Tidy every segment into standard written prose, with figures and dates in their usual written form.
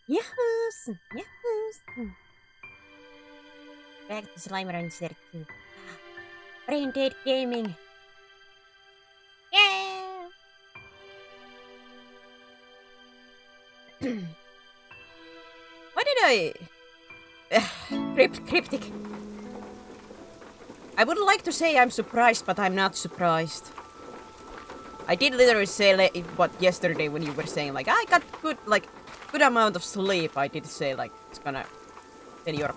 Yahoos! Yahoos! Back to Slime Rancher 2. Brain Dead Gaming! Yeah! Why did I... Cryptic. I would like to say I'm surprised, but I'm not surprised. I did literally say what yesterday when you were saying like I got good amount of sleep. I did say like it's gonna then you're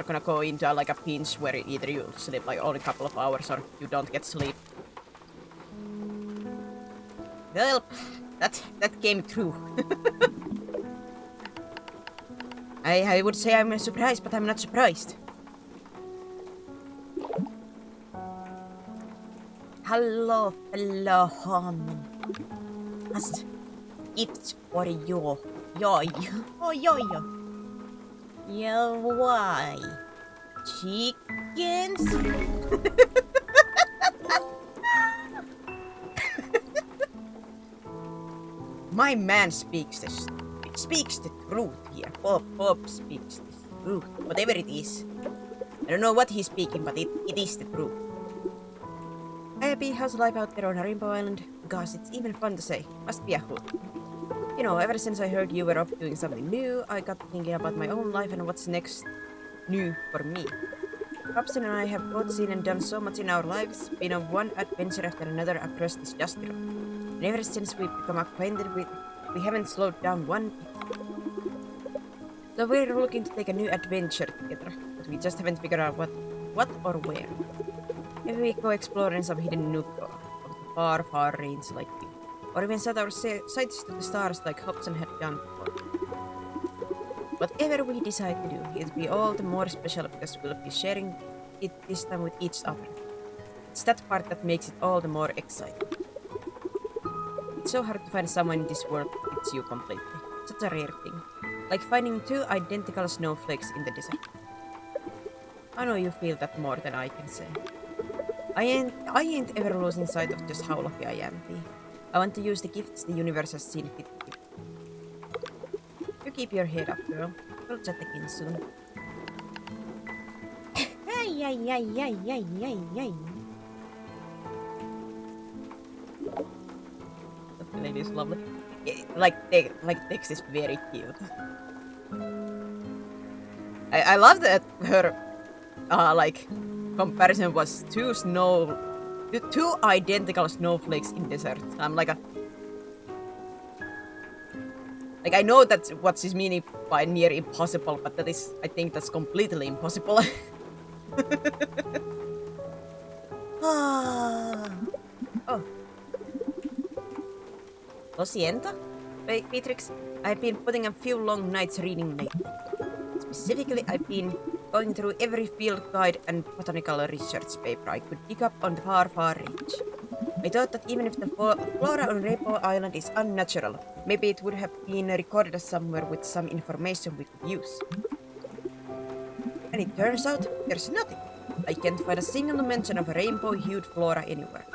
gonna go into like a pinch where either you sleep like only a couple of hours or you don't get sleep. Well, that came true. I would say I'm surprised, but I'm not surprised. Hello, fellow human. It's for you. Yo. Oh, yo. Yo, why? Chickens? My man speaks the truth here. Bob speaks the truth. Whatever it is. I don't know what he's speaking, but it is the truth. Abby, how's life out there on Rainbow Island? Gosh, it's even fun to say. Must be a hoot. You know, ever since I heard you were off doing something new, I got thinking about my own life and what's next new for me. Hobson and I have both seen and done so much in our lives, been on one adventure after another across this dusty road. And ever since we've become acquainted with, we haven't slowed down one bit. So we're looking to take a new adventure together, but we just haven't figured out what or where. Maybe we go exploring some hidden nook of the far range like you. Or even set our sights to the stars like Hobson had done before. Whatever we decide to do, it'll be all the more special because we'll be sharing it this time with each other. It's that part that makes it all the more exciting. It's so hard to find someone in this world who fits you completely. Such a rare thing. Like finding two identical snowflakes in the desert. I know you feel that more than I can say. I ain't ever losing sight of just how lucky I am, P. I want to use the gifts the universe has seen fit to give. You keep your head up, girl. We'll chat again soon. Ay. The lady is lovely. Text is very cute. I love that her comparison was two identical snowflakes in desert. I'm like I know that's what she's meaning by near impossible, but I think that's completely impossible. Oh. Lo siento, Beatrix. I've been putting a few long nights reading lately. Specifically, I've been going through every field guide and botanical research paper I could dig up on the far range. I thought that even if the flora on Rainbow Island is unnatural, maybe it would have been recorded somewhere with some information we could use. And it turns out there's nothing. I can't find a single mention of rainbow-hued flora anywhere.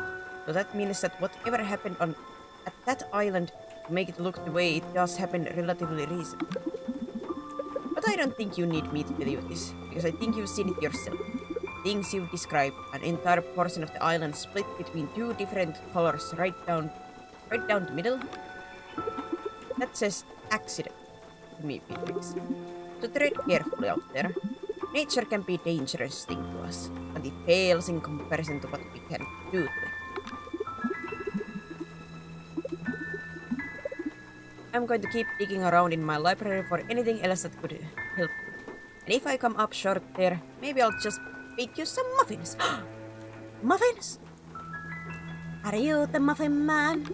So that means that whatever happened at that island to make it look the way it does happened relatively recently. But I don't think you need me to tell you this, because I think you've seen it yourself. Things you've described, an entire portion of the island split between two different colors right down the middle. That says accident to me, Beatrix. So tread carefully out there. Nature can be a dangerous thing to us, but it pales in comparison to what we can do to it. I'm going to keep digging around in my library for anything else that could help you. And if I come up short there, maybe I'll just bake you some muffins. Muffins? Are you the muffin man?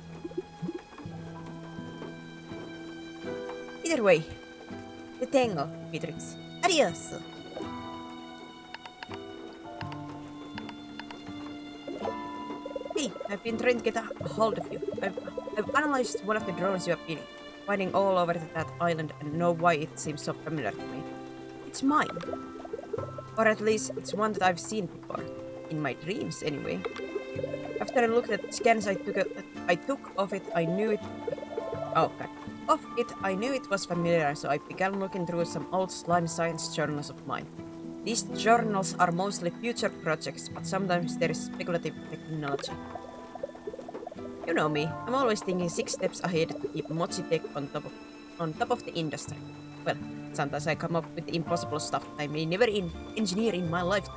Either way, the tango, Beatrix. Adios. Hey, I've been trying to get a hold of you. I've analyzed one of the drones you have been finding all over that island and know why it seems so familiar to me. It's mine. Or at least it's one that I've seen before. In my dreams, anyway. After I looked at the scans I took of it, I knew it. Oh, God. of it, I knew it was familiar, so I began looking through some old slime science journals of mine. These journals are mostly future projects, but sometimes there is speculative technology. You know me, I'm always thinking 6 steps ahead to keep mochi tech on top of the industry. Well, sometimes I come up with impossible stuff that I may never engineer in my lifetime.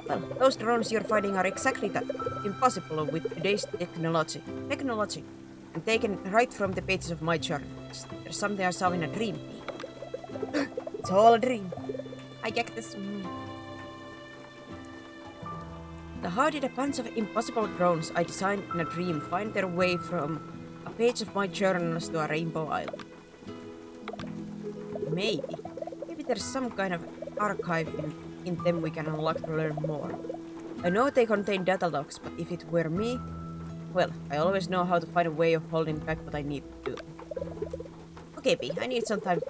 Well, those drones you're fighting are exactly that. Impossible with today's technology. And taken right from the pages of my journals. There's something I saw in a dream. It's all a dream. I get this. Now how did a bunch of impossible drones I designed in a dream find their way from a page of my journals to a rainbow island? Maybe there's some kind of archive in them we can unlock to learn more. I know they contain data logs, but if it were me, well, I always know how to find a way of holding back what I need to do. Okay, B, I need some time to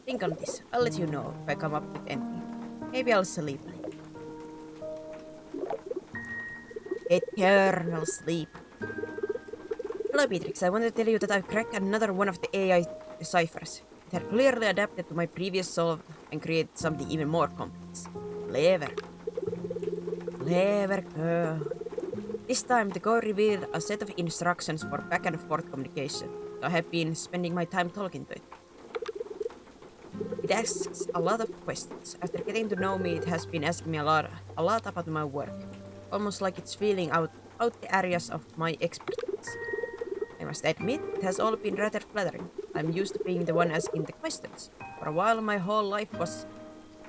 think on this. I'll let you know if I come up with anything. Maybe I'll sleep. Eternal sleep. Hello, Beatrix. I want to tell you that I've cracked another one of the AI ciphers. It had clearly adapted to my previous solve and created something even more complex. Clever girl. This time, the code revealed a set of instructions for back and forth communication, so I have been spending my time talking to it. It asks a lot of questions. After getting to know me, it has been asking me a lot about my work, almost like it's feeling out the areas of my expertise. I must admit, it has all been rather flattering. I'm used to being the one asking the questions. For a while, my whole life was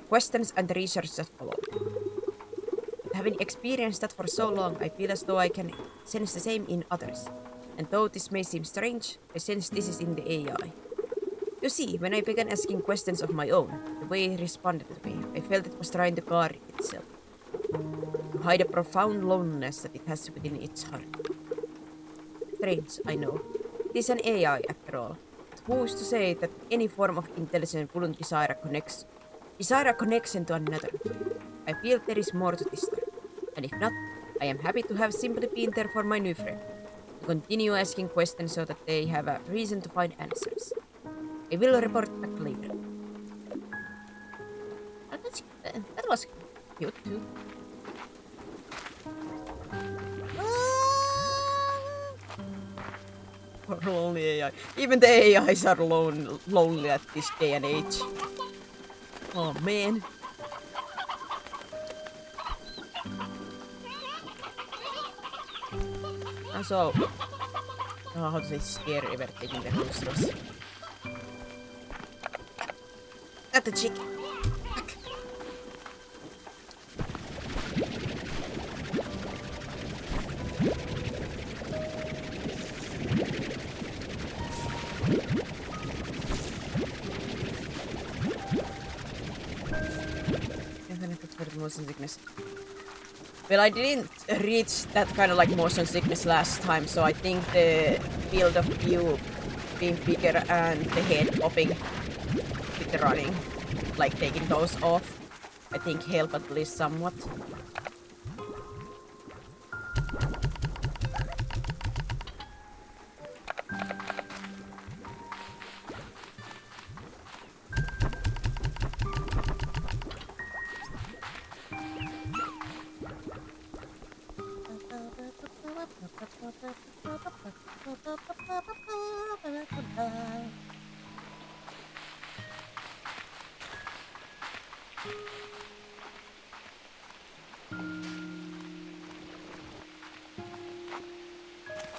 questions and research that followed. Having experienced that for so long, I feel as though I can sense the same in others. And though this may seem strange, I sense this is in the AI. You see, when I began asking questions of my own, the way it responded to me, I felt it was trying to guard itself. To hide a profound loneliness that it has within its heart. Strange, I know. It is an AI after all. But who's to say that any form of intelligence wouldn't desire a connection to another? I feel there is more to this story. And if not, I am happy to have simply been there for my new friend. To continue asking questions so that they have a reason to find answers. I will report back later. That was cute too. Lonely AI. Even the AIs are lonely at this day and age. Oh man. So, how to say scare ever taking the roosters. At the chicken. Motion sickness. Well, I didn't reach that kind of like motion sickness last time, so I think the field of view being bigger and the head popping with the running, like taking those off, I think help at least somewhat.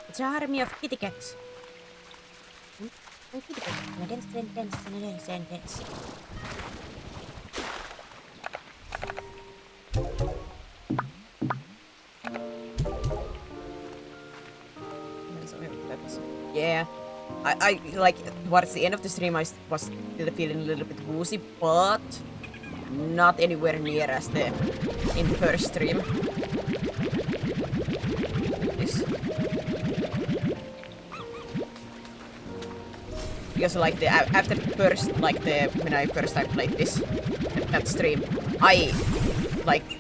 It's an army of kitty cats. Kitty cats. Dance. Yeah, I like towards the end of the stream I was still feeling a little bit woozy, but not anywhere near as in the first stream. Because like after the first when I first time played that stream, I like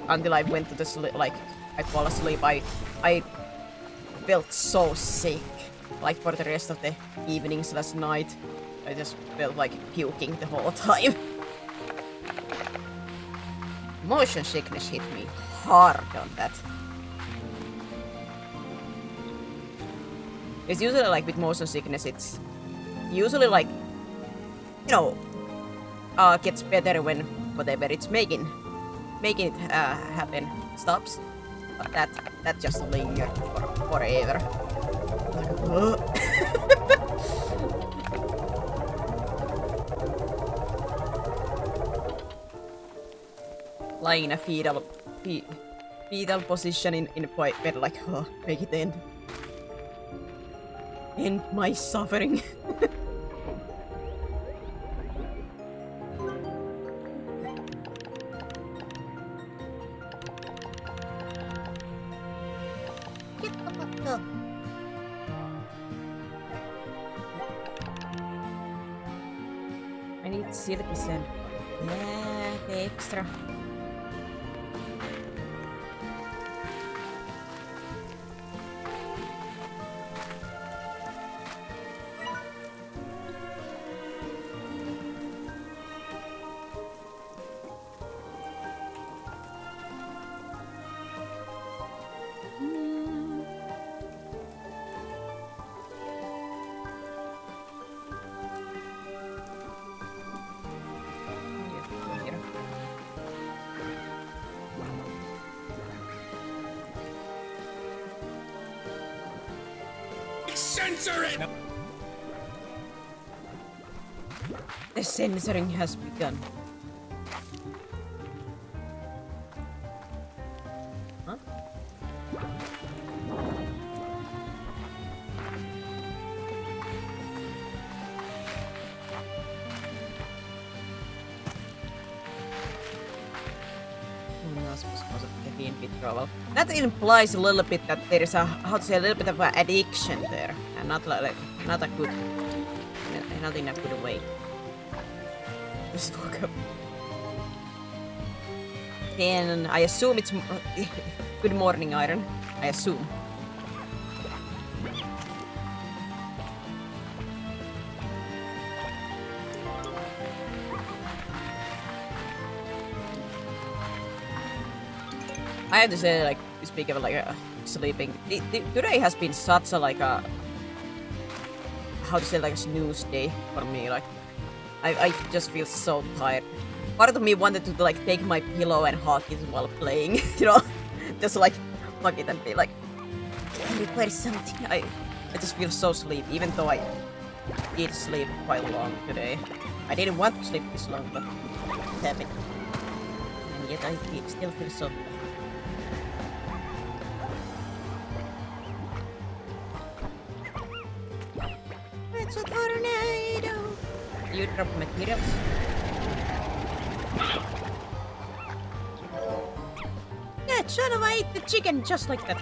until I went to the sleep, like I fall asleep, I felt so sick. like for the rest of the evenings last night. I just felt like puking the whole time. Motion sickness hit me hard on that. It's usually like with motion sickness, it's usually like, you know, gets better when whatever it's making it happen stops. But that just lingered forever. Lying in a fetal position in bed, like, oh, make it end. End my suffering. Get the fuck up. I need silky sand. Yeah, the extra. Censor it! The censoring has begun. Huh? Withdrawal. That implies a little bit that there is a, how to say, a little bit of an addiction there, and not like not a good, not in a good way. Just woke up. Then I assume it's good morning, Iron. I assume. I have to say, like, speaking of like sleeping, today has been such a like a, how to say, like a snooze day for me. Like, I just feel so tired. Part of me wanted to like take my pillow and hug it while playing, you know, just like hug it and be like, I require something. I just feel so sleepy, even though I did sleep quite long today. I didn't want to sleep this long, but it happened, and yet I still feel so. It's a tornado! You drop materials? Yeah, son of I ate the chicken just like that.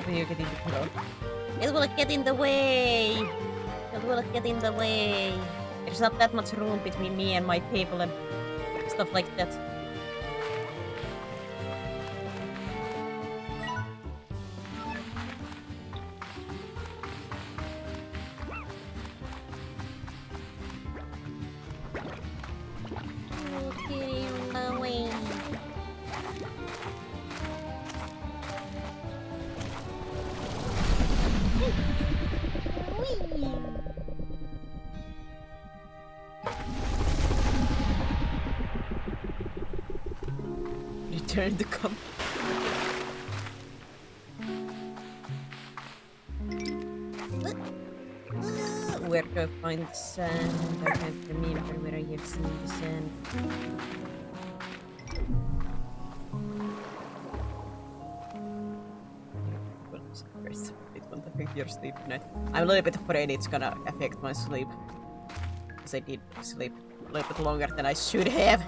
You get in the pillow. It will get in the way! It will get in the way! There's not that much room between me and my table and stuff like that. Return the cup. Where do I find the sand? I can't remember where I have seen the sand. It won't affect your sleep tonight. I'm a little bit afraid it's gonna affect my sleep, because I did sleep a little bit longer than I should have.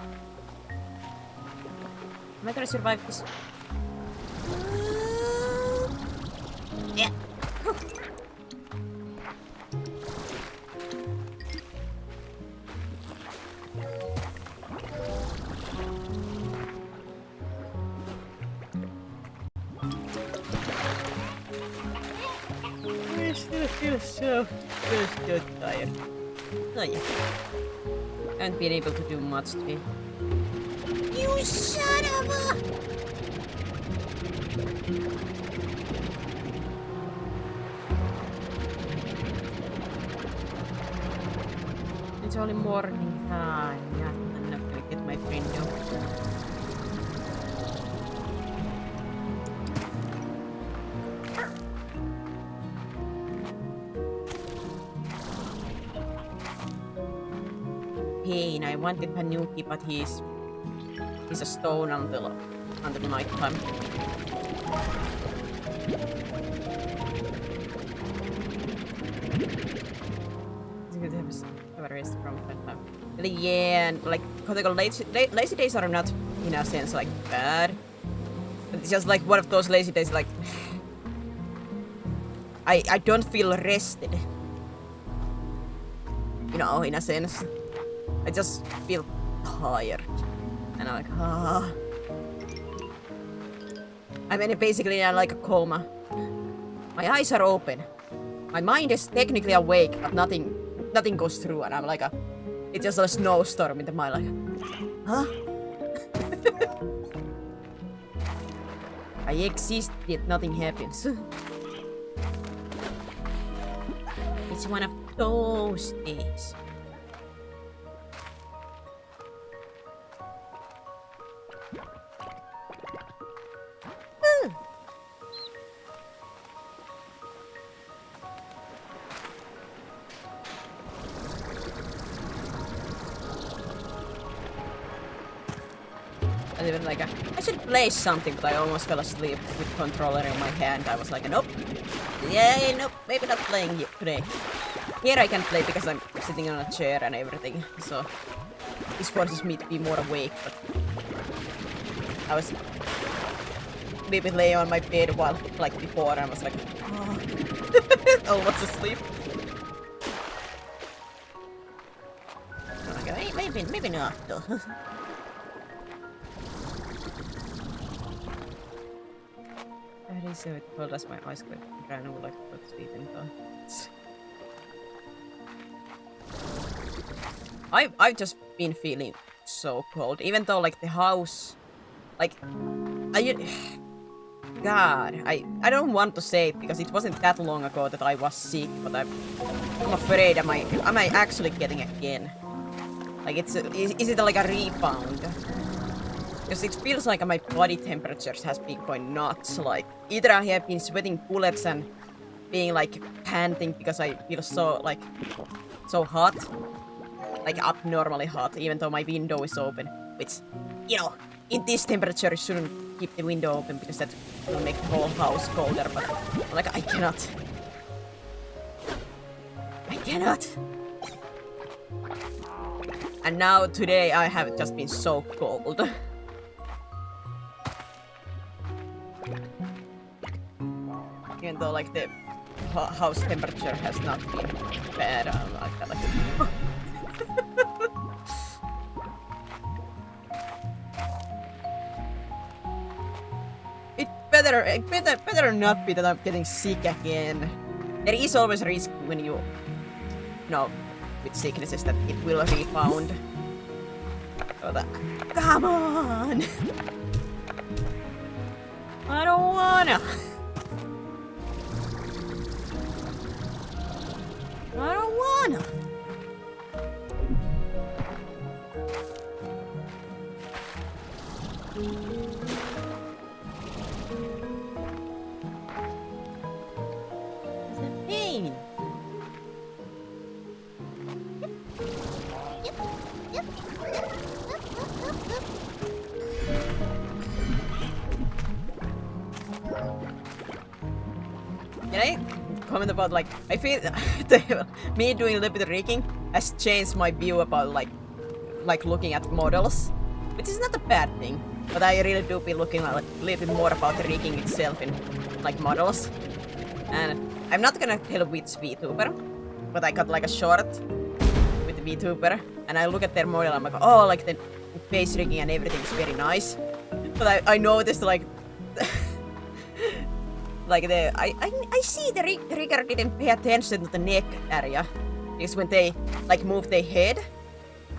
Am I gonna survive this? Yeah. feel so tired. Oh yeah. Haven't been able to do much today. You son of a... It's only morning time. Yeah, I'm not gonna get my friend though. Pain. I wanted Panuki, but he's a stone until night time. Yeah, and like lazy days are not in a sense like bad. But it's just like one of those lazy days like I don't feel rested. You know, in a sense. I just feel tired. And I'm like, ah. I'm in basically in like a coma. My eyes are open. My mind is technically awake, but nothing goes through, and I'm like it's just a snowstorm in the mind, like, huh? I exist, yet nothing happens. It's one of those days. And even like I should play something, but I almost fell asleep with controller in my hand. I was like, nope. Yeah, nope, maybe not playing today. Here I can play because I'm sitting on a chair and everything, so this forces me to be more awake, but I was maybe laying on my bed while like before, and I was like, oh. Almost asleep. Okay, maybe not though. That is so cold as my eyes got ran over like to sleep in though. I've just been feeling so cold, even though like the house, like God, I don't want to say it because it wasn't that long ago that I was sick, but I'm afraid am I actually getting it again? Like is it like a rebound? Because it feels like my body temperatures has been going nuts. Like either I have been sweating bullets and being like panting because I feel so like so hot. Like abnormally hot, even though my window is open. Which, you know, in this temperature you shouldn't keep the window open because that will make the whole house colder, but like I cannot. And now today I have just been so cold. Even though like the house temperature has not been bad, like that, like it better not be that I'm getting sick again. There is always a risk when you know with sicknesses that it will rebound. But, come on! I don't wanna. I don't wanna. It's a pain. Can I comment about like I feel me doing a little bit of rigging has changed my view about like looking at models, which is not a bad thing, but I really do be looking like, a little bit more about the rigging itself in like models. And I'm not gonna tell which VTuber, but I got like a short with the VTuber, and I look at their model, I'm like, oh, like the face rigging and everything is very nice. But I noticed like like I see the rigger didn't pay attention to the neck area because when they like move their head,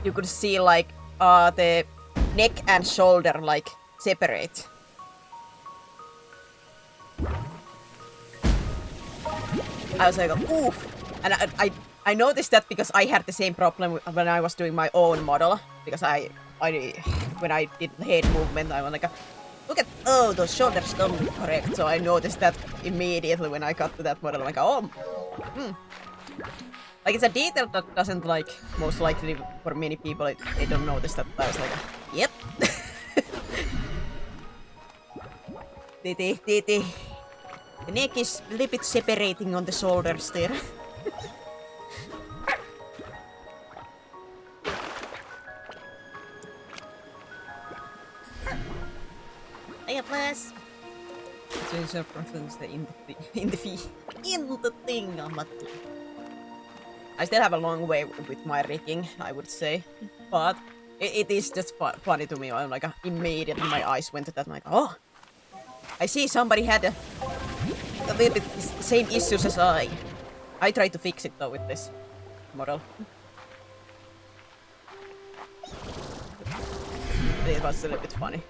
you could see like the neck and shoulder like separate. I was like, oof, and I noticed that because I had the same problem when I was doing my own model because I when I did the head movement, I was like, look at those shoulders don't look correct. So I noticed that immediately when I got to that model. I'm like, oh, like it's a detail that doesn't like most likely for many people they don't notice that. I was like, yep. The neck is a little bit separating on the shoulders there. Hiya, plus. Change your preference in the thing. I still have a long way with my rigging, I would say, but it is just funny to me. I'm like immediately my eyes went to that. I'm like, oh, I see somebody had a little bit the same issues as I. I tried to fix it though with this model. It was a little bit funny.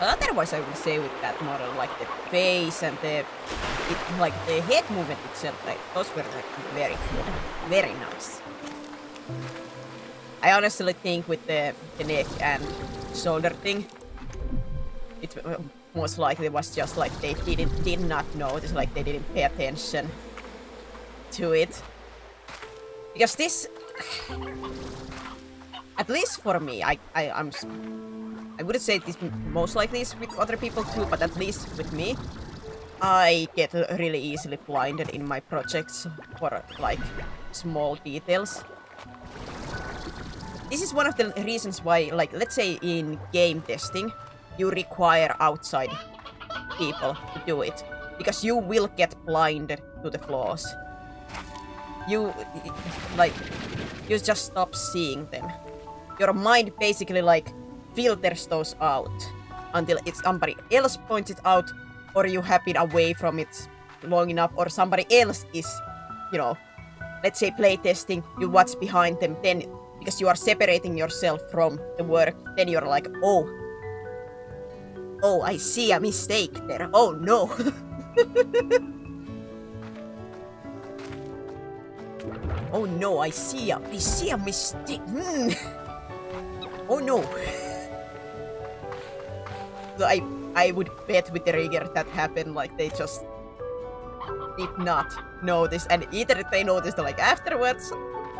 Otherwise, I would say with that model, like the face and like the head movement itself, like those were like very good, very nice. I honestly think with the neck and shoulder thing, it most likely was just like they did not notice, like they didn't pay attention to it. Because this, at least for me, I wouldn't say this most likely is with other people too, but at least with me, I get really easily blinded in my projects for like small details. This is one of the reasons why, like, let's say in game testing, you require outside people to do it, because you will get blinded to the flaws. You just stop seeing them. Your mind basically like filters those out until it's somebody else points it out, or you have been away from it long enough, or somebody else is, you know, let's say playtesting, you watch behind them, then because you are separating yourself from the work, then you're like, oh, I see a mistake there. Oh no. Oh no, I see a mistake. Oh no. So I would bet with the rigger that happened, like they just did not notice, and either they noticed like afterwards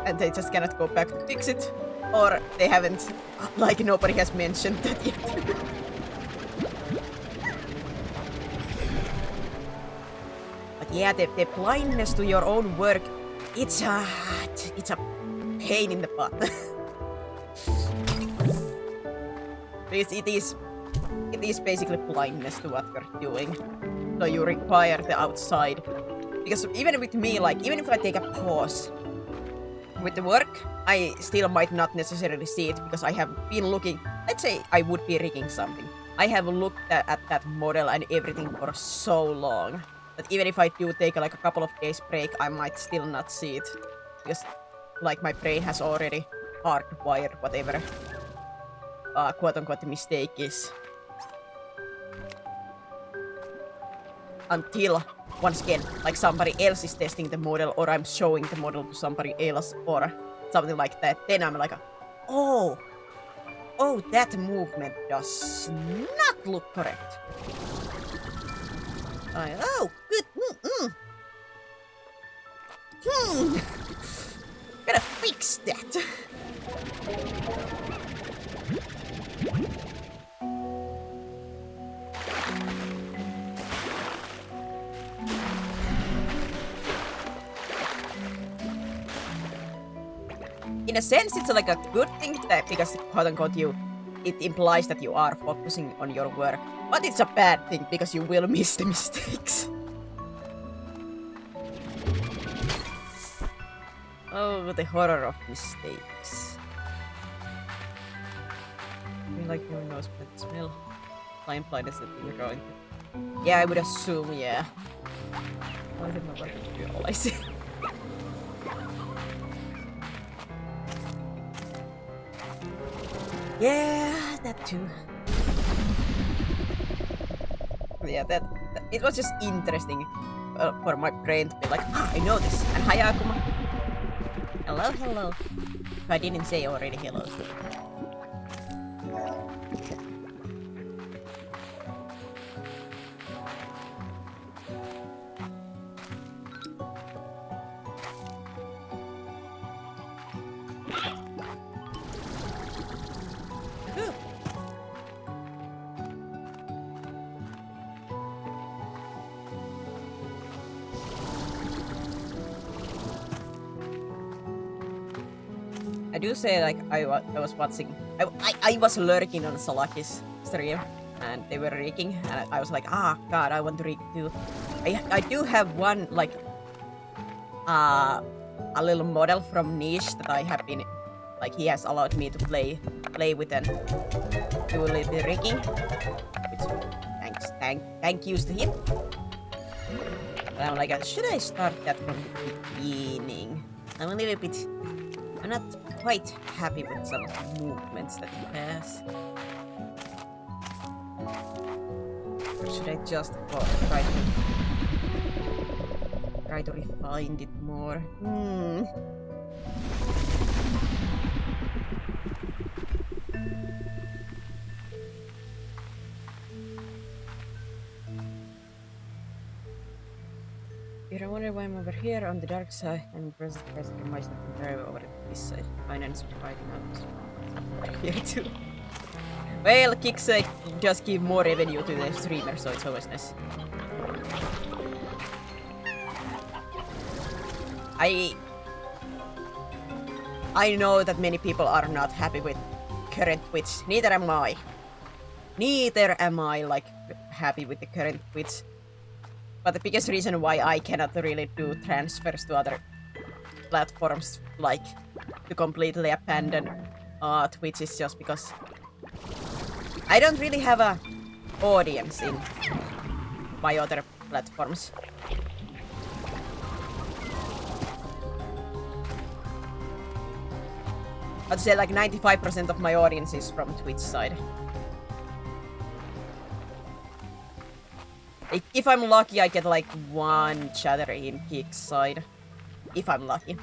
and they just cannot go back to fix it, or they haven't, like nobody has mentioned that yet. But yeah, the blindness to your own work, it's a pain in the butt. Because it is basically blindness to what you're doing. So you require the outside. Because even with me, like, even if I take a pause with the work, I still might not necessarily see it because I have been looking, let's say I would be rigging something. I have looked at that model and everything for so long that even if I do take like a couple of days break, I might still not see it. Because like my brain has already hardwired whatever quote-unquote mistake is. Until, once again, like somebody else is testing the model, or I'm showing the model to somebody else, or something like that, then I'm like, oh, that movement does not look correct. Oh, good, gotta fix that. In a sense, it's like a good thing that because quote-unquote it implies that you are focusing on your work, but it's a bad thing because you will miss the mistakes. Oh, the horror of mistakes. Something like your nose, but the smell. Blind is that you're going to. Yeah, I would assume, yeah. I don't know what to realize. Yeah, that too. Yeah, that it was just interesting for my brain to be like, I know this. And hi, Akuma. Hello, hello. If I didn't say already hello. I do say, like, I was watching, I was lurking on Salaki's stream, and they were rigging, and I was like, god, I want to rig too. I do have one, like, a little model from Niche that I have been, like, he has allowed me to play with and do a little bit rigging, which, thank yous to him. But I'm like, should I start that from the beginning? I'm a little bit, I'm not quite happy with some movements that he has. Or should I just try to refine it more? You don't wonder why I'm over here on the dark side and president myself very over to this side. Finance fighting out here too. Well, kicks just give more revenue to the streamer, so it's always nice. I know that many people are not happy with current Twitch. Neither am I. Neither am I, like, happy with the current Twitch. But the biggest reason why I cannot really do transfers to other platforms, like, to completely abandon Twitch is just because I don't really have a audience in my other platforms. I'd say like 95% of my audience is from Twitch side. If I'm lucky, I get like one chatter in Kick's side. If I'm lucky.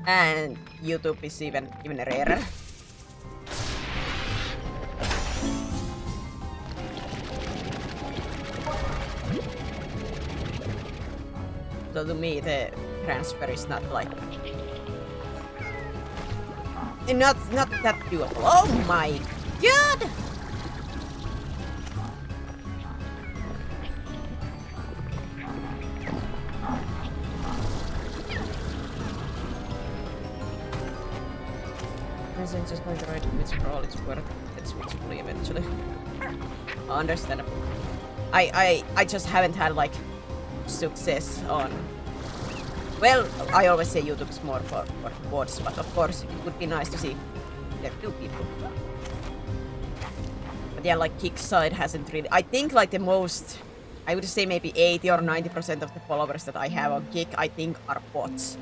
And YouTube is even rarer. So to me, the transfer is not like... Not that doable. Oh my god! I'm just going to ride Twitch for all it's worth. Get Switch fully eventually. Understandable. I just haven't had like success on... Well, I always say YouTube's more for bots, but of course it would be nice to see there two people. But yeah, like Kick's side hasn't really... I think like the most... I would say maybe 80 or 90% of the followers that I have on Kick, I think are bots.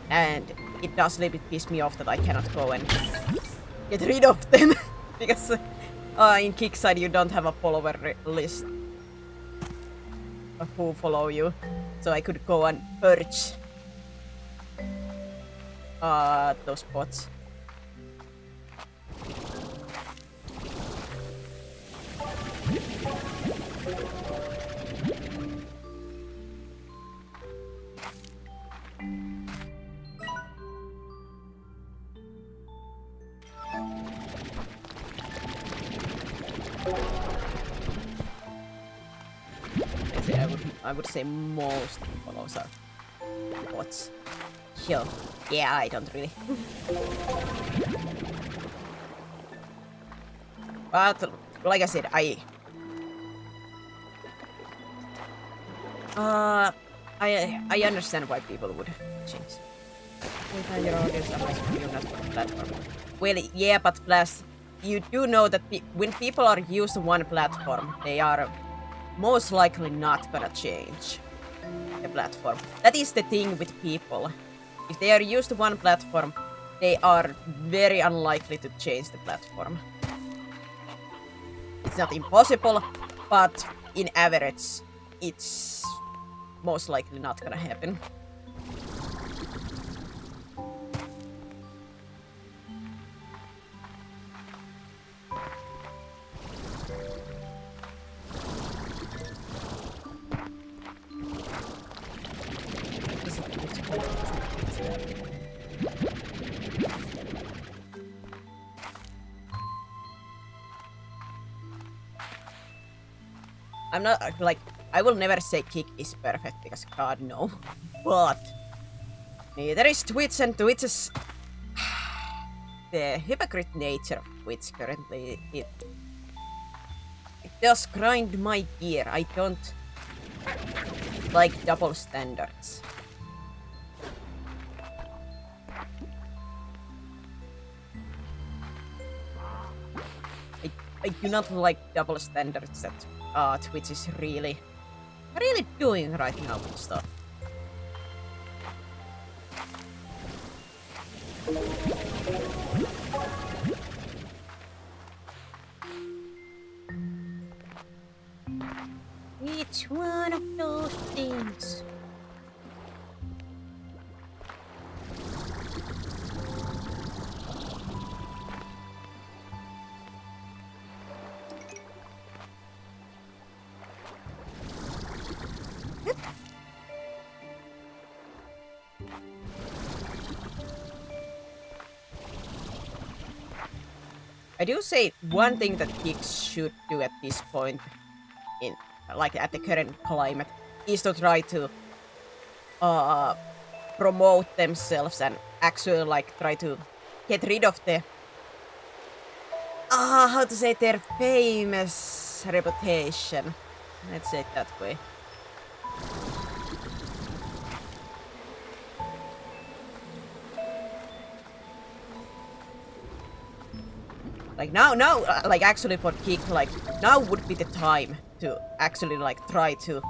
And it does a little bit piss me off that I cannot go and get rid of them. Because in Kick side you don't have a follower list of who follow you. So I could go and purge those bots. I would say most followers are bots. Sure. Yeah, I don't really. But like I said, I understand why people would change. Your audience are you not for the platform. Well, yeah, but plus, you do know that when people are used to one platform, they are most likely not gonna change the platform. That is the thing with people. If they are used to one platform, they are very unlikely to change the platform. It's not impossible, but in average, it's most likely not gonna happen. I'm not, like, I will never say Kick is perfect, because God, no. But neither is Twitch, and Twitch is... the hypocrite nature of Twitch currently, it does grind my gear. I don't like double standards. I do not like double standards that Twitch is really doing right now with stuff. It's one of those things. I do say one thing that Kicks should do at this point, in like at the current climate, is to try to promote themselves and actually like try to get rid of the how to say, their famous reputation. Let's say it that way. Like now, like actually for Kick, like now would be the time to actually like try to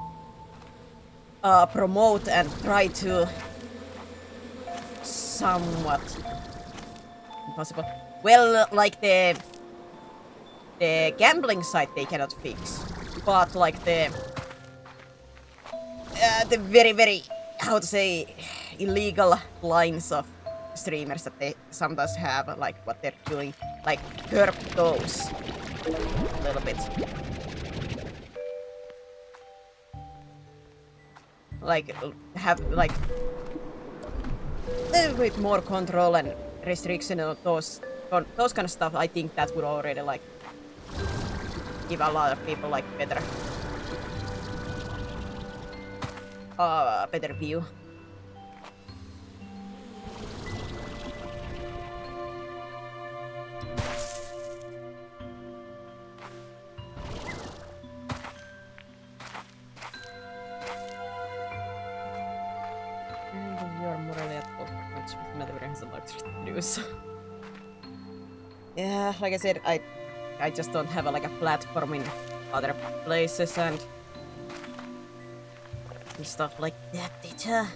promote and try to somewhat impossible. Well, like the gambling side they cannot fix, but like the very how to say illegal lines of streamers that they sometimes have, like what they're doing, like curb those a little bit. Like have like a little bit more control and restriction on those kind of stuff. I think that would already like give a lot of people like better view. Yeah, like I said, I just don't have like a platform in other places and stuff like that. It's a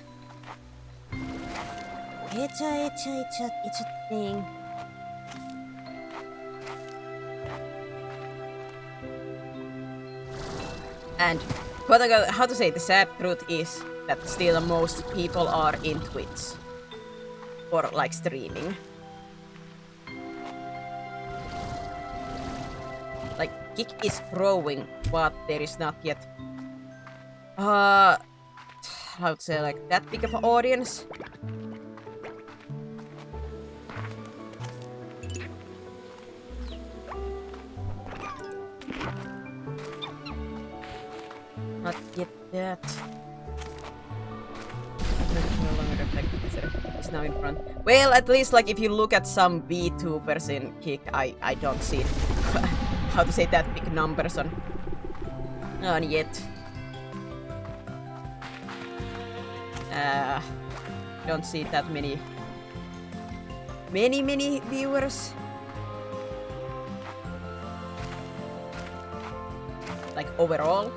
thing. And how to say, the sad truth is that still most people are in Twitch for like streaming. Like Kick is growing, but there is not yet how to say, like that big of an audience. Not yet that. No longer reflected. It's now in front. Well, at least like if you look at some VTubers in Kick, I don't see how to say that big numbers on yet. don't see that many viewers. Like overall.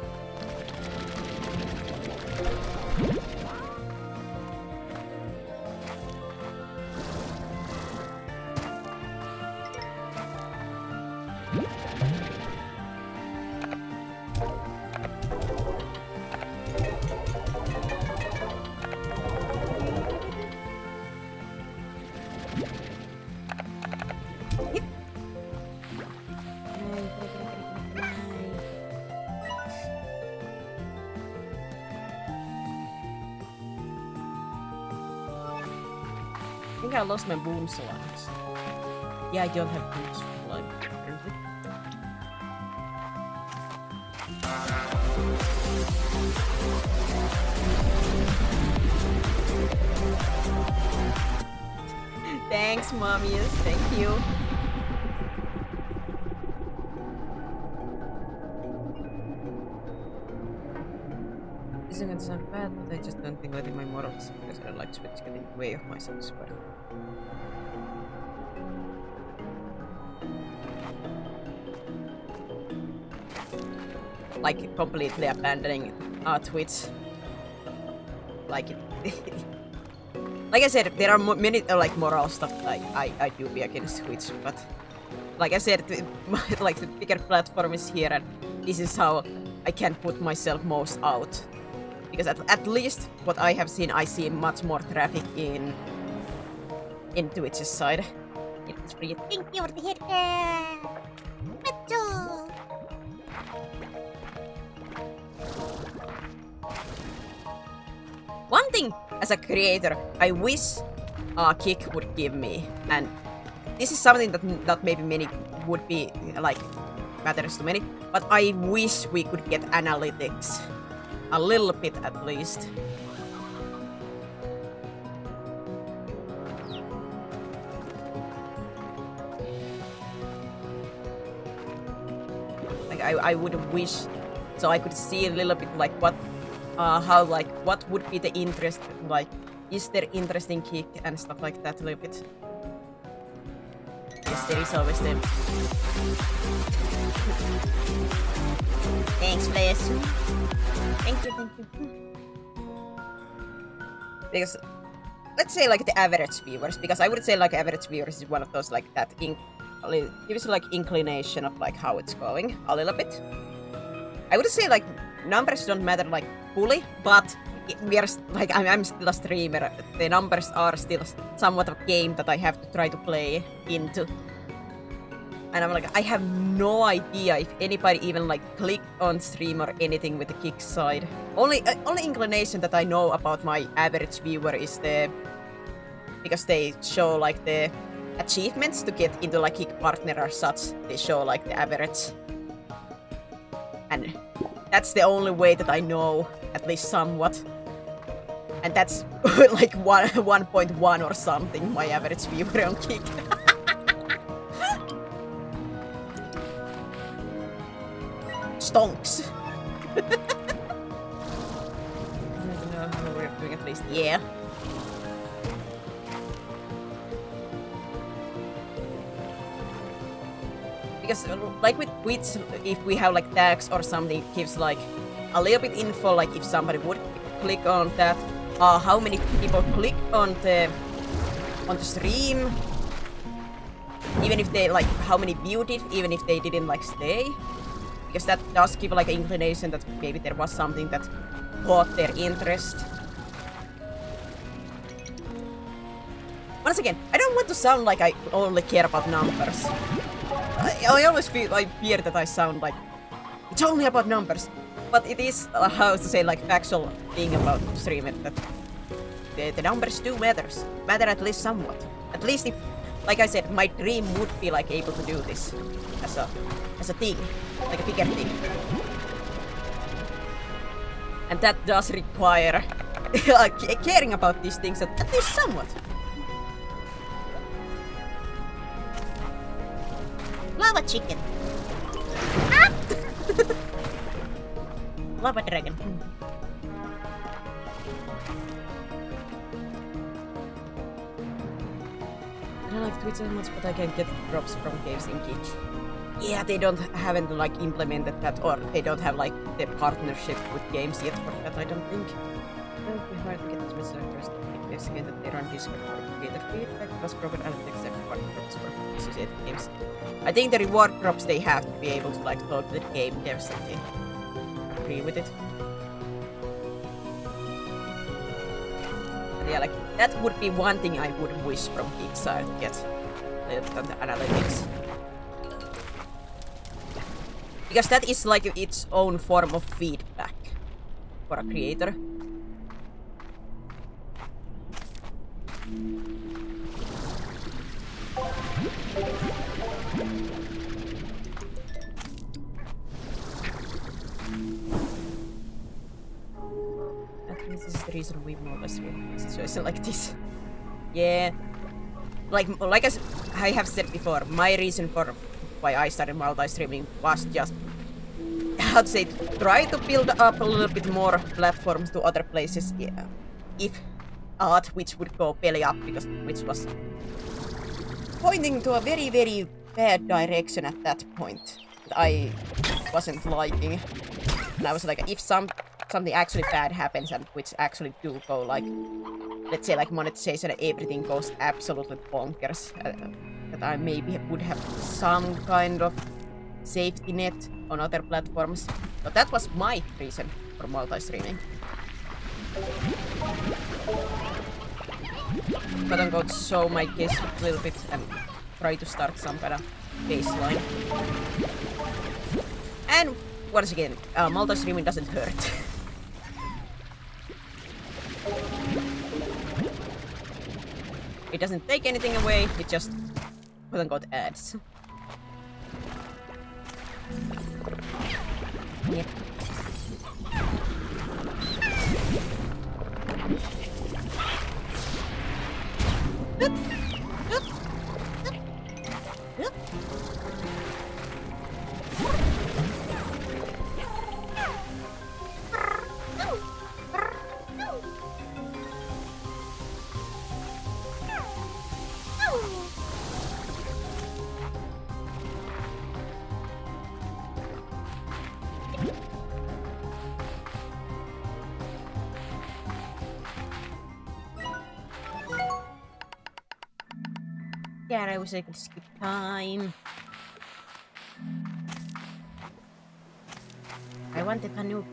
I think I lost my boom slimes. Yeah, I don't have boom slime currently. Thanks, mommies. Thank you. This isn't gonna sound bad, but I just don't think letting my morals because I don't like Switch getting in the way of my satisfaction. Like completely abandoning Twitch. Like like I said, there are many like moral stuff I do be against Twitch, but like I said, like the bigger platform is here, and this is how I can put myself most out. Because at least what I have seen, I see much more traffic in Twitch's side. It's free. Thank you for the hit. One thing as a creator, I wish Kick would give me, and this is something that maybe many would be like matters to many, but I wish we could get analytics. A little bit at least. Like I would wish so I could see a little bit like what how like what would be the interest, like is there interesting Kick and stuff like that a little bit. Yes, there is always them. Thanks, Flash. Thank you. Because let's say like the average viewers, because I would say like average viewers is one of those like that gives like inclination of like how it's going a little bit. I would say like numbers don't matter like fully, but we are like I'm still a streamer. The numbers are still somewhat of a game that I have to try to play into. And I'm like, I have no idea if anybody even like clicked on stream or anything with the Kick side. Only inclination that I know about my average viewer is because they show like the achievements to get into like Kick partner or such. They show like the average, and that's the only way that I know at least somewhat. And that's like 1.1 or something. My average viewer on Kick. Stonks. I don't know how we're doing at least. Yeah. Because like with Twitch, if we have like tags or something, it gives like a little bit info, like if somebody would click on that, how many people click on the stream, even if they like how many viewed it, even if they didn't like stay. Because that does give like an inclination that maybe there was something that caught their interest. Once again, I don't want to sound like I only care about numbers. I always fear that I sound like it's only about numbers. But it is, how to say, like factual thing about streaming that the numbers do matter at least somewhat. At least if, like I said, my dream would be like able to do this as a thing, like a bigger thing. And that does require caring about these things at least somewhat. Lava chicken. Ah! Lava dragon. I like Twitch as much, but I can get drops from games in Kick. Yeah, they haven't like implemented that, or they don't have like the partnership with games yet for that, I don't think. It would be hard to get as much interest in this game that they run Discord for creator feedback, plus proper analytics and reward drops for associated games. I think the reward drops they have to be able to like talk to the game devs and they agree with it. But yeah, like that would be one thing I would wish from Kickstarter to get the analytics. Because that is like its own form of feedback for a creator. At least this is the reason we more or less in a situation like this. Yeah. Like I have said before, my reason for why I started multi-streaming was just, how to say, try to build up a little bit more platforms to other places, yeah, if art which would go belly up, because which was pointing to a very, very bad direction at that point that I wasn't liking. And I was like, if something actually bad happens and which actually do go like, let's say like monetization and everything goes absolutely bonkers, that I maybe would have some kind of safety net on other platforms. But that was my reason for multi-streaming. But I'm going to show my case a little bit and try to start some kind of baseline. And once again, multi-streaming doesn't hurt. It doesn't take anything away, it just quote-unquote adds. Yep. Yeah, I wish I could skip time. I wanted a new.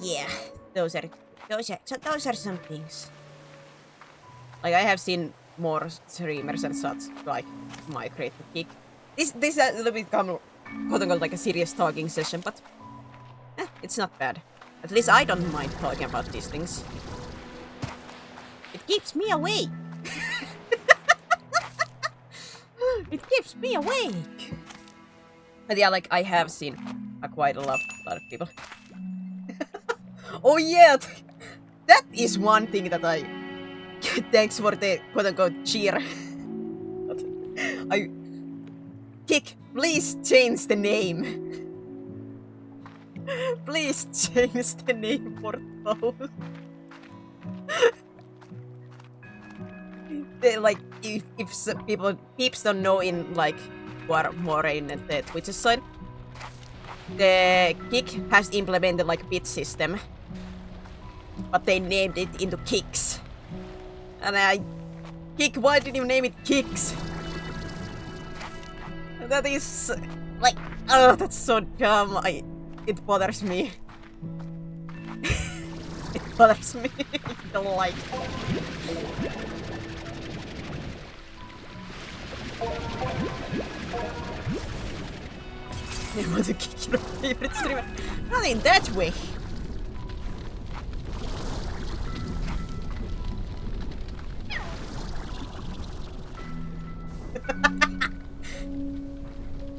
Yeah, those are some things. Like I have seen more streamers and such like migrate to Kick. This is a little bit come quote-unquote like a serious talking session, but it's not bad. At least I don't mind talking about these things. It keeps me awake. It keeps me awake. But yeah, like I have seen quite a lot of people. Oh yeah, that is one thing that I. Thanks for the quote-unquote cheer. Kick, please change the name. Please change the name for those. They, like, if peeps don't know in like who are more in the Twitch side, the Kick has implemented like a bit system, but they named it into Kicks. And Kick, why did you name it Kicks? That is like, oh, that's so dumb. It bothers me. It bothers me. I don't like it. You want to kick your favorite streamer? Not in that way.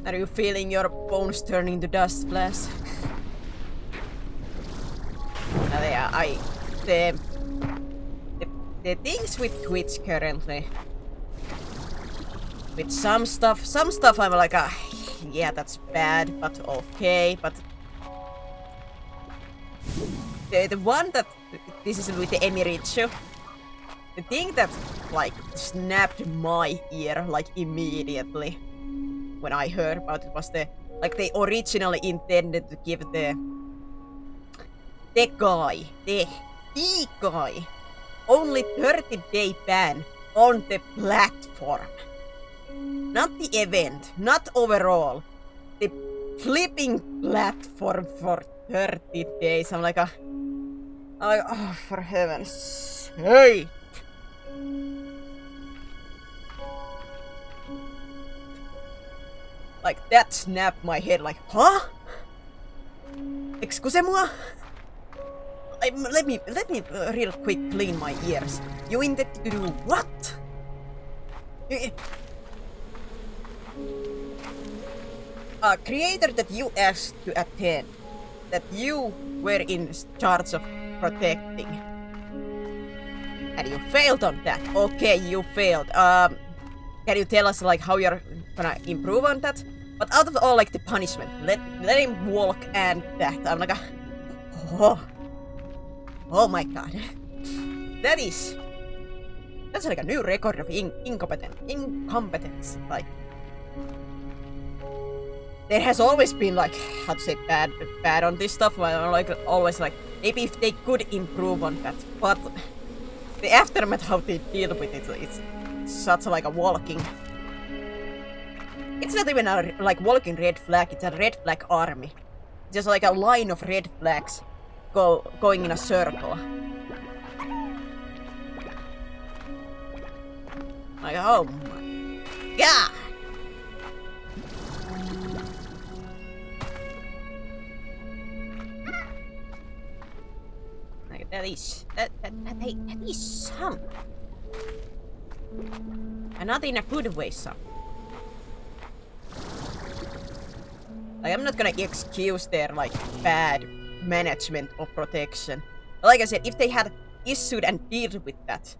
Are you feeling your bones turning to dust, Flash? Yeah, the things with Twitch currently, with some stuff I'm like, yeah, that's bad, but okay, but the one that this is with the Emiricho. The thing that like snapped my ear like immediately when I heard about it was the like they originally intended to give the guy only 30-day ban on the platform. Not the event, not overall. The flipping platform for 30 days. I'm like, oh, for heaven's sake. Like, that snapped my head, like, huh? Excuse-moi? Let me real quick clean my ears. You intend to do what? A creator that you asked to attend, that you were in charge of protecting. And you failed on that. Okay, you failed. Can you tell us like how you're gonna improve on that? But out of all like the punishment, let him walk and that. I'm like, oh my god. That's like a new record of incompetence. Like, there has always been like, how to say, bad on this stuff. Like always like, maybe if they could improve on that, but the aftermath, how they deal with it, it's such like a walking. It's not even a like walking red flag. It's a red flag army. Just like a line of red flags going in a circle. Like, oh my god! Like that is some, and not in a good way, some. Like, I'm not gonna excuse their like bad management of protection. Like I said, if they had issued and dealt with that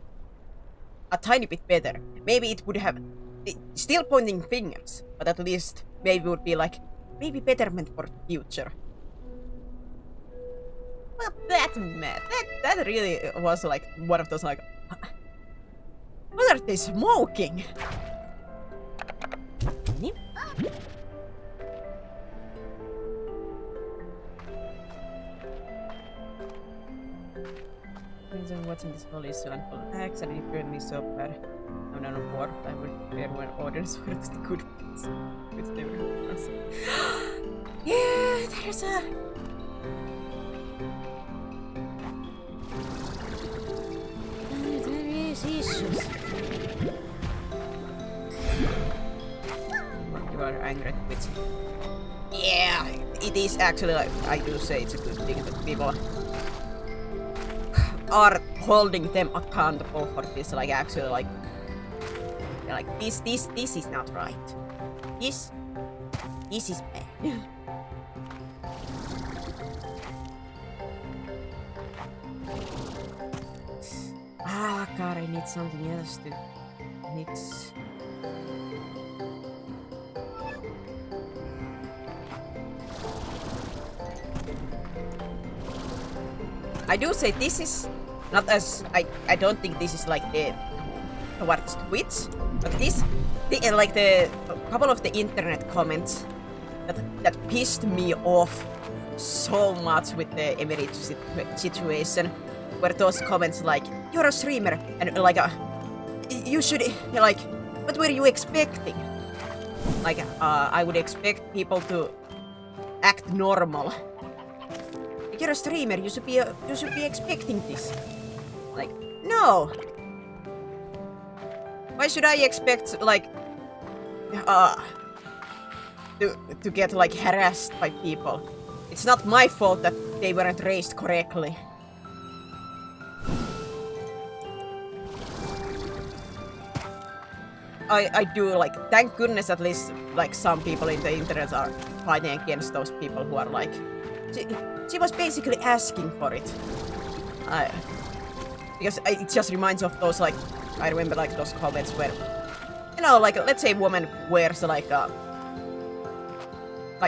a tiny bit better, maybe it would have still pointing fingers, but at least maybe it would be like maybe betterment for the future. Well, that really was like one of those like, what are they smoking? I'm watching this whole issue unfold. Actually, it burned me so bad. I'm not on board. I would prefer when audience was the good bits. Which never happens. Yeah, there's a... There is issues. You are angry at which? Yeah, it is actually like, I do say it's a good thing that people are holding them accountable for this, like actually like this is not right. This is bad. Ah god, I need something else to mix. I do say this is not as I don't think this is like the towards Twitch, but this like the couple of the internet comments that pissed me off so much with the Emeritus situation, were those comments like, you're a streamer and like you should like, what were you expecting? Like I would expect people to act normal. You're a streamer, you should be expecting this. Like, no. Why should I expect like to get like harassed by people? It's not my fault that they weren't raised correctly. I do like, thank goodness at least like some people in the internet are fighting against those people who are like, she was basically asking for it. Because it just reminds of those like, I remember like those comments where, you know, like let's say a woman wears like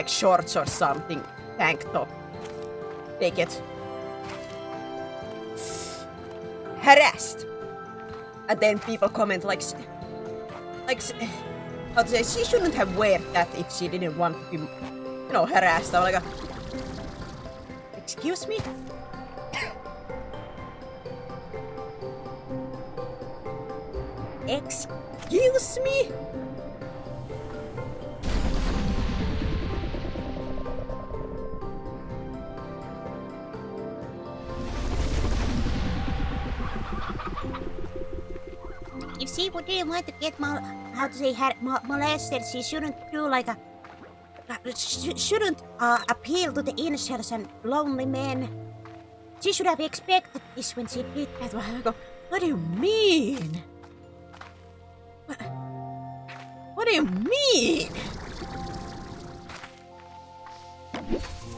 shorts or something, tank top. They get harassed. And then people comment like, how to say, she shouldn't have wear that if she didn't want to be, you know, harassed. I'm like, excuse me? Excuse me? If she wouldn't want to get molested, she shouldn't do like a... shouldn't appeal to the incels and lonely men. She should have expected this when she did that. What do you mean? What do you mean?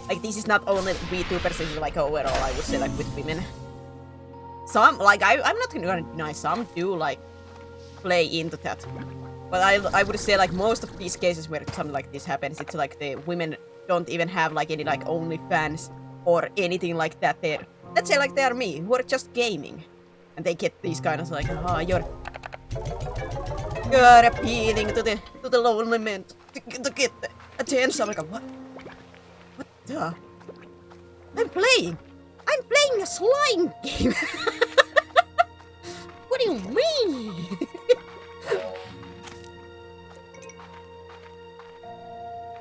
Like, this is not only VTubers, this is like overall, I would say, like, with women. Some, like, I'm not gonna deny, some do, like, play into that. But I would say, like, most of these cases where something like this happens, it's like the women don't even have, like, any, like, OnlyFans or anything like that. Let's say, like, they are me, who are just gaming. And they get these kind of, like, oh, you're appealing to the lonely men to get the attention. I'm like, what? What the? I'm playing a slime game. What do you mean?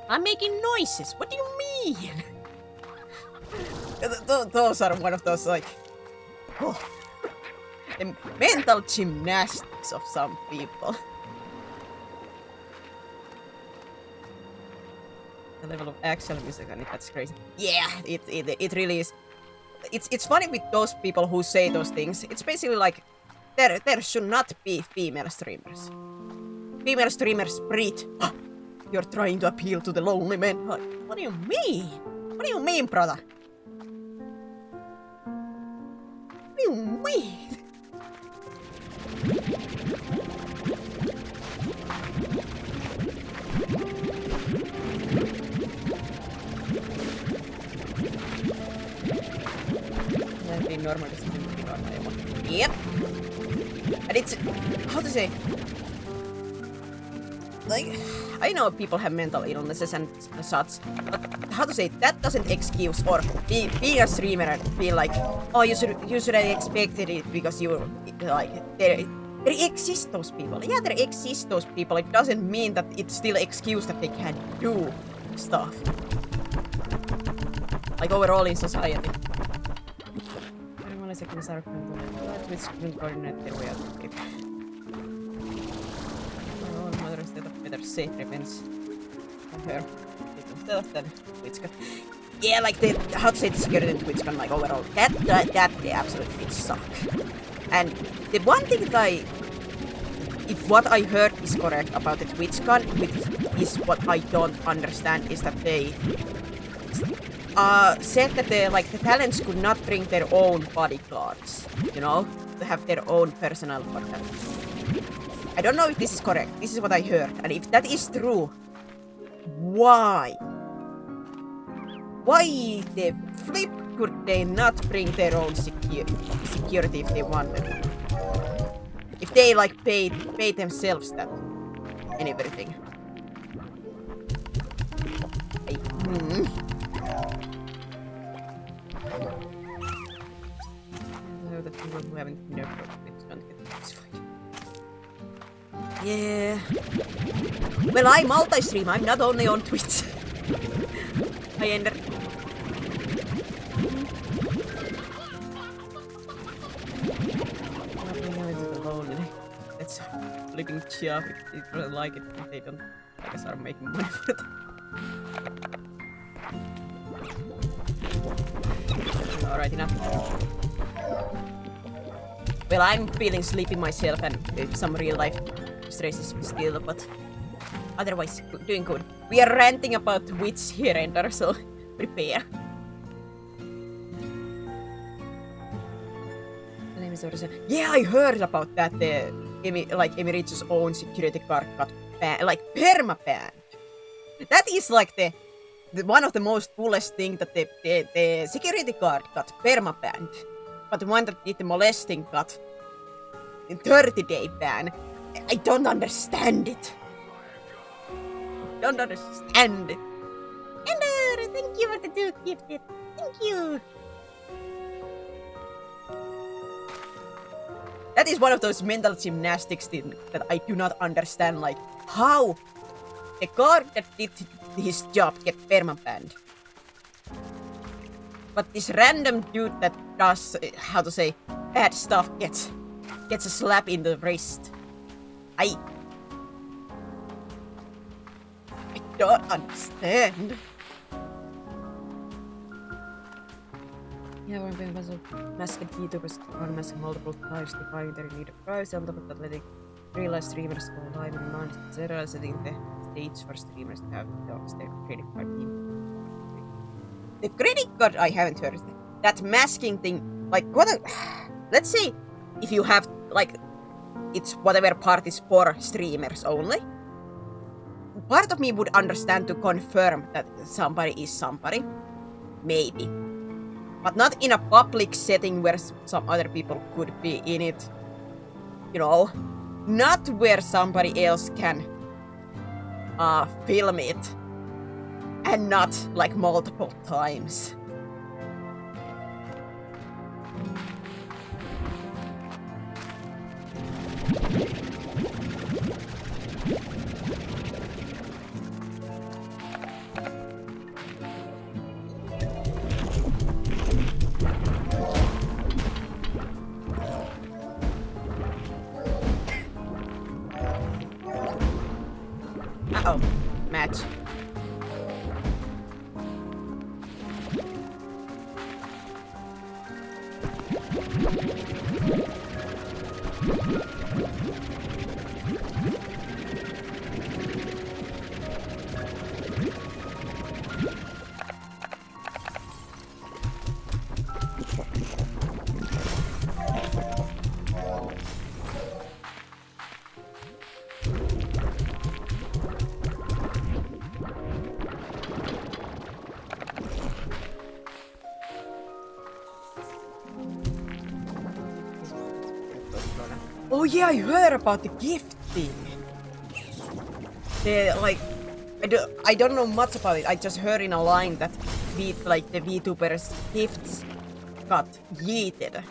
I'm making noises. What do you mean? Those are one of those, like, oh, the mental gymnastics of some people. The level of actual music on it, that's crazy. Yeah, it really is. It's funny with those people who say those things. It's basically like there should not be female streamers. Female streamers breathe. You're trying to appeal to the lonely men. Like, what do you mean? What do you mean, brother? What do you mean? Normal doesn't be normal. Yep. And it's, how to say, like, I know people have mental illnesses and such, but how to say, that doesn't excuse or being a streamer and feel like, oh, you should have expected it because you, like, there exist those people. Yeah, there exist those people. It doesn't mean that it's still an excuse that they can do stuff. Like, overall in society. Sekin sarkkaan Twitch coordinator way out of it. All mothers that of better safe revenge on her. Than TwitchCon. Yeah, like the how to say the security in TwitchCon, like overall, that they absolutely suck. And the one thing that if what I heard is correct about the TwitchCon, which is what I don't understand, is that they said that the talents could not bring their own bodyguards, you know, to have their own personal bodyguard. I don't know if this is correct. This is what I heard, and if that is true, why? Why the flip could they not bring their own security if they wanted? If they like pay themselves that and everything. That people who haven't never don't get this fight. Yeah. Well, I multi-stream. I'm not only on Twitch. I ender. That's a flipping job. If they really like it, if they don't, I guess I'm making money for it. Alright, enough. Well, I'm feeling sleepy myself and some real life stresses still, but otherwise doing good. We are ranting about Twitch here, Ender, so prepare. Yeah, I heard about that. Emeritus' own security card got banned, like perma-banned. That is like the one of the most coolest thing that the security guard got perma-banned. but the one that did the molesting got a 30-day ban. I don't understand it. Don't understand it. Ender, thank you for the 2 gifted. Thank you. That is one of those mental gymnastics things that I do not understand. Like, how the guard that did his job get permabanned, but this random dude that does, how to say, bad stuff gets a slap in the wrist. I don't understand. Yeah, we're being masked YouTubers unmasked multiple times, defying their need of privacy, on top of that letting real-life streamers go live in months, etc., setting the stage for streamers to have their credit card team. The credit card, I haven't heard. That masking thing, like, what a... Let's say, if you have, like, it's whatever part is for streamers only. Part of me would understand to confirm that somebody is somebody. Maybe. But not in a public setting where some other people could be in it. You know? Not where somebody else can film it. And not, like, multiple times. Uh-oh. Match. Oh yeah, I heard about the gifting. Like, I don't know much about it. I just heard in a line that the VTubers' gifts got yeeted.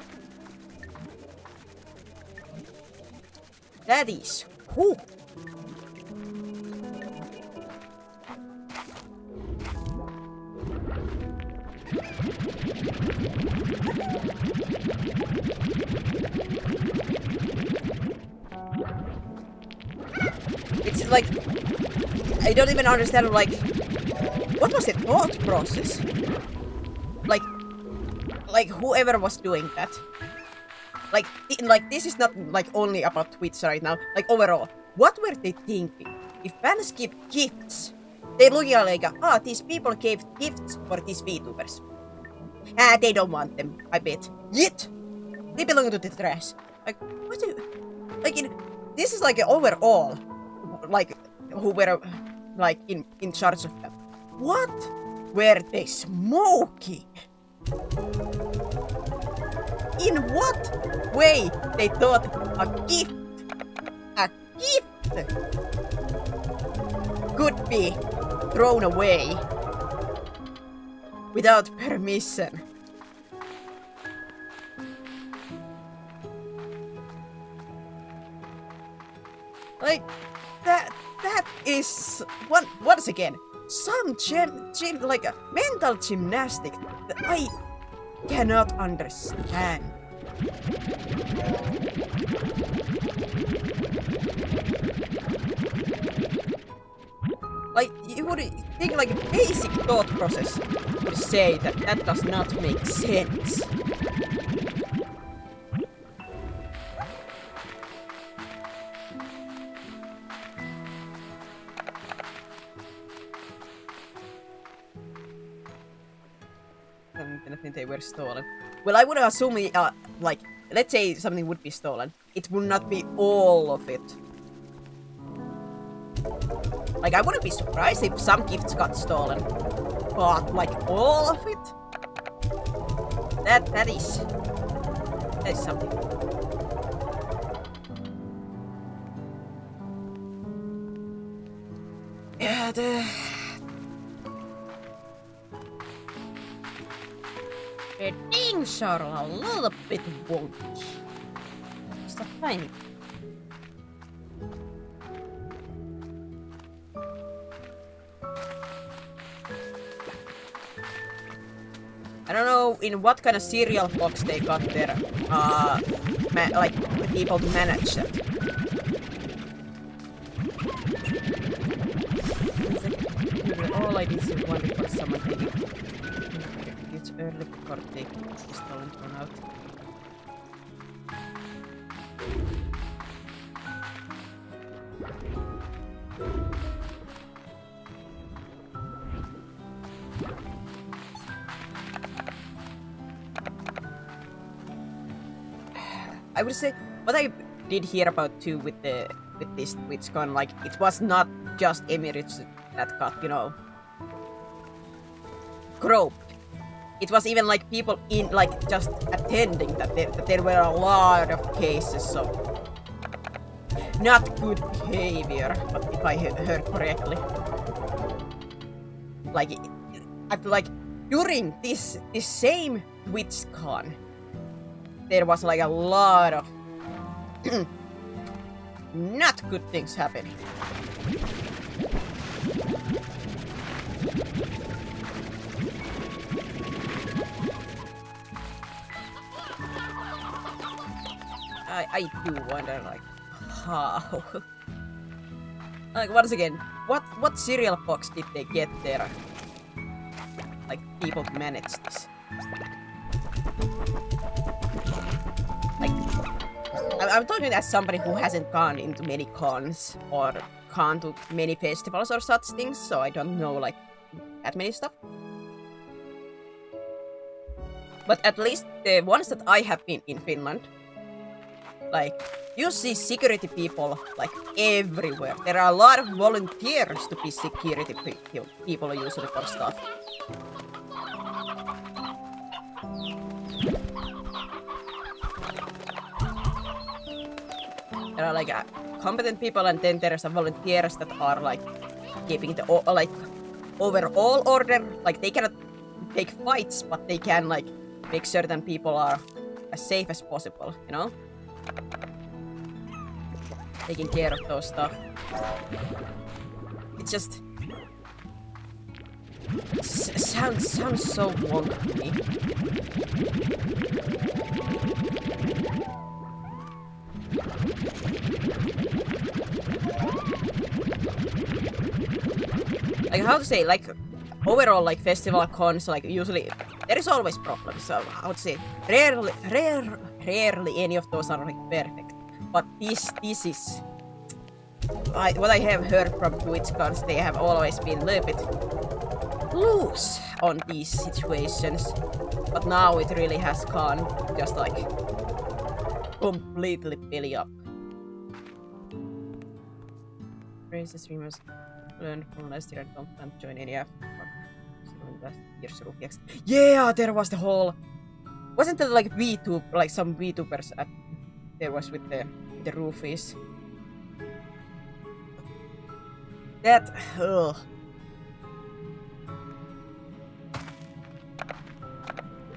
That is cool. It's like, I don't even understand, like, what was the thought process? Like whoever was doing that. Like, this is not, like, only about Twitch right now. Like, overall, what were they thinking? If fans give gifts, they look at like, these people gave gifts for these VTubers. They don't want them, I bet. Yet, they belong to the trash. Like, what do you... Like, this is like overall, like, who were, like, in charge of them. What were they smoking? In what way they thought a gift could be thrown away without permission? Like, that is once again some like a mental gymnastic that I cannot understand. Like, you would think, like, a basic thought process would say that that does not make sense. I think they were stolen. Well, I would assume, like, let's say something would be stolen. It would not be all of it. Like, I wouldn't be surprised if some gifts got stolen. But, like, all of it? That is That's something. Yeah, the things are a little bit wonky. Just a tiny. I don't know in what kind of cereal box they got their like the people to manage that. All I did is wonder for someone taking it's early before taking this talent one out. I would say what I did hear about too with this TwitchCon, like it was not just Emirates that got, you know, groped. It was even like people in like just attending that there were a lot of cases of not good behavior, but if I heard correctly. Like during this same TwitchCon, there was like a lot of not good things happening. I do wonder, like, how? Like, once again, what cereal box did they get there? Like, people to manage this. Like, I'm talking as somebody who hasn't gone into many cons or gone to many festivals or such things, so I don't know, like, that many stuff. But at least the ones that I have been in Finland, like, you see security people, like, everywhere. There are a lot of volunteers to be security people usually for stuff. There are, like, competent people, and then there's volunteers that are, like, keeping the, like, overall order. Like, they cannot take fights, but they can, like, make certain people are as safe as possible, you know? Taking care of those stuff. It just sounds so wrong to me. Like, how to say, like, overall, like, festival cons, like, usually there is always problems. So I would say rarely any of those are, like, perfect. But this is what I have heard from TwitchCons. They have always been a little bit loose on these situations, but now it really has gone just like completely belly up. Praise the streamers learn from last year and don't plan to join any after last year's rookies. Yeah, there was the whole. Wasn't there like VTube, like some VTubers at there was with the roofies. That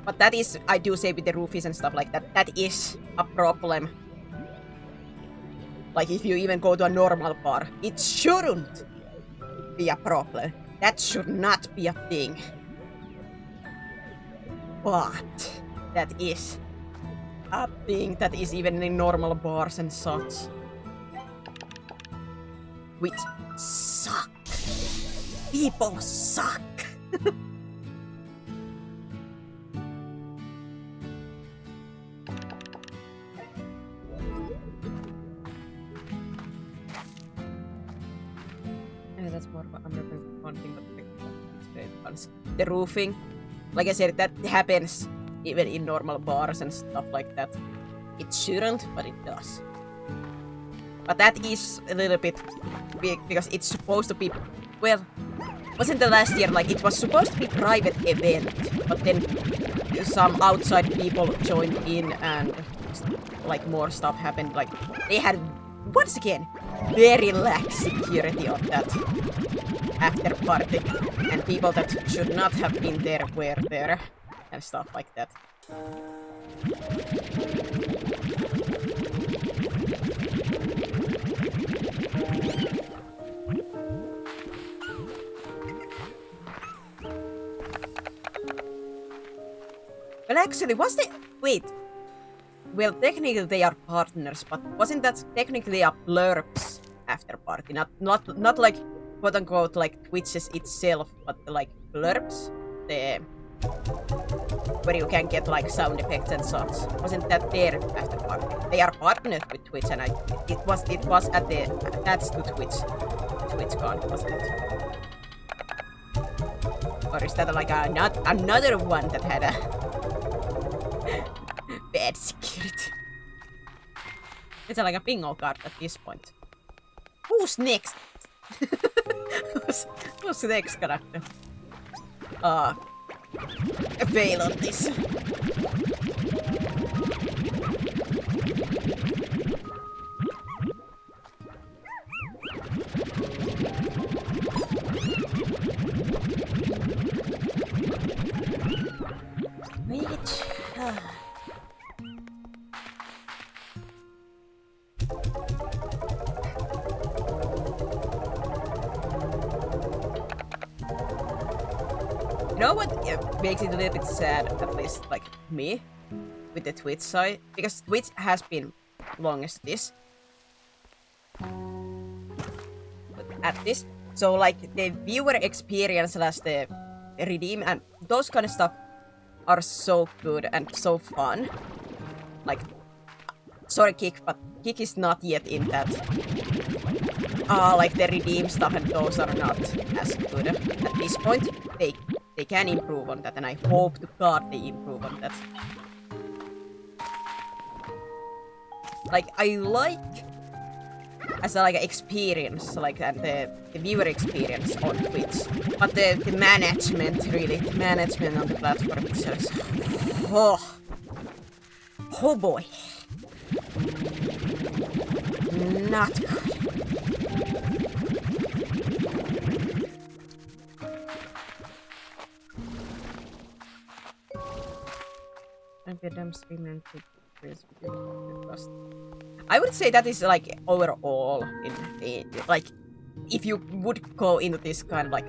But that is, I do say with the roofies and stuff like that, that is a problem. Like if you even go to a normal bar, it shouldn't be a problem. That should not be a thing. But that is a thing that is even in normal bars and such. Which suck. People suck. Yeah, that's more of an underground thing, but the roofing, like I said, that happens even in normal bars and stuff like that. It shouldn't, but it does. But that is a little bit big because it's supposed to be, well, wasn't the last year, like, it was supposed to be private event, but then some outside people joined in and, like, more stuff happened. Like, they had, once again, very lax security on that after party, and people that should not have been there were there, and stuff like that. Well, actually, was the... Wait. Well, technically they are partners, but wasn't that technically a Blurps after party? Not like, quote-unquote, like Twitches itself, but like Blurps? The... Where you can get like sound effects and such. Wasn't that their after party? They are partnered with Twitch, and it was at the attached to TwitchCon, wasn't it? Or is that like another one that had a bad security? It's like a bingo card at this point. Who's next? who's the next character? Fail on this. Wait. You know what makes it a little bit sad, at least like me, with the Twitch side? Because Twitch has been longest this. But at this. So like the viewer experience slash the redeem and those kind of stuff are so good and so fun. Like, sorry Kick, but Kick is not yet in that. Like the redeem stuff and those are not as good at this point. They can improve on that, and I hope to God they improve on that. Like, I like as a like experience, like and the viewer experience on Twitch, but the management on the platform itself. Oh boy, not good. I would say that is like overall in like if you would go into this kind of like,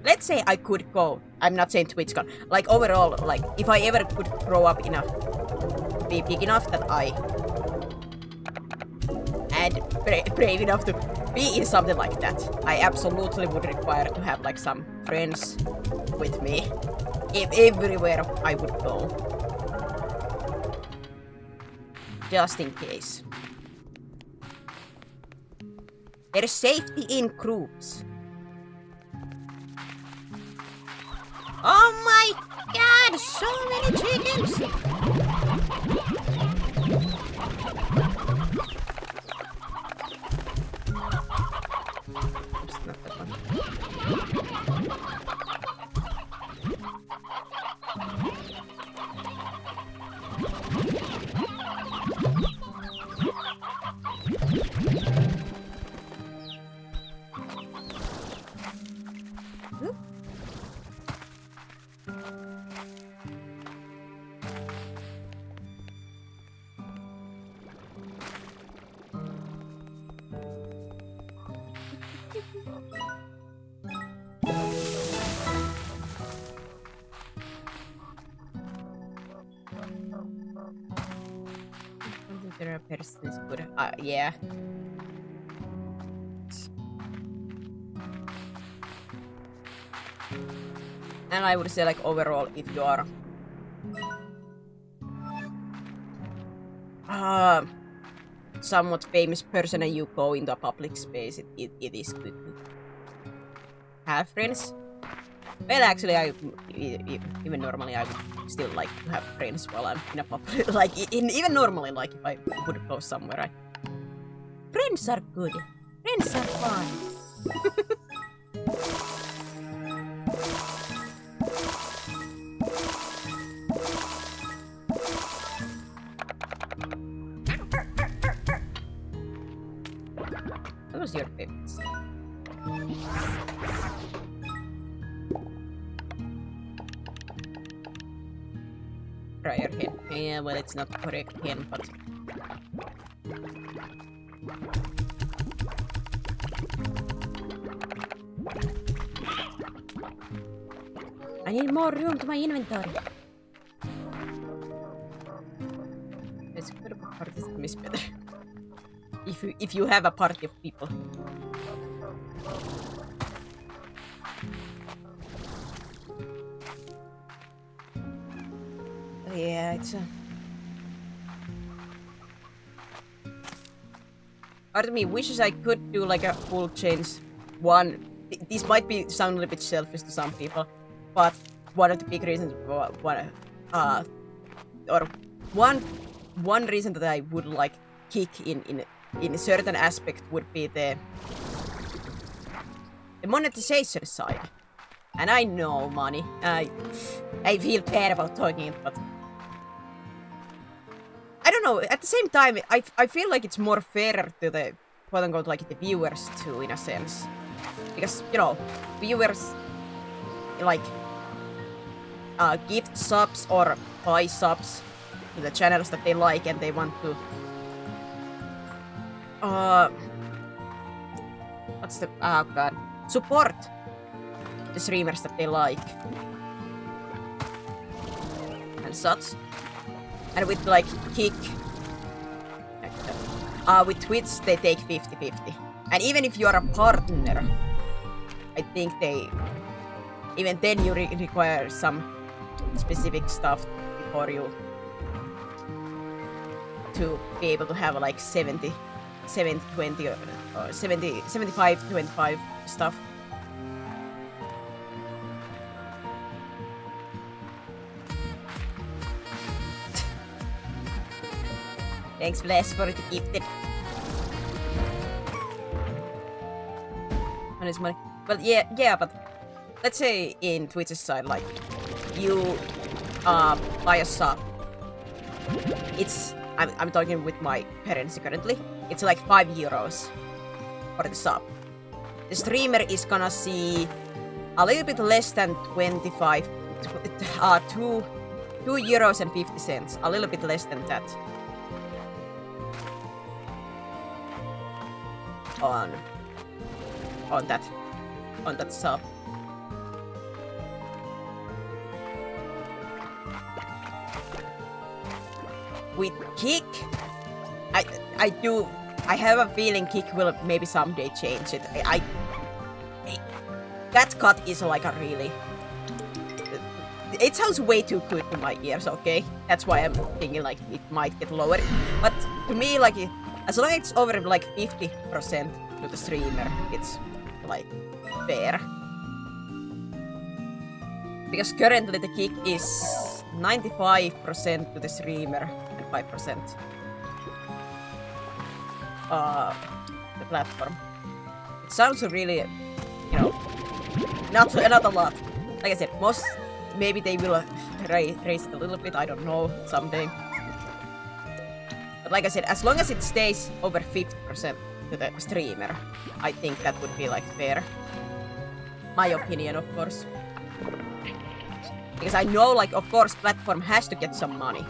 let's say I could go, I'm not saying TwitchCon, like overall, like if I ever could grow up enough, be big enough that I and brave enough to be in something like that, I absolutely would require to have like some friends with me everywhere I would go. Just in case. There's safety in groups. Oh my god, so many chickens! Oops, not that one. There are person is good. Yeah. And I would say like overall, if you are somewhat famous person and you go into a public space, it is good to have friends. Well, actually, even normally I would still like to have friends while I'm in a public, like even normally, like if I would go somewhere, friends are good. Friends are fun. What was your favorite scene? Prior hen. Yeah, well, it's not correct hen, but... I need more room to my inventory. It's good about party system is better. If you have a party of people. Yeah, it's part of me wishes I could do like a full change. This might sound a little bit selfish to some people, but one of the big reasons, one reason that I would like kick in a certain aspect would be the monetization side. And I know money. I feel bad about talking it, but I don't know. At the same time, I feel like it's more fairer to the quote unquote like the viewers too, in a sense, because you know, viewers like gift subs or buy subs to the channels that they like, and they want to support the streamers that they like and such. And with like Kick, with Twitch they take 50-50. And even if you are a partner, I think even then you require some specific stuff before you to be able to have like 70-20 or 75-25 stuff. Thanks, Bless, for the gifted. Honest money. Well, yeah, but let's say in Twitch's side, like you buy a sub. I'm talking with my parents currently. It's like €5 for the sub. The streamer is gonna see a little bit less than 25, €2.50, a little bit less than that. On that sub. With Kick, I have a feeling Kick will maybe someday change it. That cut is like a really... It sounds way too good to my ears, okay? That's why I'm thinking like it might get lower. But to me, like, as long as it's over like 50% to the streamer, it's like fair. Because currently the Kick is 95% to the streamer and 5% the platform. It sounds really, you know, not a lot. Like I said, maybe they will raise it a little bit, I don't know, someday. But like I said, as long as it stays over 50% to the streamer, I think that would be like fair. My opinion, of course. Because I know, like, of course, platform has to get some money.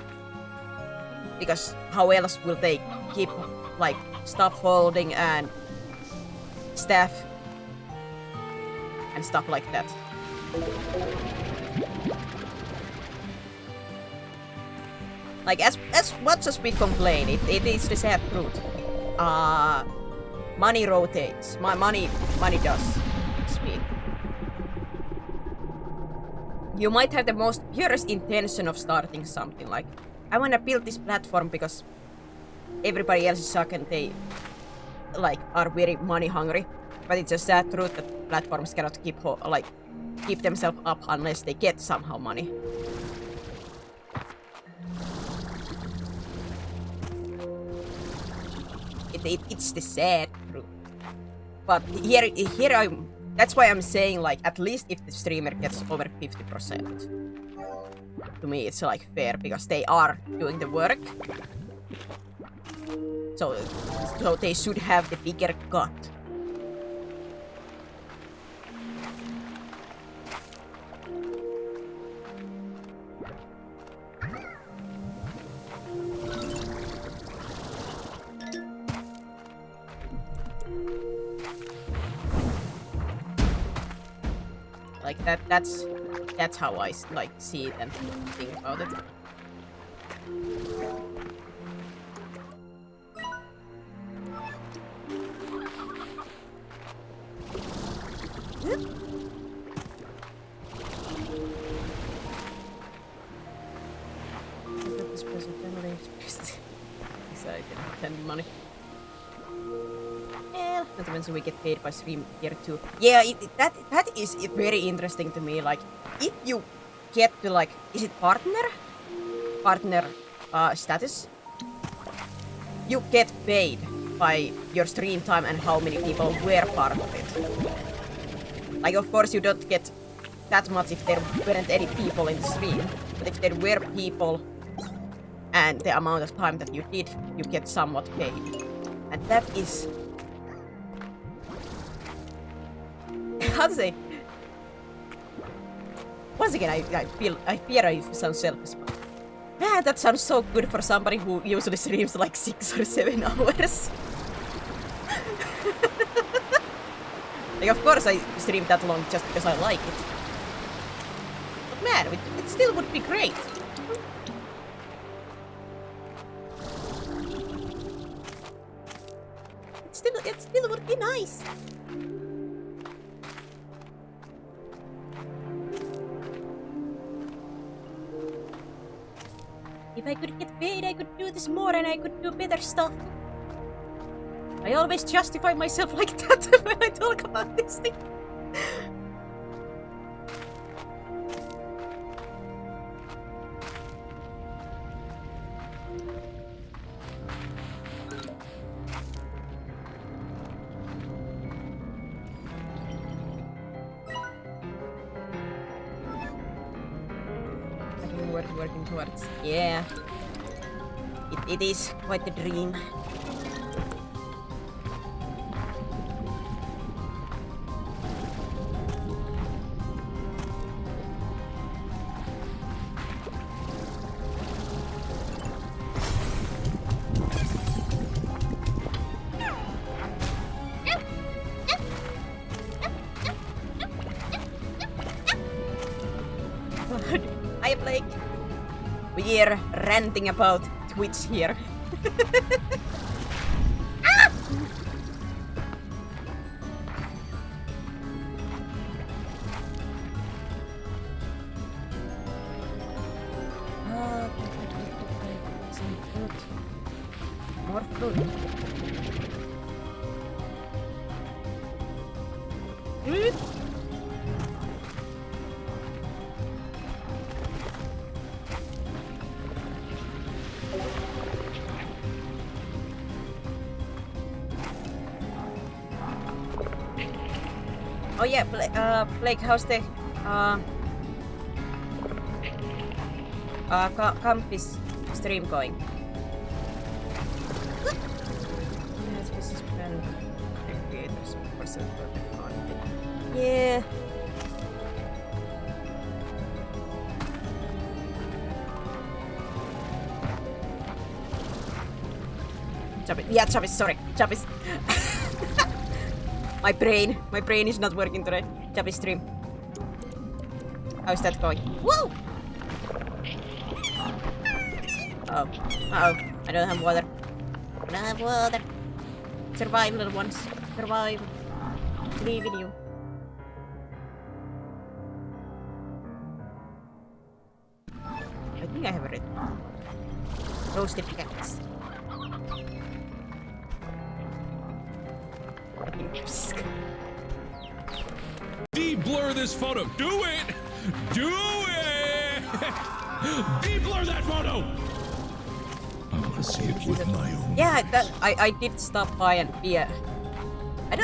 Because how else will they keep, like, staff holding and staff and stuff like that? Like, as much as we complain, it is the sad truth. Money rotates. Money does speak. You might have the most purest intention of starting something, like, I want to build this platform because everybody else is suck and they, like, are very money hungry. But it's a sad truth that platforms cannot keep themselves up unless they get somehow money. It's the sad truth. But here that's why I'm saying, like, at least if the streamer gets over 50%. To me, it's like fair because they are doing the work. So they should have the bigger cut Like that's how I like see it and think about it. This person generally expressed excited and money. Well, not to mention we get paid by stream here too. Yeah, that is very interesting to me. Like, if you get to like, is it partner status? You get paid by your stream time and how many people were part of it. Like, of course, you don't get that much if there weren't any people in the stream. But if there were people and the amount of time that you did, you get somewhat paid. And that is... how to say? Once again, I fear I sound selfish, but man, that sounds so good for somebody who usually streams like 6 or 7 hours. Like, of course I stream that long just because I like it. But man, it still would be great. It still would be nice. If I could get paid, I could do this more and I could do better stuff. I always justify myself like that when I talk about this thing. Working towards. Yeah. It is quite a dream. Hi, Blake. We're ranting about Twitch here. Ah! Some fruit. More fruit. Oh yeah, Blake, how's the campus stream going? Yeah. Chapis, sorry, Chapis. My brain is not working today. Chapis stream. How's that going? Whoa! Oh, I don't have water. I don't have water. Survive, little ones. Survive. Believe in you. I think I have it. Roasted cats. De-blur this photo. Do it! Do it! De-blur that photo! I want to see it with my own. Yeah, I did stop by and yeah. I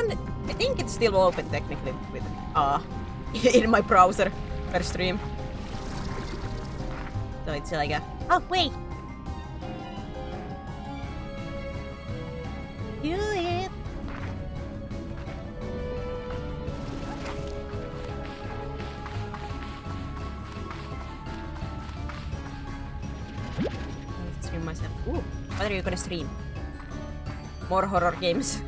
think it's still open technically with in my browser per stream. So it's like a Oh, wait. Do it. stream myself. Ooh, what are you gonna stream? More horror games.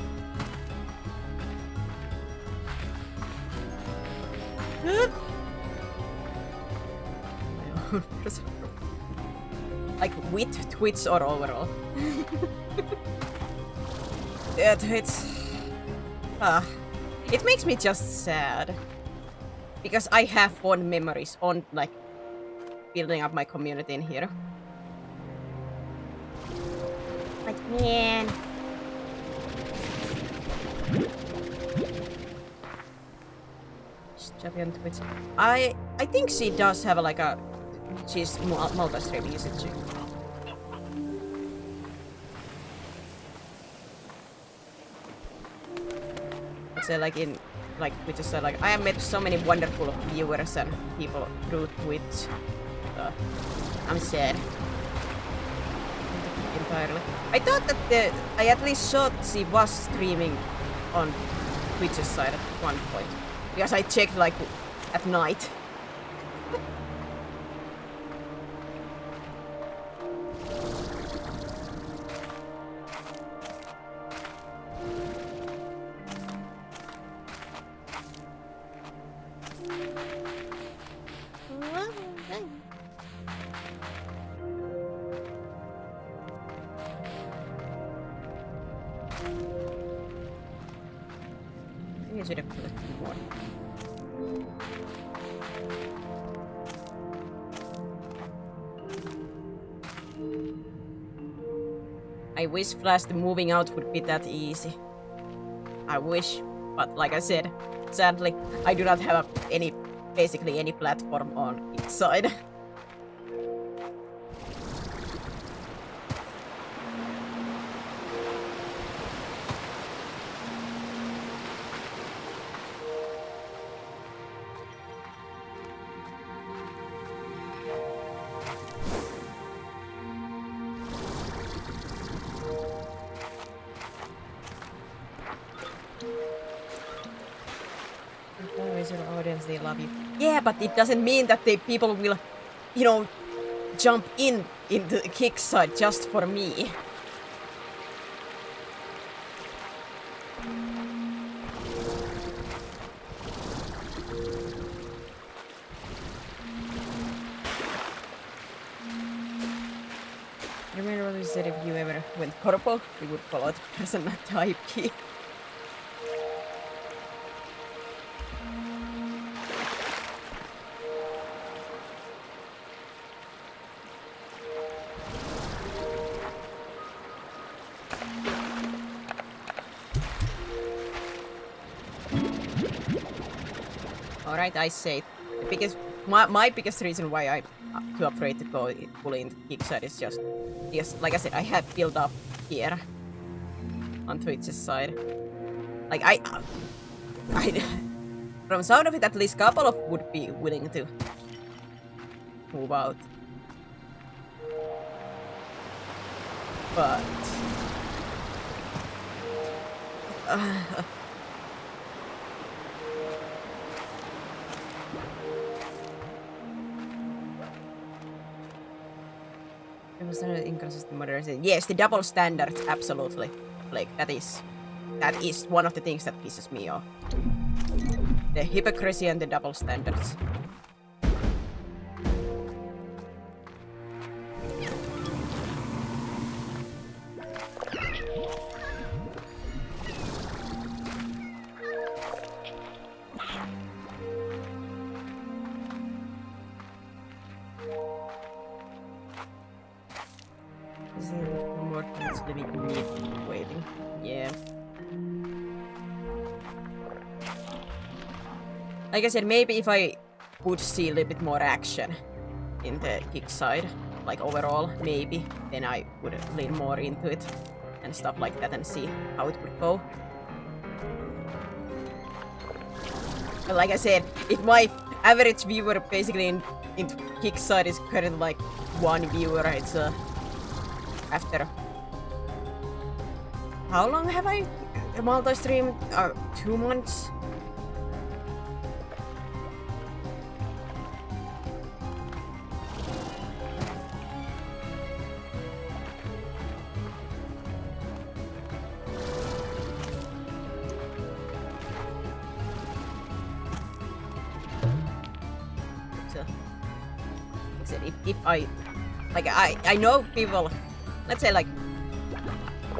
Like with Twitch or overall? Yeah, Twitch. It makes me just sad. Because I have fond memories on like building up my community in here. But man, Champion Twitch. I think she does have like a she's multi-stream usage. So like in like Twitch is like I have met so many wonderful viewers and people through Twitch. I'm sad. Entirely. I thought that I at least thought she was streaming on Twitch's side at one point. Because I checked like at night. Maybe I should have collected more. I wish Flash moving out would be that easy. I wish, but like I said, sadly, I do not have basically any platform on each side. Audience, they love you. Yeah, but it doesn't mean that people will, you know, jump into the kick side just for me. Remember what we said, if you ever went purple, you would follow the person at type key. Alright, I say my biggest reason why I'm too afraid to go fully into Kickside is just because, like I said, I have built up here on Twitch's side. Like I from sound of it, at least couple of would be willing to move out. But it was an inconsistent moderation. Yes, the double standards, absolutely. Like that is one of the things that pisses me off. The hypocrisy and the double standards. Waiting. Yeah. Like I said, maybe if I would see a little bit more action in the kick side, like overall, maybe, then I would lean more into it and stuff like that and see how it would go. But like I said, if my average viewer basically into kick side is currently like one viewer, it's after how long have I multi-streamed? 2 months? So, if I know people. Let's say like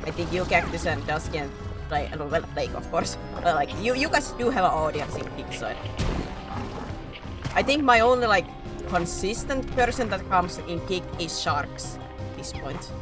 I think you Cactus and Dusky and play well Blake of course. Like you guys do have an audience in Kickside. I think my only like consistent person that comes in Kick is Sharks at this point.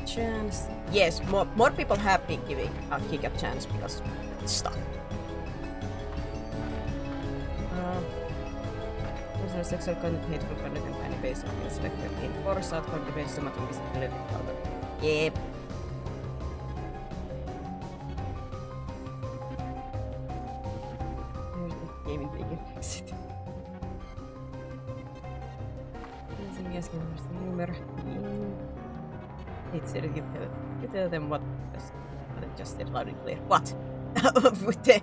Chance. Yes, more people have been giving Kick a chance because it's stuff. Sexual content, hateful content, and any base of selected in force out content, somatic visibility. Yep. There's the gaming bacon exit. Humor. It's you tell them what just said loud and clear. What? With the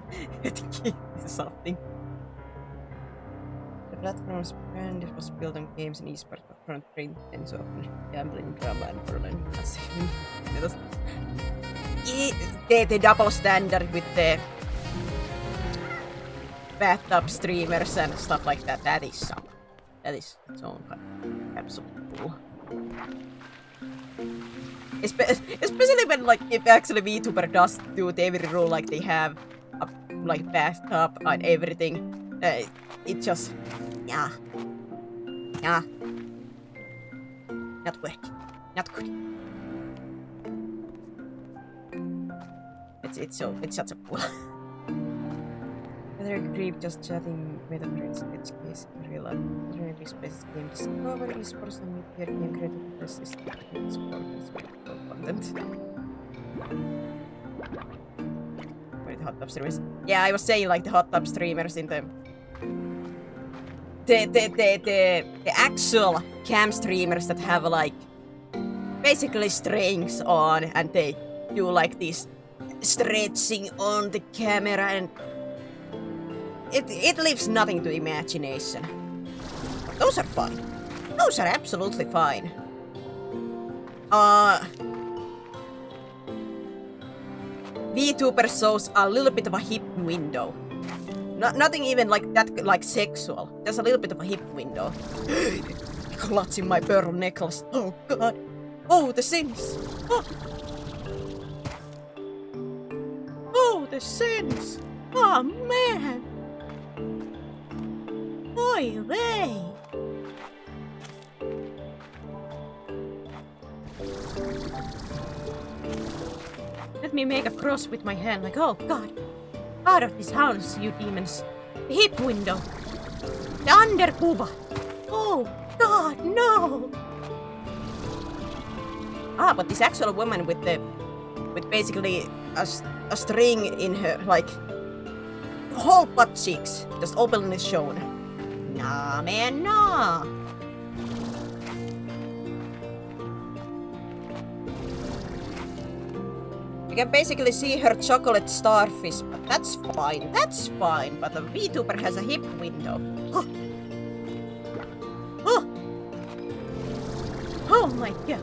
key something. The platform's brand was built on games and esports, but front print and so often gambling, drama, and online. The double standard with the bathtub streamers and stuff like that. That is its own kind of absolute bull. Especially when like if actually VTuber does do every rule like they have a like bathtub and everything, it just yeah, not good. It's such a bull. Whether creep just chatting with a friend in which case in real life. Really space game discovery is for some media game created this is content. Wait, the hot tub streamers. Yeah, I was saying like the hot tub streamers in the actual cam streamers that have like basically strings on and they do like this stretching on the camera and it leaves nothing to imagination. Those are fine. Those are absolutely fine. VTuber shows a little bit of a hip window. Nothing even like that, like sexual. Just a little bit of a hip window. Clutching my pearl necklace. Oh god. Oh, the Sims. Oh, the Sims. Oh man. Oi vey. Let me make a cross with my hand like, oh god. Out of this house, you demons. The hip window. The underbooba. Oh god, no. But this actual woman with basically a string in her, like whole butt cheeks, just openly shown. Nah, man, nah. You can basically see her chocolate starfish, but that's fine. That's fine. But a VTuber has a hip window. Oh, oh. Oh my god.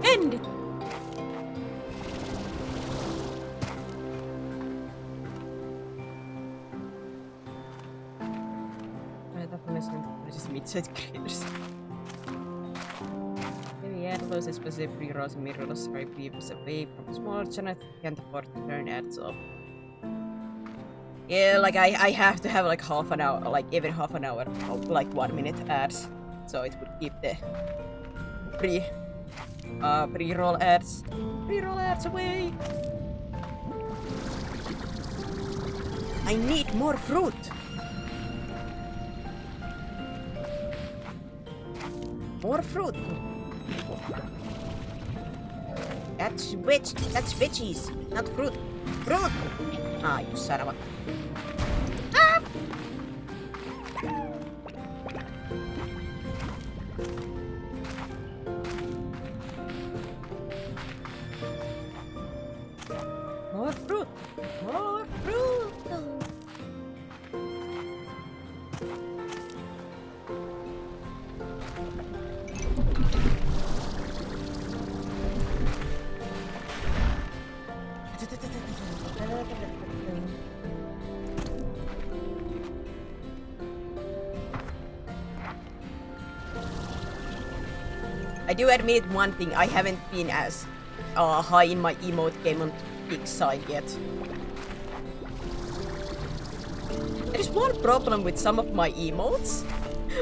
End it. Just mid-sized creators. Maybe add those especially pre-rolls and mirrorless right beavers away from smaller channels can't afford to turn ads off. Yeah, like I have to have like half an hour, like every half an hour, like 1 minute ads, so it would keep the pre-roll ads away. I need more fruit. More fruit. That's veggies, not fruit. Fruit! Ah, you son of a... Ah! I do admit one thing, I haven't been as high in my emote game on Kick side yet. There is one problem with some of my emotes,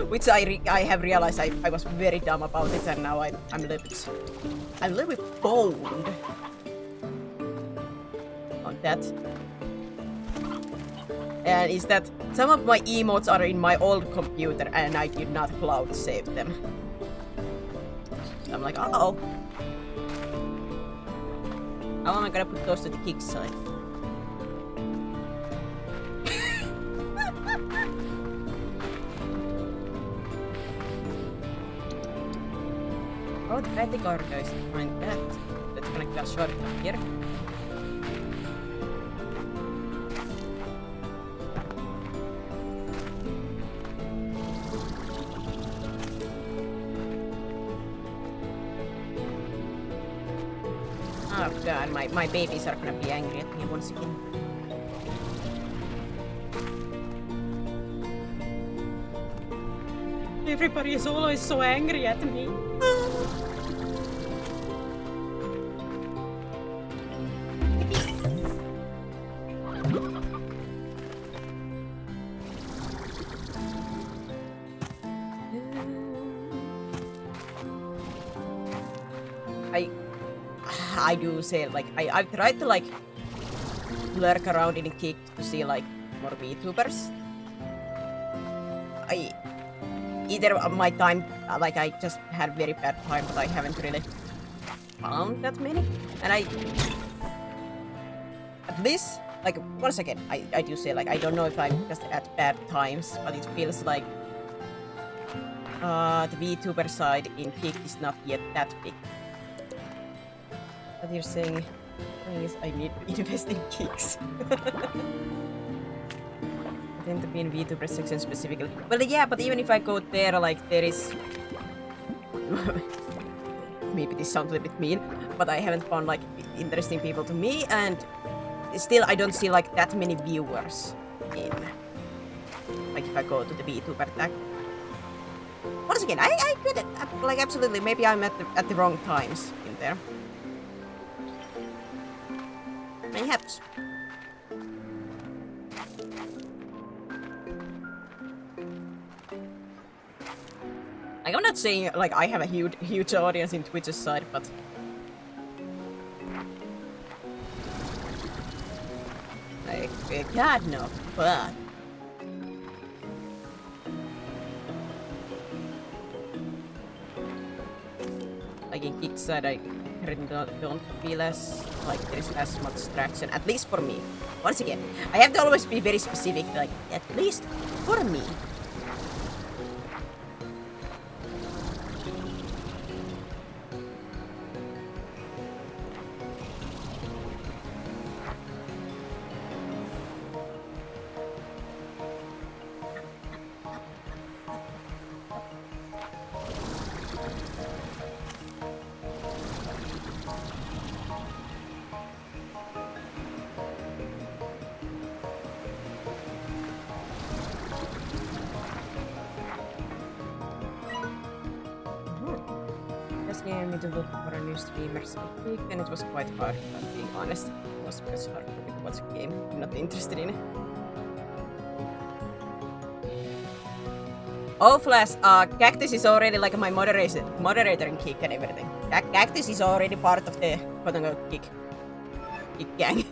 which I have realized I was very dumb about it, and now I'm a little bit boned on that. And is that some of my emotes are in my old computer and I did not cloud save them. So I'm like, uh-oh. How am I gonna put those to the Kick side? Oh, the Patigarda is behind that. That's gonna get a shortcut here. Oh god, my babies are gonna be angry at me once again. Everybody is always so angry at me. I do say, like, I've tried to, like, lurk around in Kick to see, like, more VTubers. Either of my time, like, I just had very bad time, but I haven't really found that many. And at least, like, once again, I do say, like, I don't know if I'm just at bad times, but it feels like the VTuber side in Kick is not yet that big. But you're saying, please, I need to invest in Kicks. I tend to be in VTuber section specifically. Well, yeah, but even if I go there, like, there is... Maybe this sounds a little bit mean, but I haven't found, like, interesting people to me, and still I don't see, like, that many viewers in... Like, if I go to the VTuber tag. Once again, I could, like, absolutely, maybe I'm at the wrong times in there. Perhaps. Like, I'm not saying, like, I have a huge audience in Twitch's side, but... Like, God no, but... Like, in Kick side, I really don't feel as, like, there's as much distraction, at least for me. Once again, I have to always be very specific, like, at least for me. I need to look for a new streamer's week, and it was quite hard, if I'm being honest. It was because hard for me to watch a game I'm not interested in. Oh, Flash, Cactus is already like my moderator in Kick and everything. Cactus is already part of the quote-unquote Kick gang.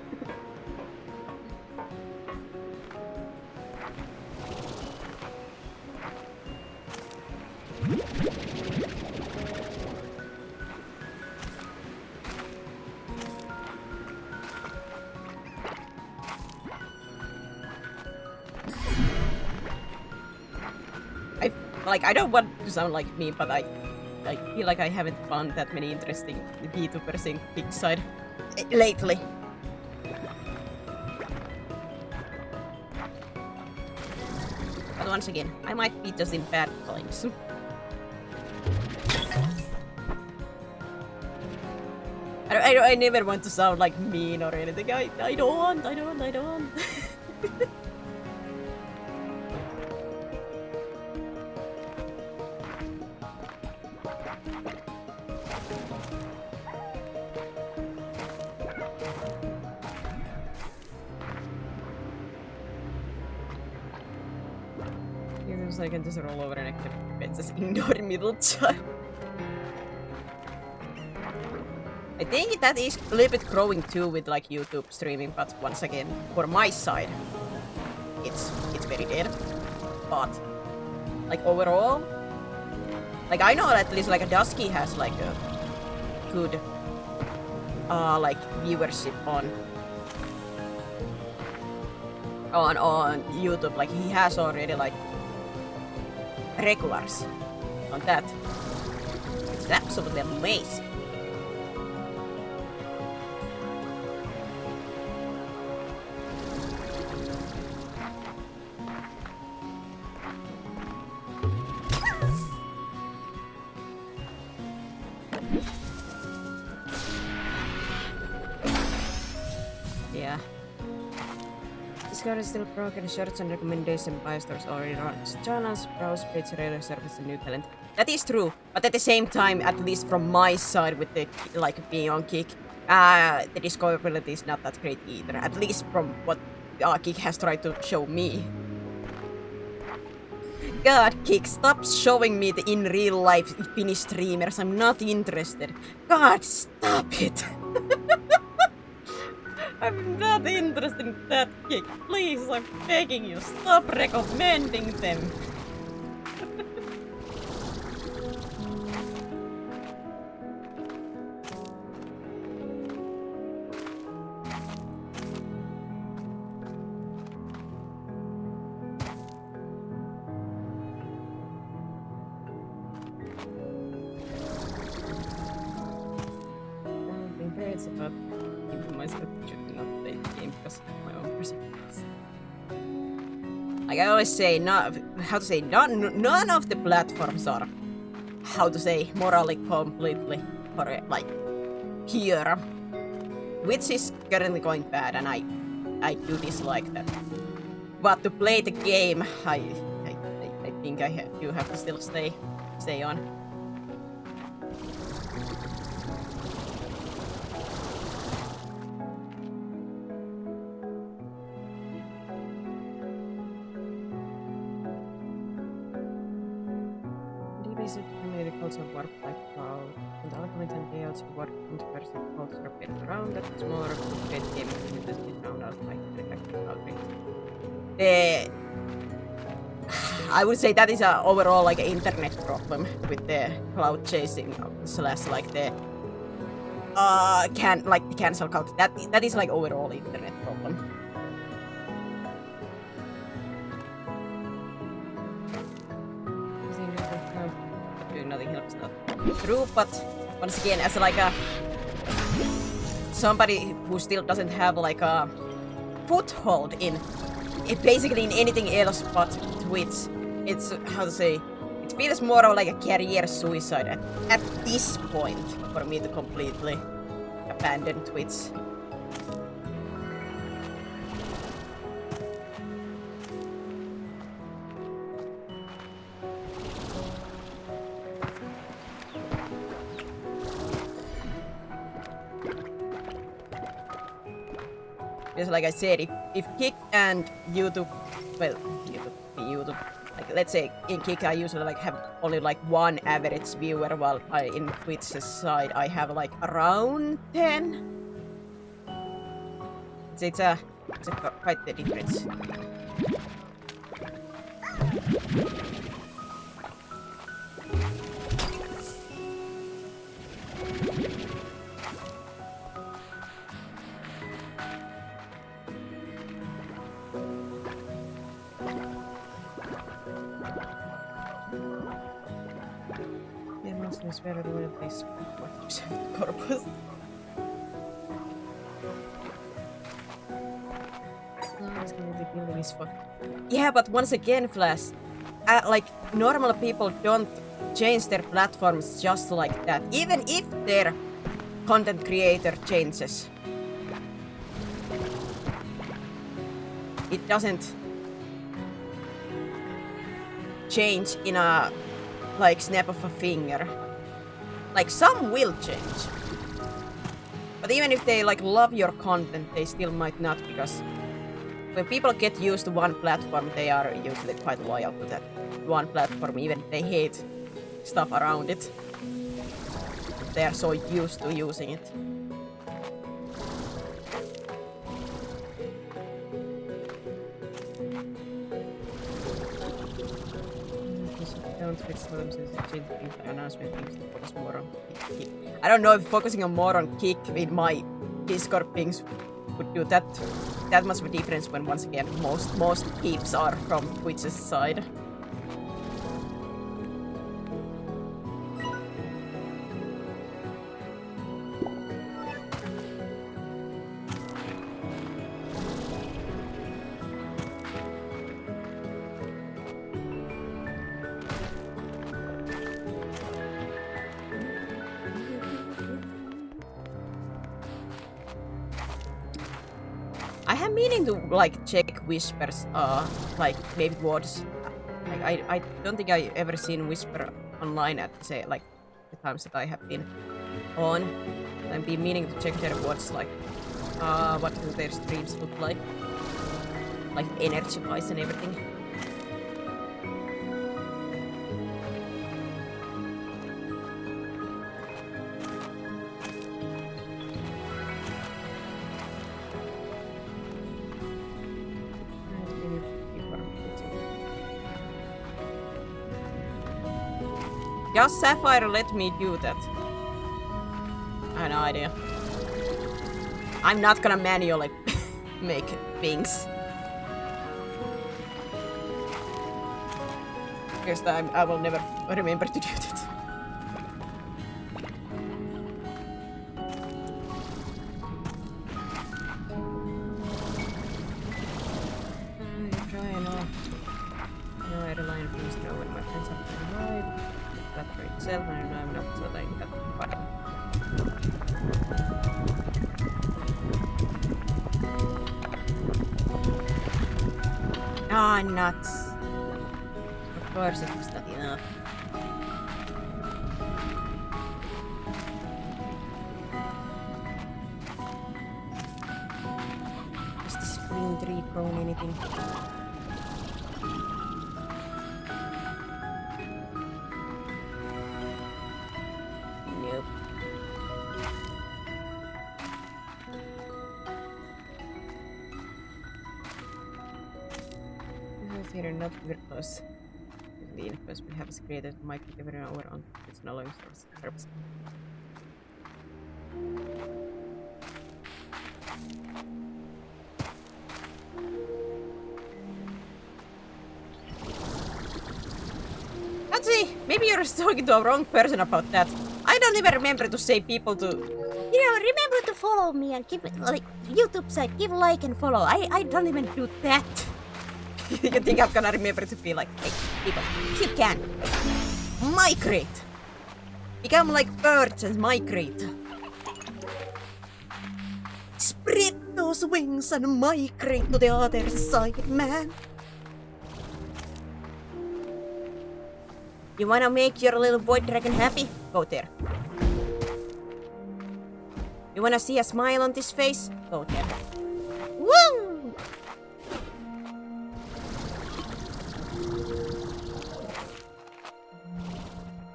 Like, I don't want to sound like me, but I feel like I haven't found that many interesting VTubers in Kick side lately. But once again, I might be just in bad times. I never want to sound like mean or anything. I don't. I can just roll over and activate just ignore middle child. I think that is a little bit growing too with like YouTube streaming, but once again, for my side, it's very dead. But like overall, like I know at least like a Dusky has like a good like viewership on YouTube. Like he has already like regulars on that. It's absolutely amazing. Yeah. Discover is still broken. Search and recommendation buy stores already runs channels, browse page, radio service, and new talent. That is true, but at the same time, at least from my side with the like being on Kick, the discoverability is not that great either. At least from what Kick has tried to show me. God, Kick, stop showing me the in real life Finnish streamers. I'm not interested. God, stop it. I'm not interested in that, Kick. Please, I'm begging you, stop recommending them. I've been very about keeping myself not play the game because of my own perspectives. Like I always say, none of the platforms are, morally completely like pure. Which is currently going bad, and I do dislike that. But to play the game, I think I do have to still stay on. Basic community culture work like how the algorithm and layouts work controversy culture built around that smaller great game communities we found out like effective outreach. I would say that is a overall like an internet problem with the cloud chasing / like the cancel culture. That is like overall internet problem. Nothing helps, not true, but once again, as like a somebody who still doesn't have like a foothold in basically in anything else but Twitch, it's it feels more of like a career suicide at this point for me to completely abandon Twitch. Just like I said, if Kick and YouTube, well, YouTube, like let's say in Kick I usually like have only like one average viewer, while in Twitch's side I have like around 10. It's quite the difference. Is better than this corpus. difficulty building is for... Yeah, but once again, Flash, like, normal people don't change their platforms just like that. Even if their content creator changes, it doesn't change in a, like, snap of a finger. Like, some will change. But even if they, like, love your content, they still might not, because when people get used to one platform, they are usually quite loyal to that one platform, even if they hate stuff around it. They are so used to using it. Don't switch times and change the announcement things to focus more on kick. I don't know if focusing on more on kick with my Discord pings would do that much of a difference when, once again, most peeps are from Twitch's side. I have meaning to, like, check whispers, like, maybe words. Like, I don't think I ever seen whisper online at, say, like, the times that I have been on. I've been meaning to check their words, like, what do their streams look like energy-wise and everything. Just Sapphire let me do that. I have no idea. I'm not gonna manually make things. Because I will never remember to do that. I'm trying off. No, I rely on things to know when my friends have to arrive. That for itself, and I know I'm not selling that fine. Ah, nuts. Of course it was not enough. Does the spring tree grow anything? Nope. Here not very close. The influence we have is created might be given over on its allowing service. Let's see, maybe you're talking to a wrong person about that. I don't even remember to say people to... You know, remember to follow me and give it, like, YouTube side, give like and follow. I don't even do that. You think I'm gonna remember to be like, hey, people, you can migrate. Become like birds and migrate. Spread those wings and migrate to the other side, man. You wanna make your little void dragon happy? Go there. You wanna see a smile on this face? Go there. Woo!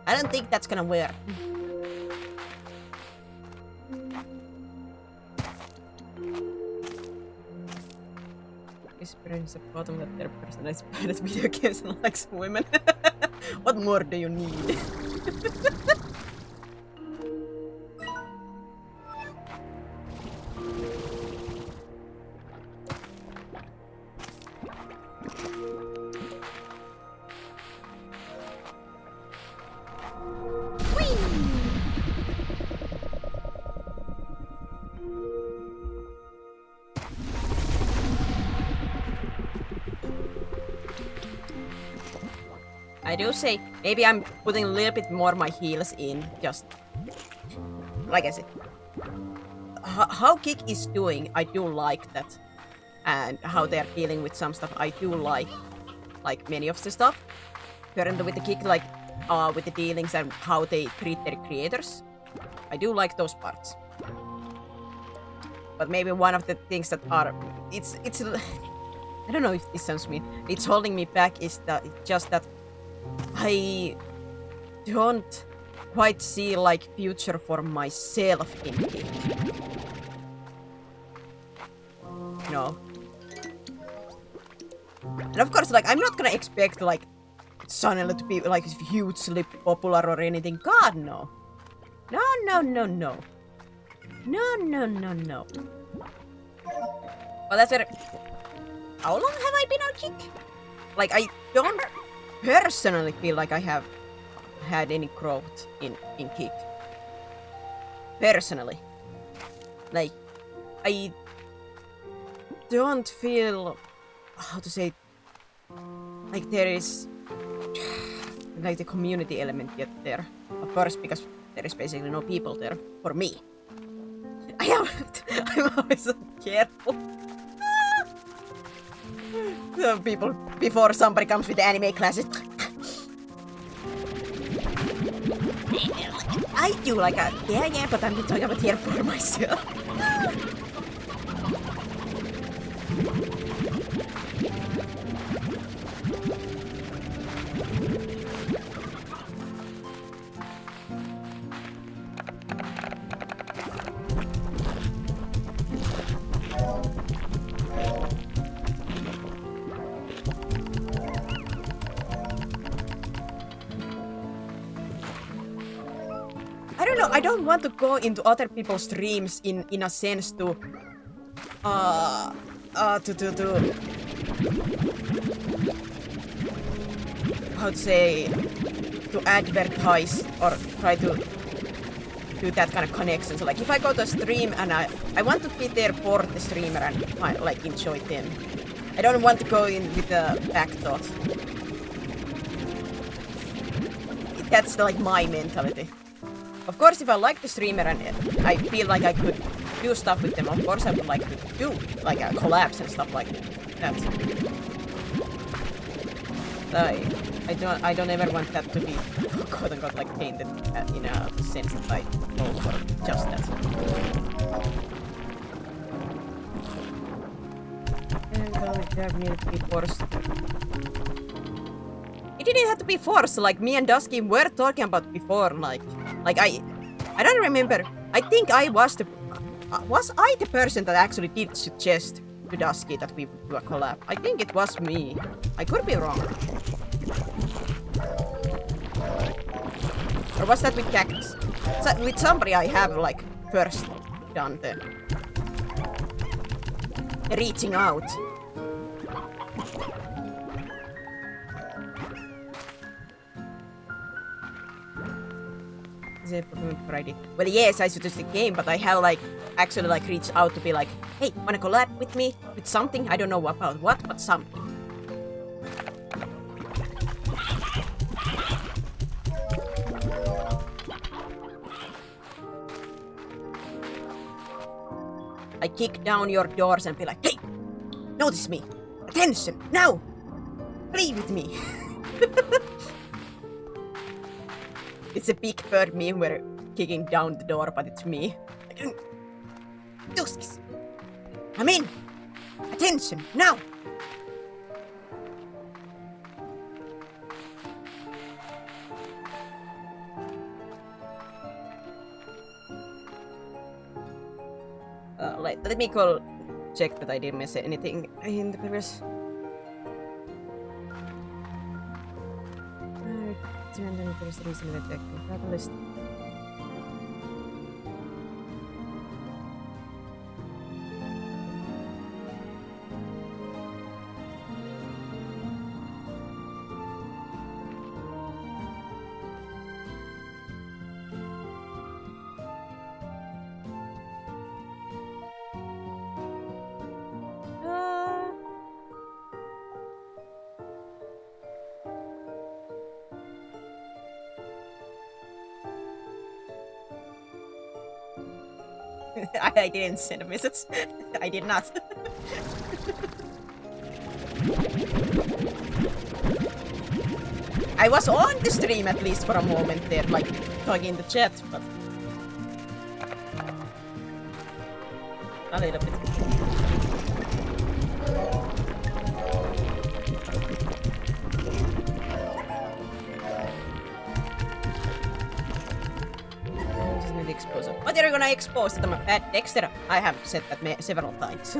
I don't think that's gonna work. Experience the bottom that their person is bad at video games and likes women. What more do you need? I do say maybe I'm putting a little bit more my heels in. Just like I said, how Kick is doing, I do like that, and how they're dealing with some stuff, I do like many of the stuff. Currently with the Kick, like with the dealings and how they treat their creators, I do like those parts. But maybe one of the things that are it's I don't know if this sounds mean. It's holding me back is that just that I don't quite see like future for myself in Kick. No. And of course, like I'm not gonna expect like suddenly to be like hugely popular or anything. God no. No. No. Well, that's it. How long have I been on Kick? Like, I don't personally feel like I have had any growth in Kick. Personally. Like, I don't feel, how to say, like there is like the community element yet there. Of course, because there is basically no people there for me. I'm always so careful. So people, before somebody comes with the anime classes, I do like a yeah, but I'm talking about here for myself. I don't want to go into other people's dreams in a sense to how to say, to advertise or try to do that kind of connection. So like if I go to a stream and I want to be there for the streamer and like enjoy them. I don't want to go in with a back thought. That's like my mentality. Of course, if I like the streamer and I feel like I could do stuff with them, of course I would like to do like collabs and stuff like that. I don't ever want that to be quote unquote like painted in a sense that I go for just that. And there needed to be forced. It didn't have to be forced. Like me and Dusky were talking about before. Like I don't remember. I think I was the person that actually did suggest to Dusky that we would do a collab? I think it was me. I could be wrong. Or was that with Cactus? So, with somebody I have like first done the reaching out. Well, yes, I suggested the game, but I have like actually like reached out to be like, hey, wanna collab with me with something? I don't know about what, but something. I kick down your doors and be like, hey, notice me, attention, now, play with me. It's a big bird meme where kicking down the door, but it's me. Duskis, come in, attention, now. Let me check that I didn't miss anything in the previous. There's reason to check the catalyst. I didn't send a message. I did not. I was on the stream at least for a moment there, like talking in the chat, but a little bit. Just need to expose it. What are you gonna expose? That I'm a bad Dexter? I have said that several times.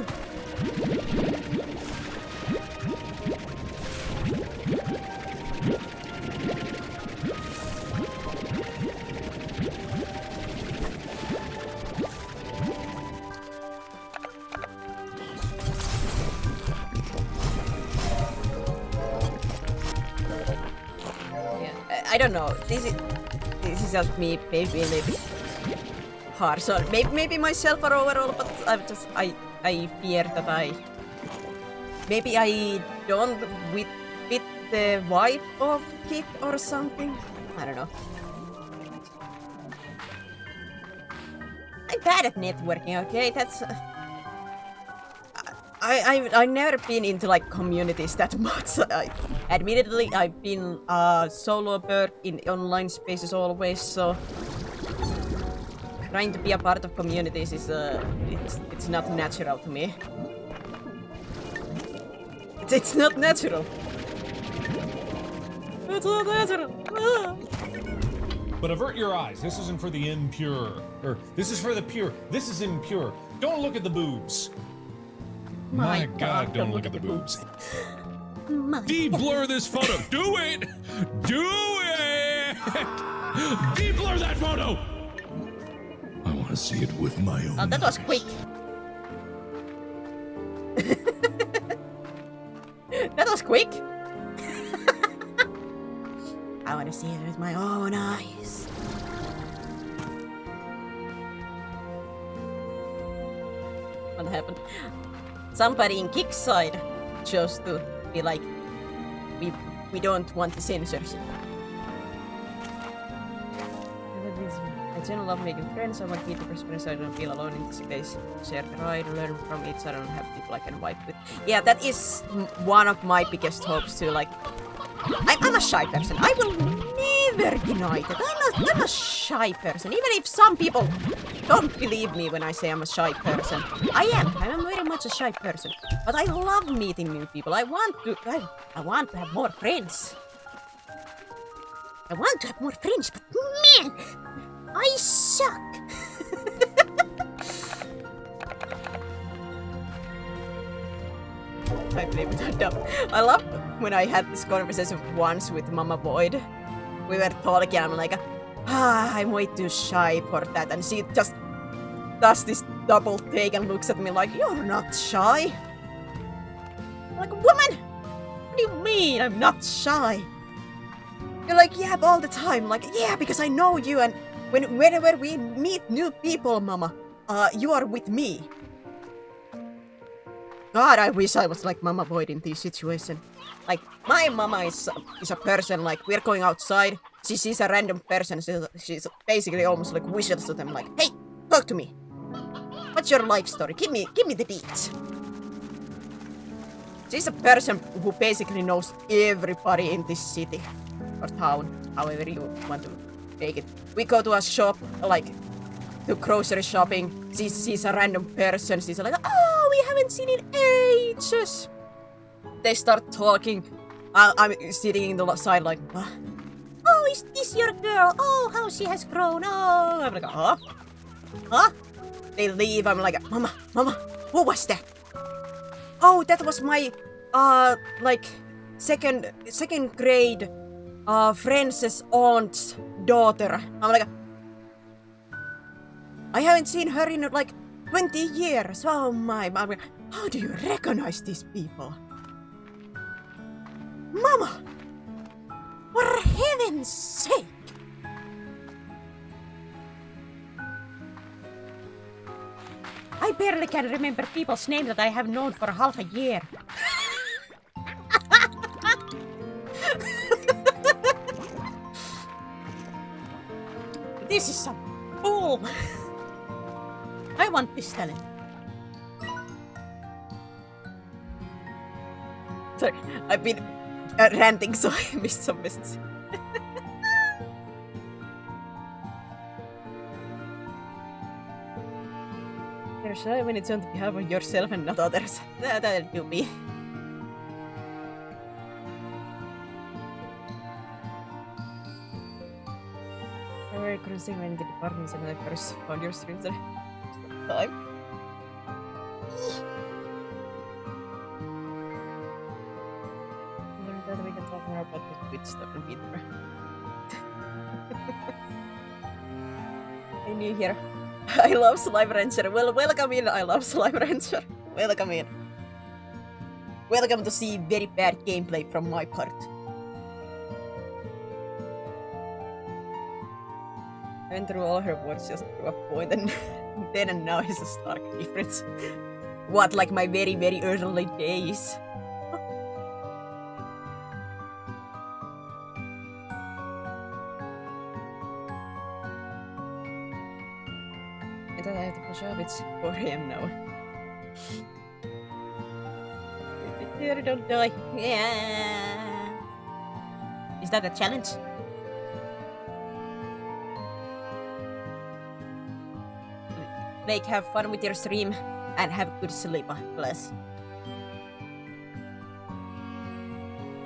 I don't know. This is just me maybe a little bit harsh on maybe myself or overall, but I fear that I don't fit the vibe of Kit or something. I don't know. I'm bad at networking. Okay, that's. I've never been into like communities that much. Admittedly, I've been a solo bird in online spaces always, so trying to be a part of communities is it's not natural to me. It's not natural. It's not natural. But avert your eyes. This isn't for the impure. Or this is for the pure. This is impure. Don't look at the boobs. My God, don't look at the boobs. De-blur this photo. Do it! Do it! De-blur that photo! I want to see it with my own eyes. Oh, that was quick. That was quick. I want to see it with my own eyes. What happened? Somebody in Kick's side chose to be like, we don't want the censorship. I generally love making friends. I want people to express so I don't feel alone in this space. Share the ride, learn from each other, and have people I can vibe with. Yeah, that is one of my biggest hopes too. Like, I'm a shy person. I will never deny that. I'm a shy person. Even if some people don't believe me when I say I'm a shy person. I am very much a shy person. But I love meeting new people. I want to have more friends. I want to have more friends, but man, I suck. I play with her dumb. I love when I had this conversation once with Mama Void. We were talking and I'm like, I'm way too shy for that. And she just does this double take and looks at me like, you're not shy. I'm like, woman, what do you mean I'm not shy? You're like, yeah, all the time. Like, yeah, because I know you, and whenever we meet new people, Mama, you are with me. God, I wish I was like Mama Void in this situation. Like, my mama is a person, like, we're going outside, she sees a random person, she's basically almost like whistles to them, like, hey, talk to me. What's your life story? Give me the deets. She's a person who basically knows everybody in this city. Or town, however you want to make it. We go to a shop, like, to grocery shopping, she sees a random person, she's like, oh, we haven't seen in ages. They start talking, I'm sitting in the side like, oh, is this your girl? Oh, how she has grown, oh. I'm like, huh? Huh? They leave, I'm like, Mama, who was that? Oh, that was my, like, second grade friend's aunt's daughter. I'm like, I haven't seen her in like 20 years. Oh my, I'm like, how do you recognize these people? Mama! For heaven's sake! I barely can remember people's names that I have known for half a year. This is some bull. I want this talent. Sorry, I've been ranting, so I missed some messages. You're shy when it's on behalf of yourself and not others. That'll do me. I couldn't sing when the departments and I first found your streams at time. Then we can talk more about the Twitch stuff and Peter. Hey, new here. I love Slime Rancher. Well, welcome in. I love Slime Rancher. Welcome in. Welcome to see very bad gameplay from my part. I went through all her words just to a point, and then and now is a stark difference. What, like my very, very early days? I thought I have to push up, it's 4 AM now. Don't die. Yeah. Is that a challenge? Like, have fun with your stream and have good sleep, bless.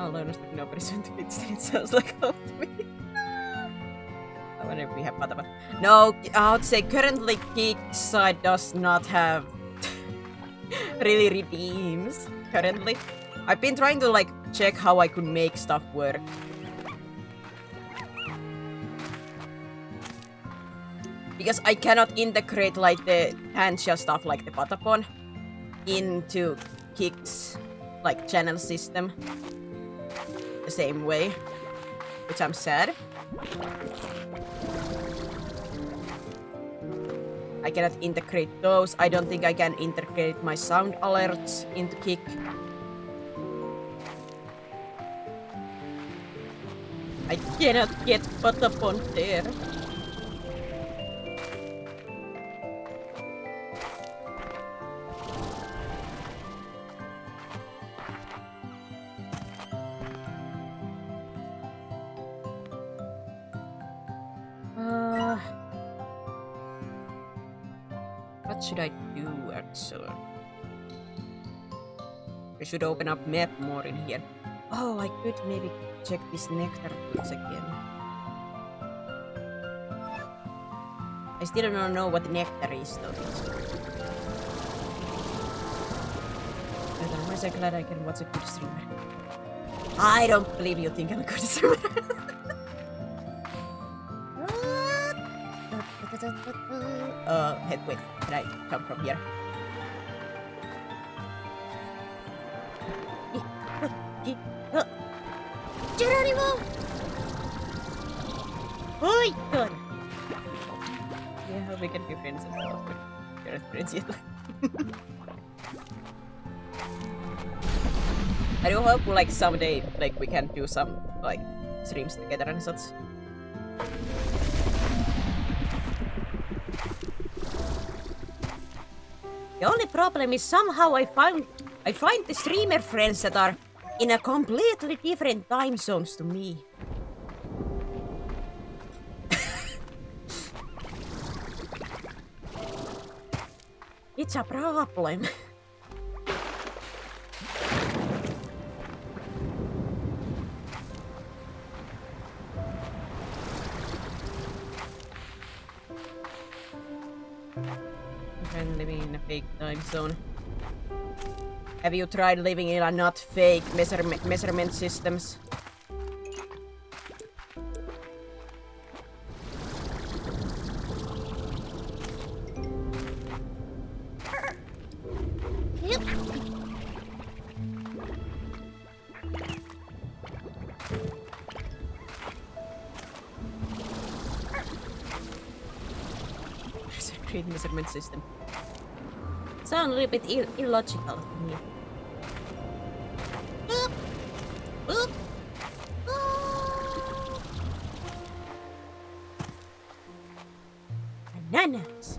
Oh, honestly, nobody's going to be it sounds like home to me. I wonder if we have Patapa. No, I would say currently Kickside does not have really redeems currently. I've been trying to like check how I could make stuff work. Because I cannot integrate like the Tantia stuff like the Patapon into Kik's like channel system the same way, which I'm sad. I cannot integrate those. I don't think I can integrate my sound alerts into Kik. I cannot get Patapon there. What should I do actually? I should open up map more in here. Oh, I could maybe check this nectar tools again. I still don't know what nectar is though. I'm so glad I can watch a good streamer. I don't believe you think I'm a good streamer. Wait, can I come from here? Geronimo! Oi, good. Yeah, we can be friends as well. We're not friends yet. I do hope like someday like we can do some like streams together and such. The only problem is somehow I find the streamer friends that are in a completely different time zones to me. It's a problem. I'm living in a fake time zone. Have you tried living in a not fake measurement systems? Yep. There's a great measurement system. Sound a little bit illogical to me. Boop. Boop. Oh. Bananas.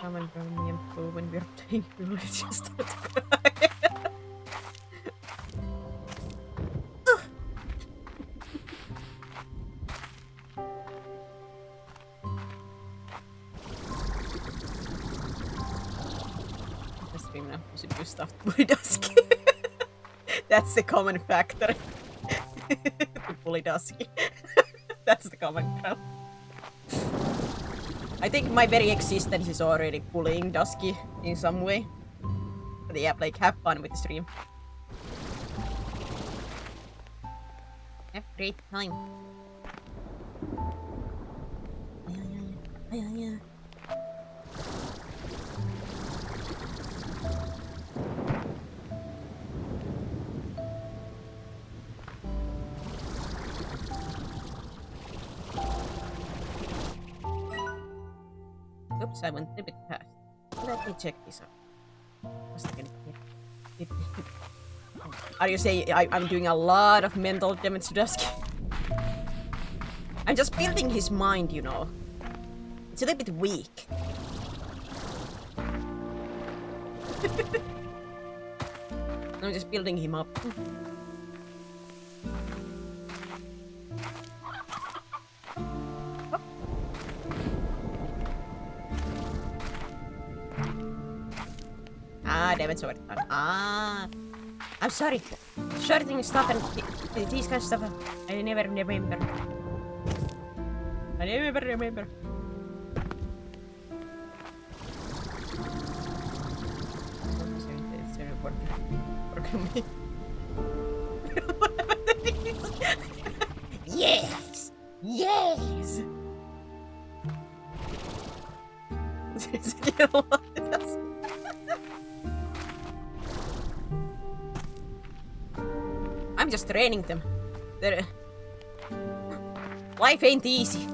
Come and bring me and blue when we're playing religious stuff. Stream now. We should do stuff to Dusky. That's the common factor. To bully Dusky. That's the common ground. I think my very existence is already bullying Dusky in some way. But yeah, like have fun with the stream. Have a great time. Yeah. Oops, I went a bit fast. Let me check this out. Are you saying I'm doing a lot of mental damage to Dusky? I'm just building his mind, you know. It's a little bit weak. I'm just building him up. Damage over time. I'm sorry. Shorting stuff and these kind of stuff. I never remember. Yes! Yes! I'm just training them. Life ain't easy.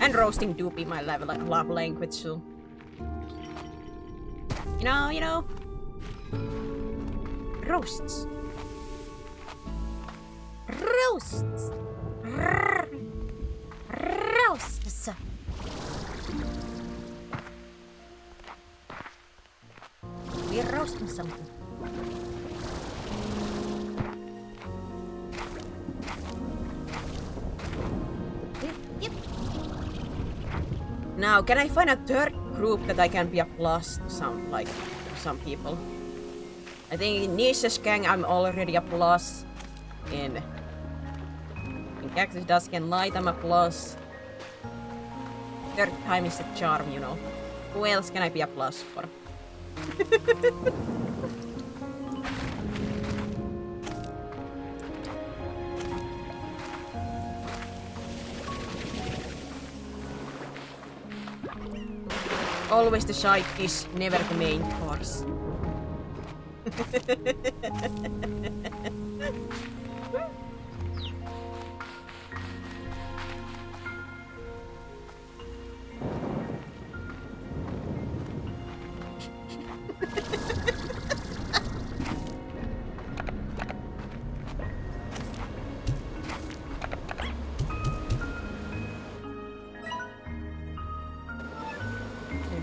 And roasting do be my love language, so. You know. Roasts. Roasts. Roasts. We're roasting something. Yep. Now, can I find a third group that I can be a plus to some people? I think in Nisha's gang I'm already a plus. In Cactus Dusk and Light I'm a plus. Third time is the charm, you know. Who else can I be a plus for? Always the side dish, never the main course.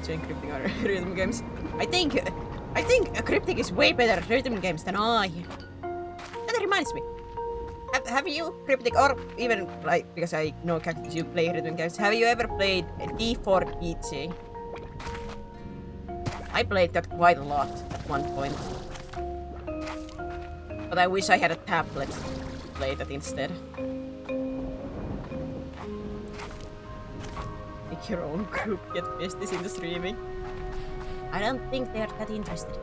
Cryptic or rhythm games. I think Cryptic is way better at rhythm games than I. That reminds me. Have you, Cryptic, or even like because I know Cactus you play rhythm games, have you ever played D4 DJ? I played that quite a lot at one point. But I wish I had a tablet to play that instead. Make your own group, get besties into streaming. I don't think they're that interested.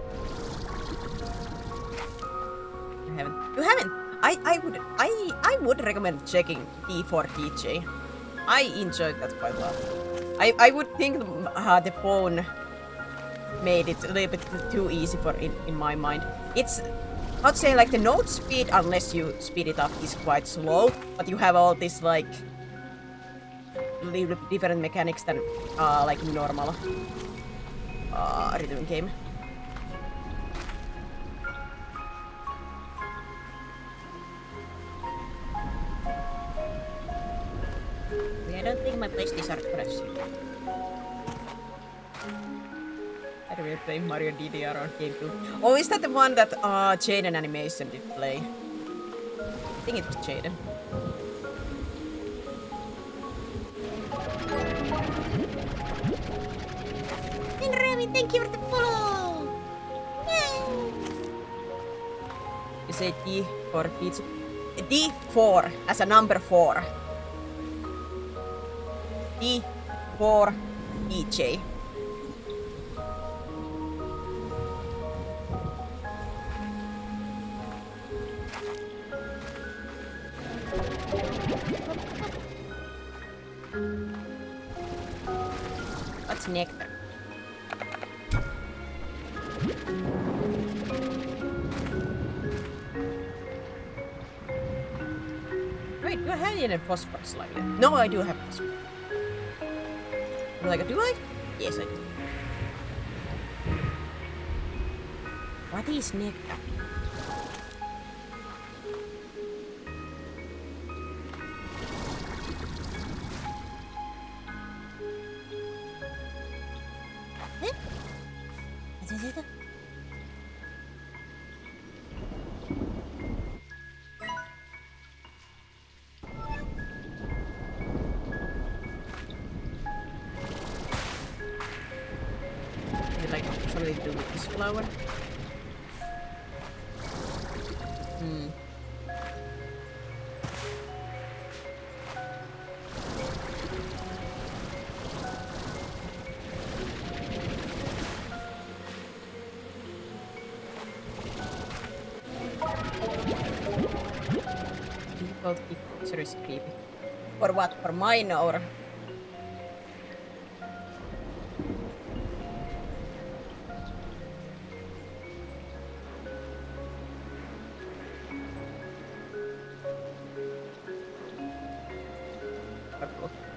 You haven't? I would recommend checking D4 DJ. I enjoyed that quite a lot. I would think the phone made it a little bit too easy for in my mind. It's I'd say like the note speed, unless you speed it up, is quite slow, but you have all this like little different mechanics than like normal rhythm game. I don't think my pasties are fresh. I remember playing Mario DDR on GameCube. Oh, is that the one that Jaden Animation did play? I think it was Jaden. And Remy, thank you for the follow! Yay! You say D for pizza. D4 as a number 4. D4 DJ. What's nectar? Wait, do I have any phosphorus like that? No, I do have phosphorus. Like, do I? Yes, I do. What is nectar? Like something to do with this flower. Default picture is creepy. For what? For mine or?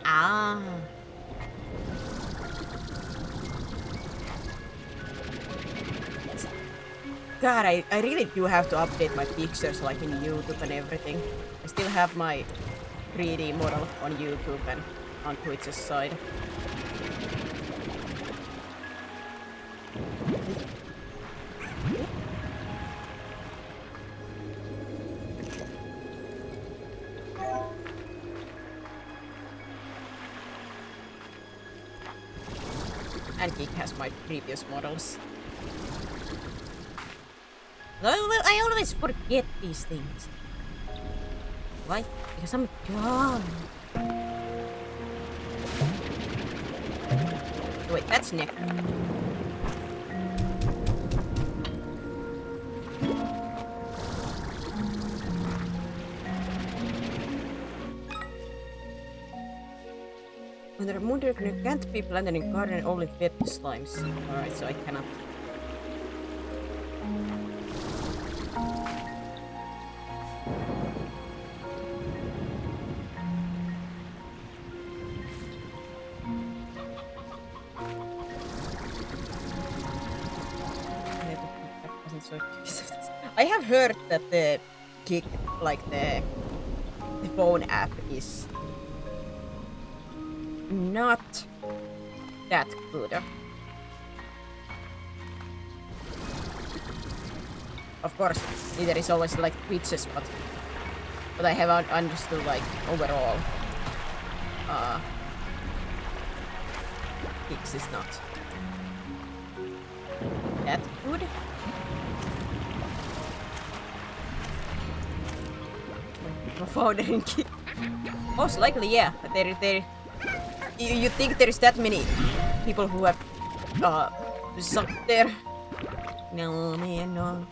Ah. God, I really do have to update my pictures like in YouTube and everything. I still have my 3D model on YouTube and on Twitch's side. And Geek has my previous models. I always forget these things. Why? Because I'm dumb. Wait, that's Nick. When the moon can't be planted in garden, only fed the slimes. Alright, so I cannot. I have heard that the Kick, like the phone app, is not that good. Of course, there is always like glitches, but I haven't understood like overall. Kicks is not that good. Foundering Kick. Most likely, yeah. You think there is that many people who have sucked there? No, man, no.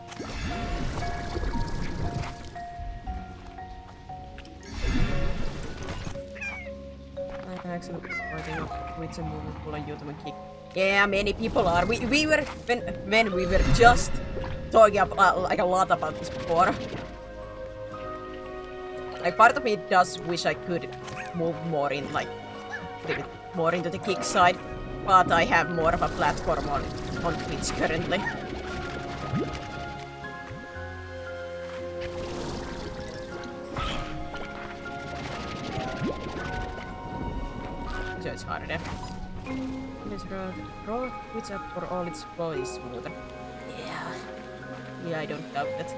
I'm actually writing up with some movement on YouTube and Kick. Yeah, many people are. We were when we were just talking about like a lot about this before. Like part of me does wish I could move more in like a bit more into the Kick side, but I have more of a platform on Twitch currently. it's harder. This road puts up for all its boys smoother. Yeah, I don't doubt that.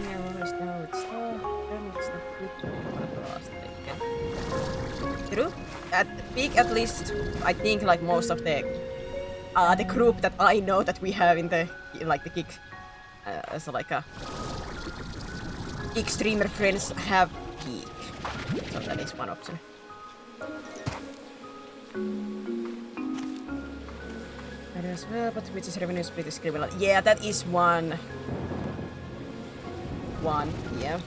Yeah, what is now? It's not good to across again. True. At peak, at least, I think like most of the group that I know that we have in the gig, as like a extremer friends have peak, so that is one option. That as well, but which is revenue split is criminal. Yeah, that is one. Yeah.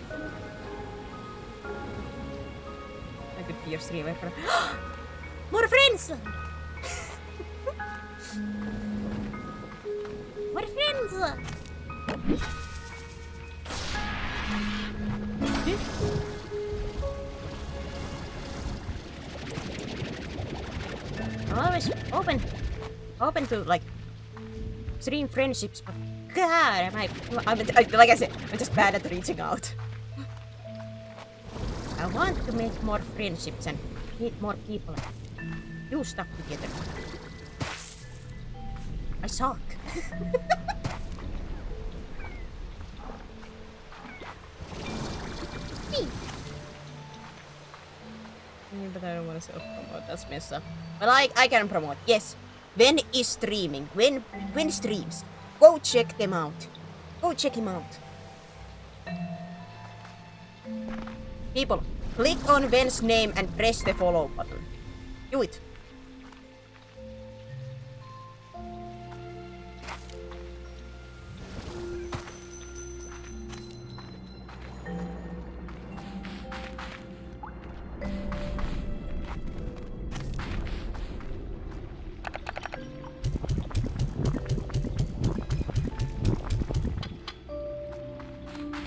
I could be your streamer for More friends! More friends! I'm always open to like stream friendships, but God, like I said, I'm just bad at reaching out. I want to make more friendships and meet more people and do stuff together. I suck. Yeah, but I don't want to self-promote, that's messed up. But I can promote, yes. When is streaming? When streams? Go check them out. Go check him out. People, click on Ven's name and press the follow button. Do it.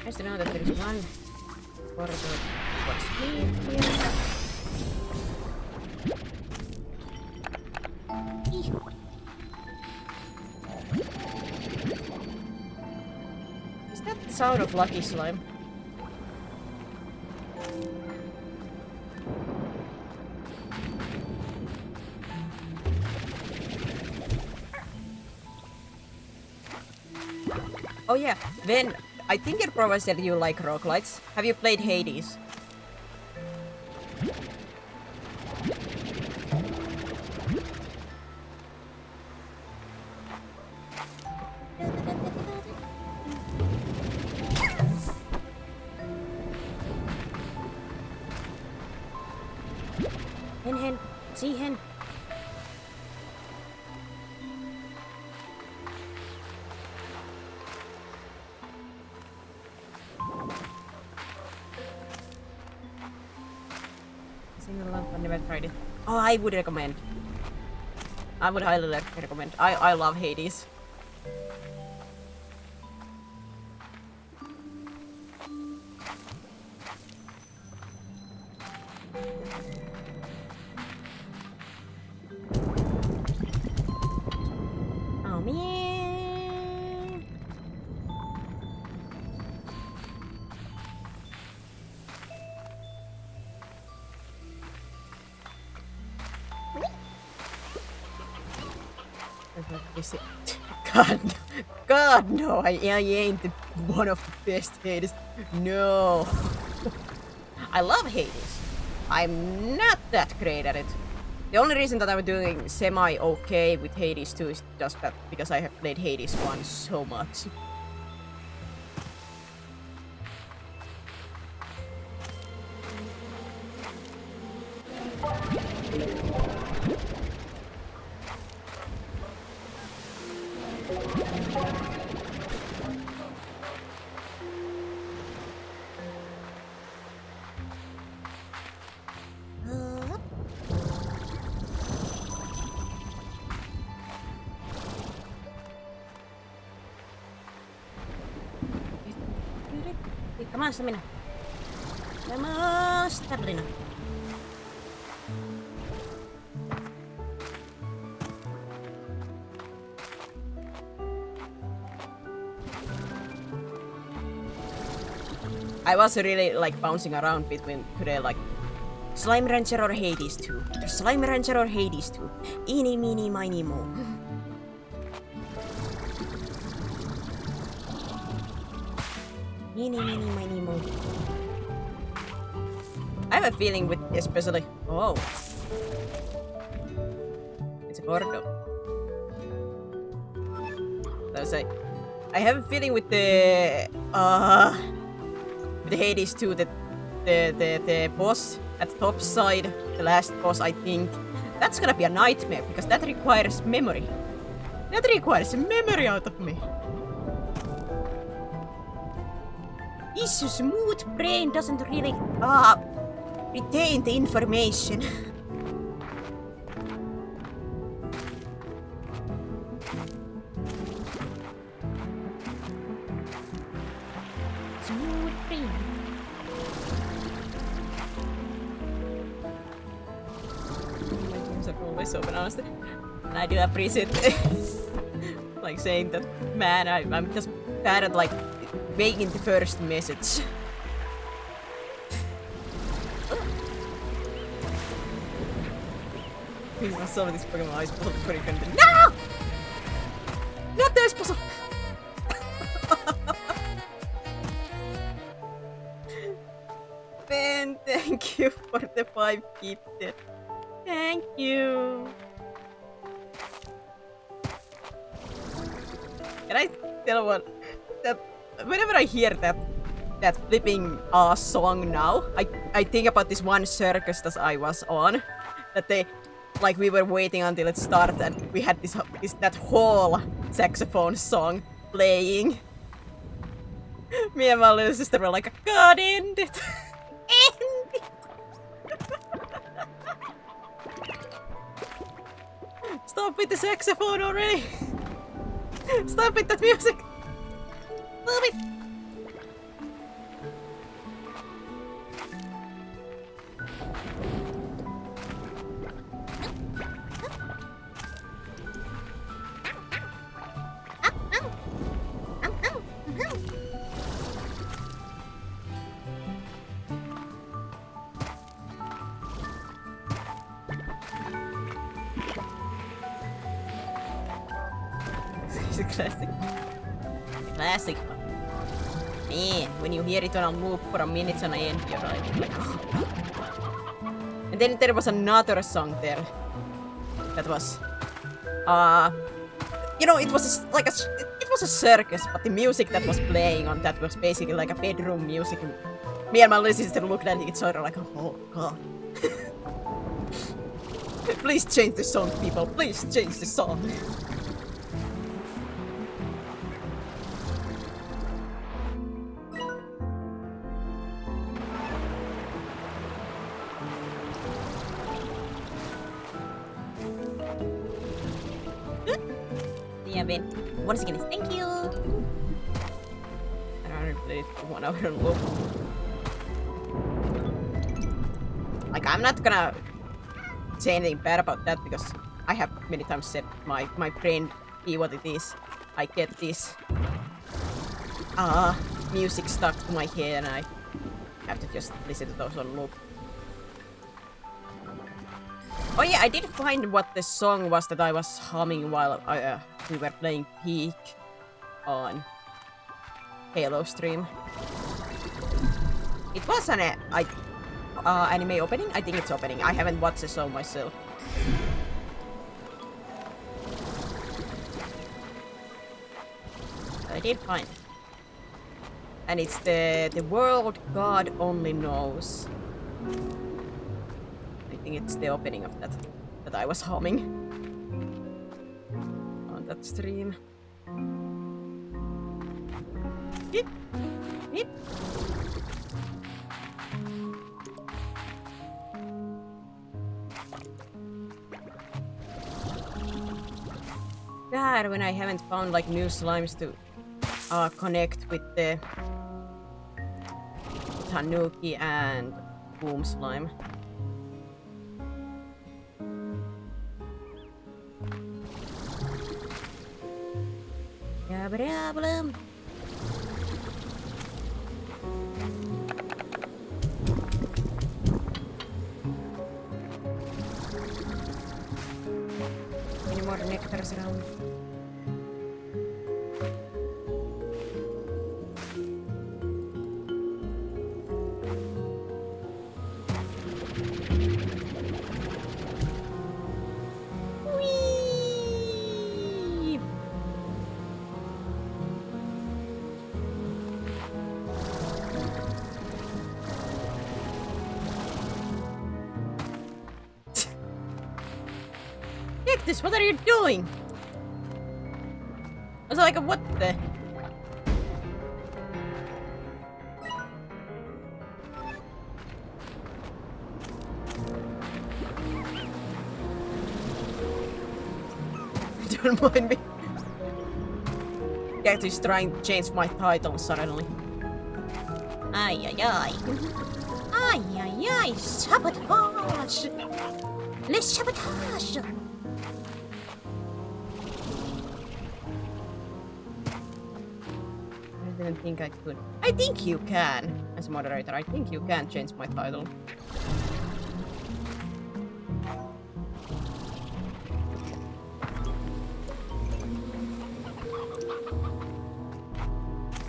Nice to know that there is one corridor for speed here. Is that the sound of Lucky Slime? Oh yeah, then I think your brother said you like roguelites. Have you played Hades? Hen, see hen. Single lamp, I never tried it. Oh, I would recommend. I would highly recommend. I love Hades. Oh man. God no, I ain't one of the best Hades. No. I love Hades. I'm not that great at it. The only reason that I'm doing semi-okay with Hades 2 is just that because I have played Hades 1 so much. Come on, Stamina. Come on, Stamina. I was really like bouncing around between today, like Slime Rancher or Hades 2. Slime Rancher or Hades 2. Eeny, meeny, miny, mo. Eeny, meeny, miny, mo. I have a feeling with especially. Oh. It's a Gordo. I have a feeling with the Hades 2 that the boss at the top side, the last boss, I think that's gonna be a nightmare because that requires memory. That requires memory out of me. His smooth brain doesn't really retain the information. Smooth brain. My dreams are always so honestly. And I do appreciate like saying that, man, I'm just bad at like making the first message. Please must solve this Pokemon Ice puzzle before you continue. No! Not this puzzle! Ben, thank you for the 5 gifted. Thank you. Can I tell what that whenever I hear that flipping song now, I think about this one circus that I was on. That they like we were waiting until it started and we had that whole saxophone song playing. Me and my little sister were like, God, end it! End it! Stop with the saxophone already! Stop with that music! Stop it! It's a classic. A classic. Man, when you hear it on a loop for a minute and I end, you're like, and then there was another song there that was, you know, it was like it was a circus, but the music that was playing on that was basically like a bedroom music. Me and my little sister looked at each other like, oh god. Please change the song, people. Please change the song. Yeah, Ben. Once again, thank you. I don't play it for 1 hour and loop. Like, I'm not gonna say anything bad about that because I have many times said my brain be what it is. I get this music stuck to my head and I have to just listen to those on loop. Oh yeah, I did find what the song was that I was humming while we were playing Peak on Halo stream. It was an anime opening? I think it's opening. I haven't watched the song myself. But I did find it. And it's the world God only knows. I think it's the opening of that I was humming on that stream. Hip, hip. God, when I haven't found like new slimes to connect with the Tanuki and Boom slime. Yeah, problem. characters around. Whee! Cactus, what are you doing? I was like, what the? Don't mind me. Cactus trying to change my title suddenly. Ay, ay, ay. Ay, ay, ay. Sabotage. Les sabotage. I didn't think I could. I think you can. As a moderator, I think you can change my title.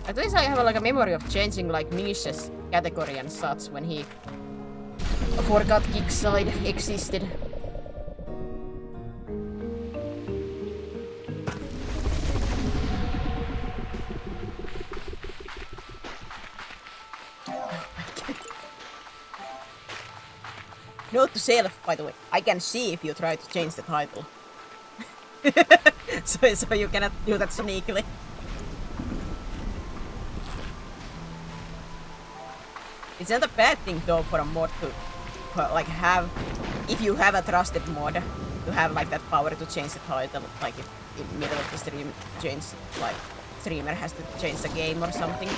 At least I have like a memory of changing like Nisha's category and such when he forgot Kickside existed. Note to self, by the way, I can see if you try to change the title. so you cannot do that sneakily. It's not a bad thing though for a mod to like have, if you have a trusted mod, to have like that power to change the title, like if in middle of the stream change, like streamer has to change the game or something.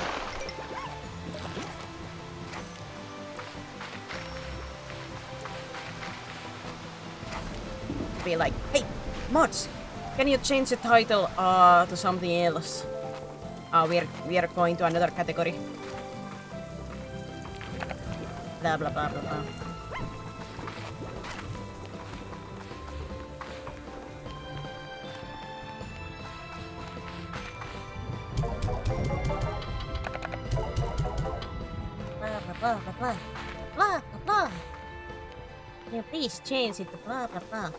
Be like, hey, mods, can you change the title to something else? We are going to another category. Blah blah blah blah blah. Blah, blah, blah, blah, blah. Blah, blah, blah. Can you please change it to blah, blah, blah.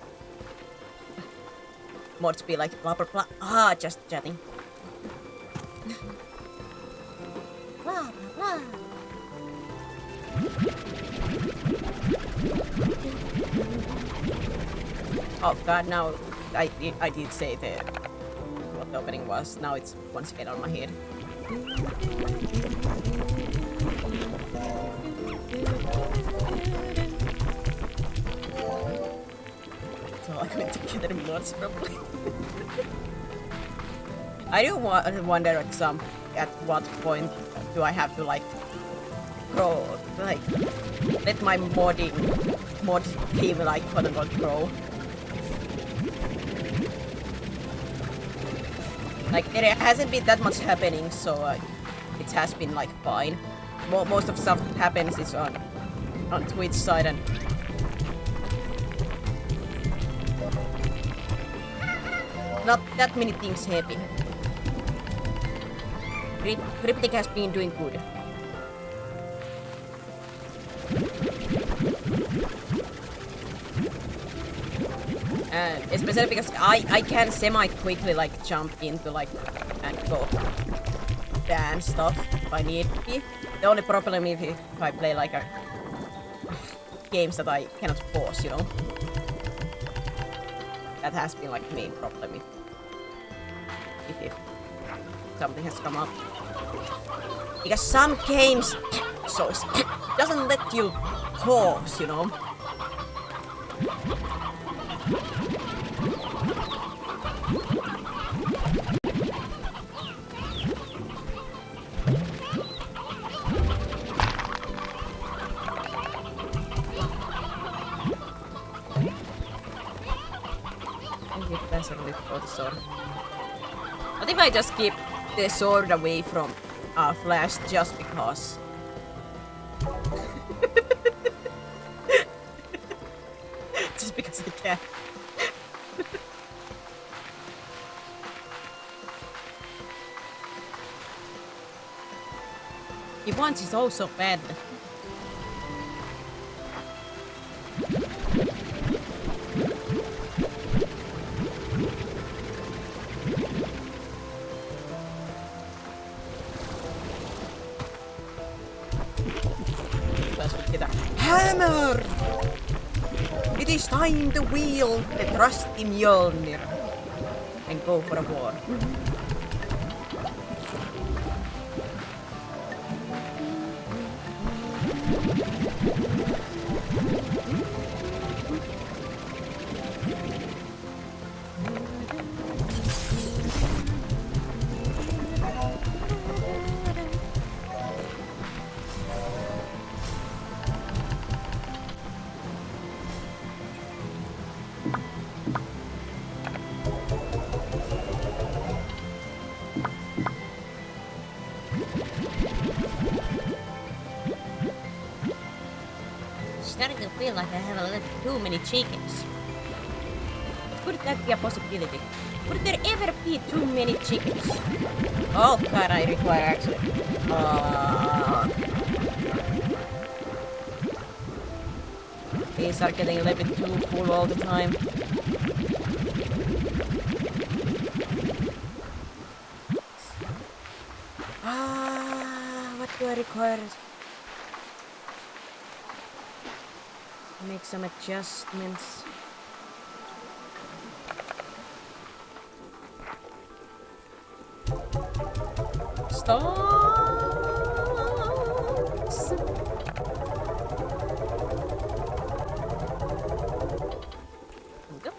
Mods be like blah blah blah. Ah, just chatting. Blah, blah, blah. Oh god, now I did say what the opening was. Now it's once again on my head. So I went together mods probably. I do wonder at what point do I have to like grow, like let my mod team like quote unquote grow. Like there hasn't been that much happening, so it has been like fine. Most of stuff that happens is on Twitch side and not that many things happen. Cryptic has been doing good. And especially because I can semi-quickly like jump into like and go ban stuff if I need to be. The only problem is if I play like games that I cannot pause, you know. That has been like the main problem if something has come up. Because some games so doesn't let you pause, you know. What if I just keep the sword away from Flash just because? Just because I can. He wants it oh so bad. Hammer! It is time to wield the trusty Mjolnir and go for a war. Starting to feel like I have a little too many chickens. Could that be a possibility? Would there ever be too many chickens? Oh god, I require actually. These are getting a little bit too full all the time. What do I require? Make some adjustments. Stocks. Go.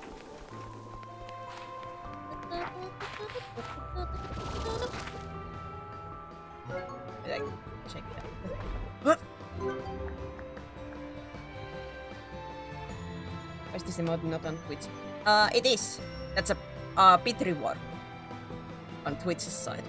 Check that. What? Why is this emote not on Twitch? It is. That's a bit reward on Twitch's side.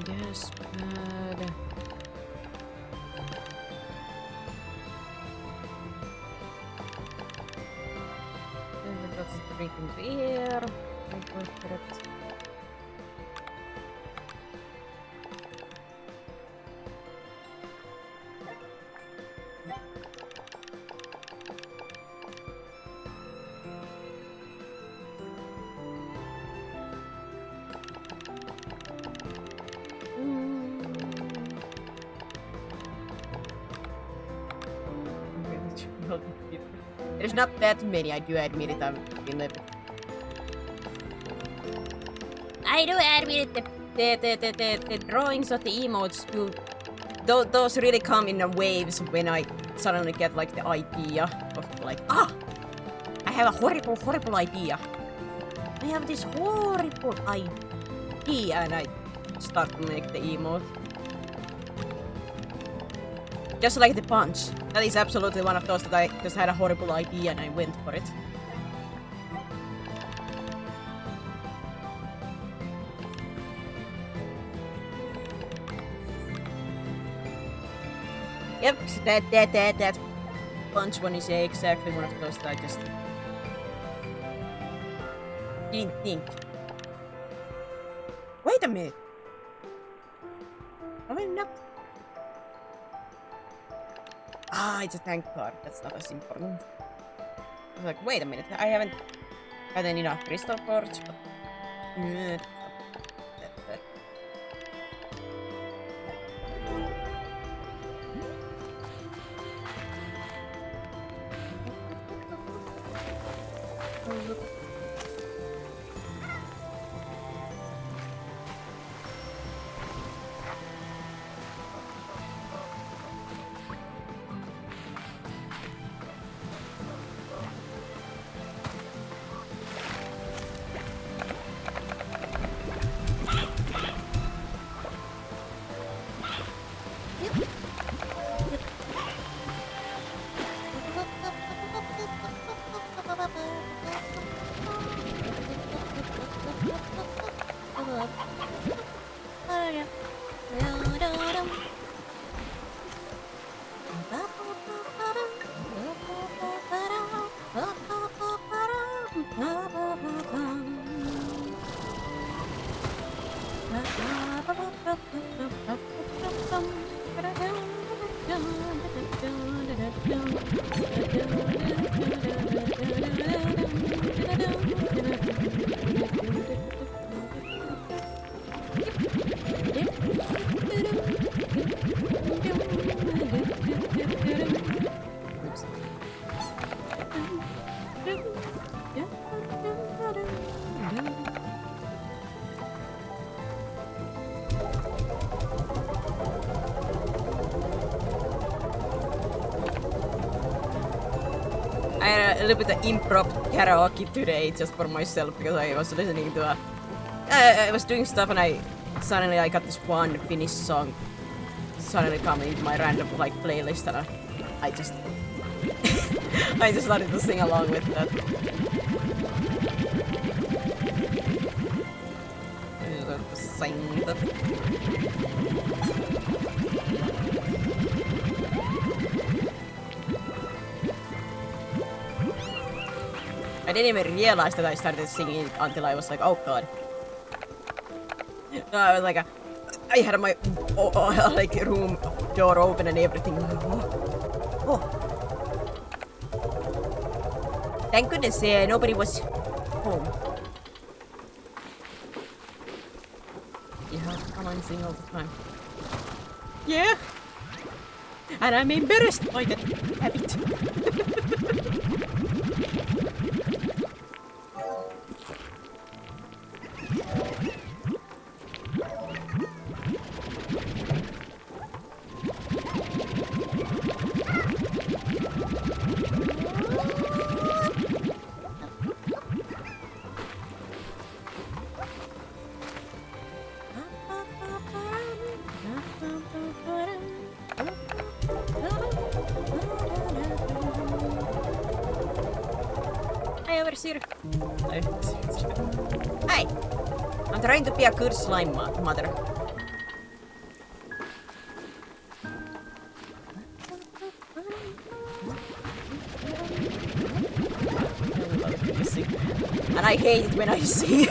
Yes, bad. That's drinking beer. Wait for it. There's not that many, I do admit it, I've been living. I do admit it. The drawings of the emotes do... Those really come in waves when I suddenly get like the idea of like, I have a horrible idea. I have this horrible idea and I start to make the emote. Just like the punch. That is absolutely one of those that I just had a horrible idea and I went for it. Yep, that punch one is exactly one of those that I just didn't think. Wait a minute. Am I not? It's a tank card. That's not as important. I was like, wait a minute. I haven't gotten enough crystal quartz, but... I had a little bit of improv karaoke today just for myself because I was listening to I was doing stuff and I got this one Finnish song suddenly coming into my random like playlist and I just I just started to sing along with that. I just started to sing that. I didn't even realize that I started singing it until I was like, oh god. No, I was like, I had my like room door open and everything. Oh. Thank goodness nobody was home. Yeah, come on, sing all the time. Yeah. And I'm embarrassed by that habit. Hi, Overseer. Hi. I'm trying to be a good slime mother. And I hate it when I sing.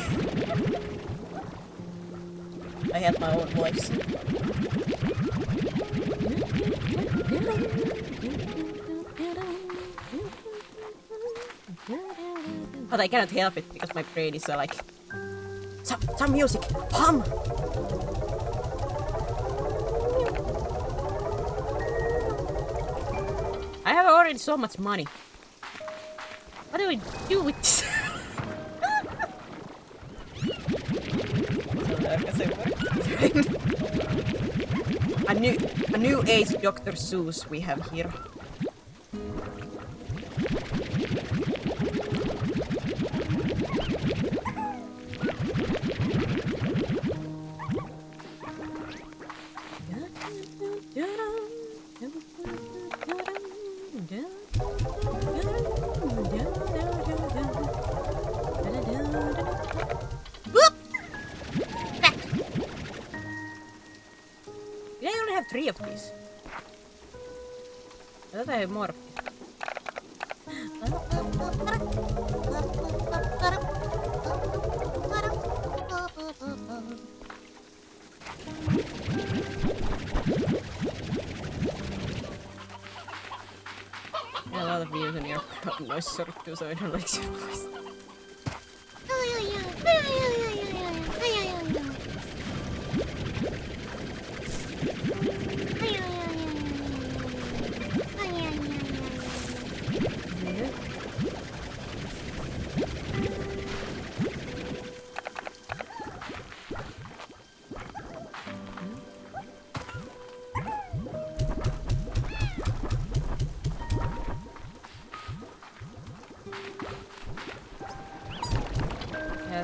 I hate my own voice. But I cannot help it because my brain is like some music. Hum. I have already so much money. What do I do with this? a new age Dr. Seuss we have here. I only have 3 of these. I thought I had more. A lot of views on your noise sort of too, so I don't like your voice.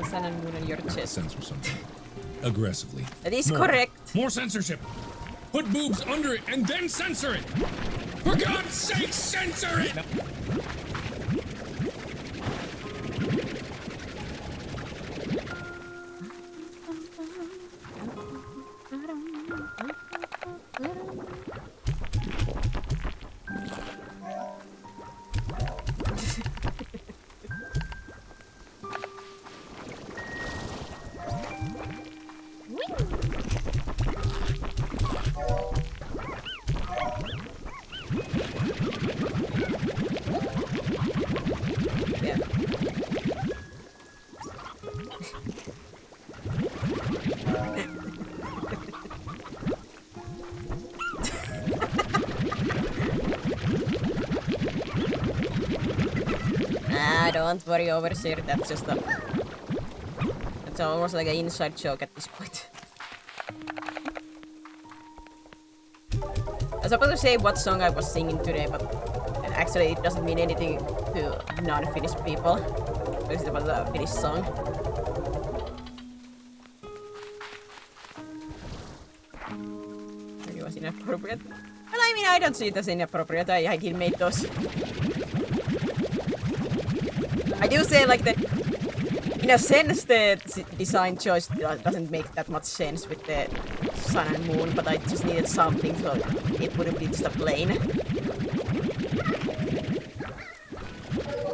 Sun and moon on your chest. Censor something. Aggressively. That is More. correct. More censorship. Put boobs under it and then censor it. For God's sake, censor it! No. Nah, don't worry, Overseer. That's just a... It's almost like an inside joke at this point. I was about to say what song I was singing today, but actually it doesn't mean anything to non-Finnish people. Because it was a Finnish song. It was inappropriate. Well, I mean, I don't see it as inappropriate. I made those. I do say, like, in a sense, the design choice doesn't make that much sense with the sun and moon, but I just needed something so it wouldn't be just a plane.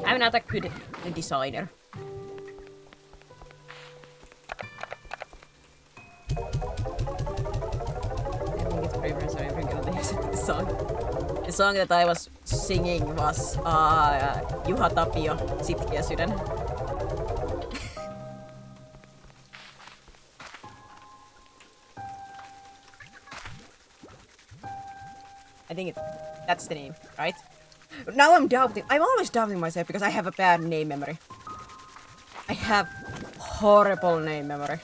I'm not a good designer. The song that I was singing was Juha Tapio, Sitkeä sydän. I think that's the name, right? Now I'm doubting. I'm always doubting myself because I have a bad name memory. I have horrible name memory.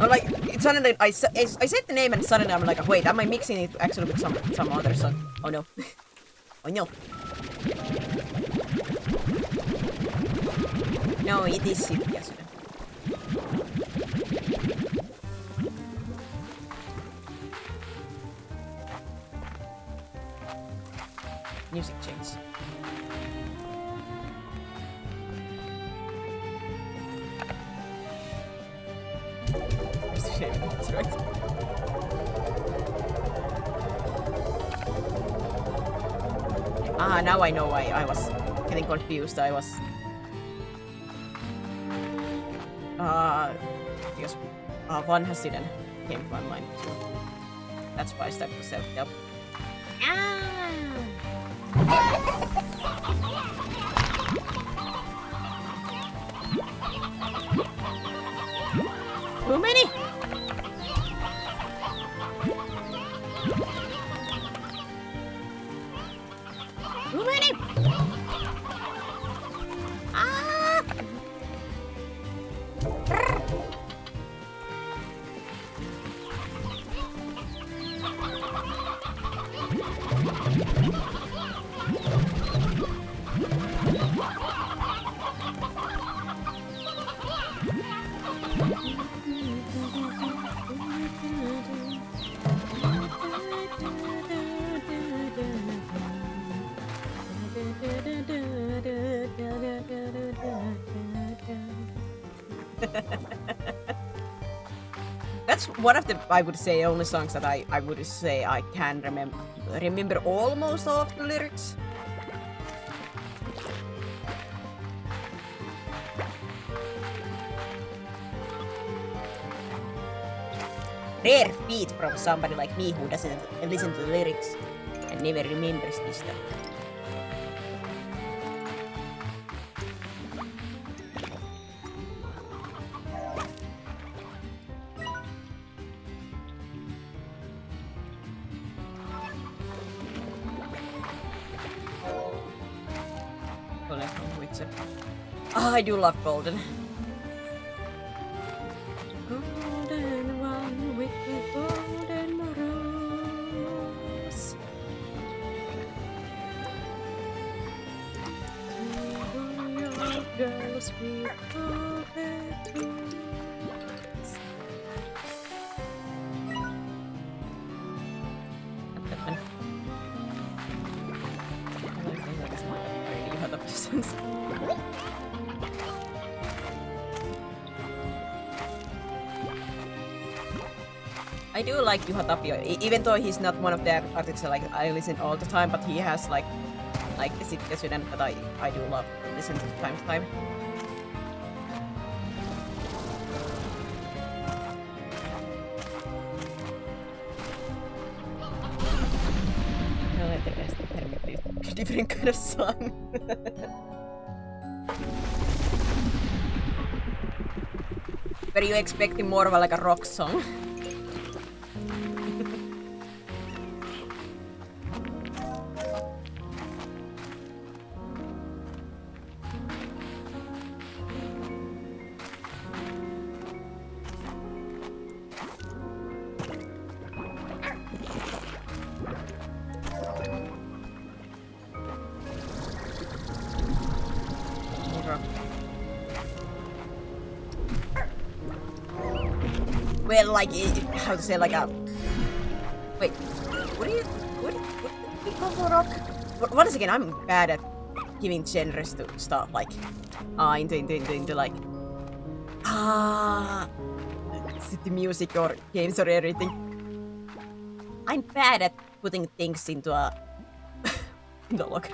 Or like, it suddenly, I said the name and suddenly I'm like, wait, am I mixing it actually with some other song? Oh no. Oh no. No, it is Sitkeä sydän. Music change. That's right. Ah, now I know why I was getting confused. I was because Vanha Sydän came to my mind too. That's why I started to self-help. Too many? Too many? Ah! That's one of the, I would say, only songs that I would say I can remember almost all of the lyrics. Rare feat from somebody like me who doesn't listen to the lyrics and never remembers this stuff. Oh, I do love Golden. Golden one with the golden rose. Girls with golden rose. You had the songs. I do like Juha Tapio, even though he's not one of the artists like I listen all the time, but he has like Sitkeä sydän that I do love to listen to time to time. Different kind of song. Were you expecting more of like a rock song? rock. Well, like, how to say, like a... Wait, what do you call for rock? Once again, I'm bad at giving genres to stuff, like, into like... the music or games or everything. I'm bad at putting things into a... into a log.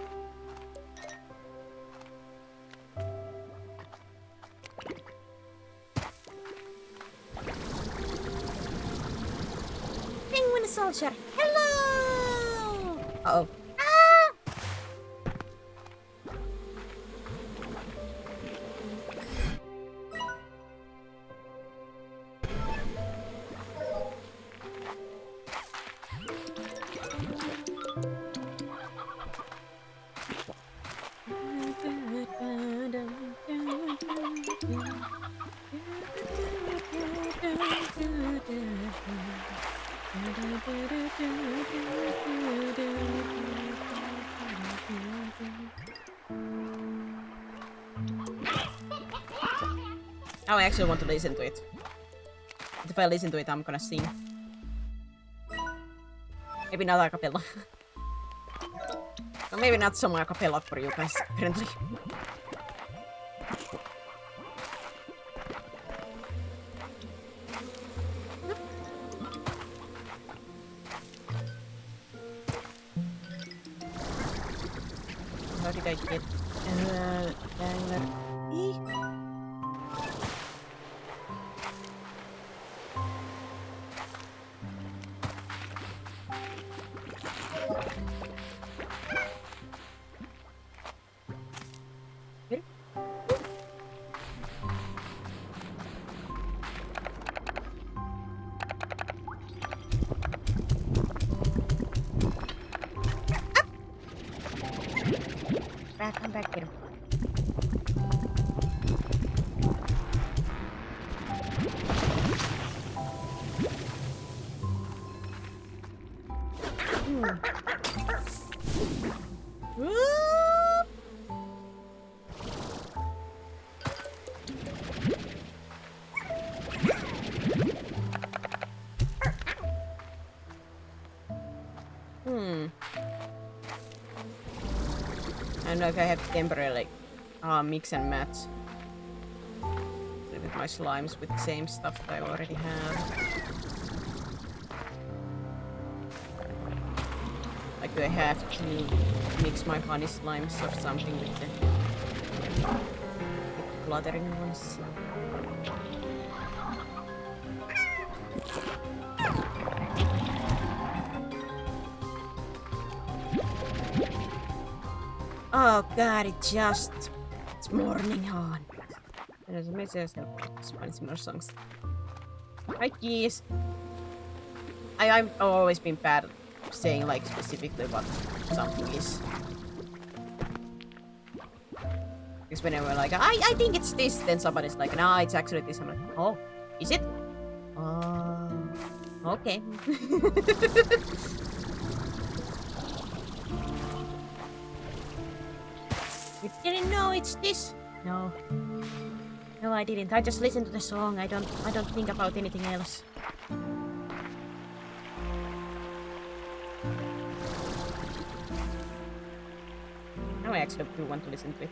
Penguin soldier, hello! Uh-oh. Now I actually want to listen to it. But if I listen to it, I'm gonna sing. Maybe not a cappella. Or maybe not so much a cappella for you guys, apparently. How did I get Dangler? Come back here. I don't know if I have to temporarily mix and match with my slimes with the same stuff that I already have. Like, do I have to mix my honey slimes or something with the fluttering ones? Oh god, it's morning on. There's a message find some more songs. Hi keys. I've always been bad at saying like specifically what something is. Because whenever like I think it's this, then somebody's like, nah, it's actually this. I'm like, oh, is it? Oh, okay. You didn't know it's this? No. No, I didn't. I just listened to the song. I don't think about anything else. Now I actually do want to listen to it.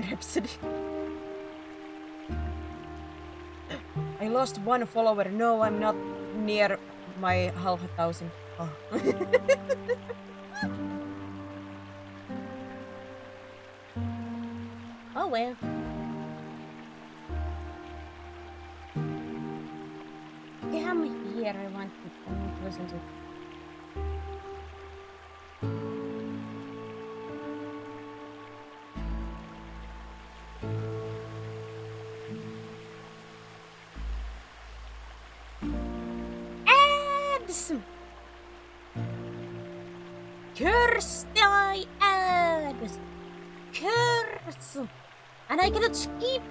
Rhapsody. I lost one follower. No, I'm not near my 500,000. Oh. Oh well. Come here, I want to listen to. Curse thy ads! Curse! And I cannot skip!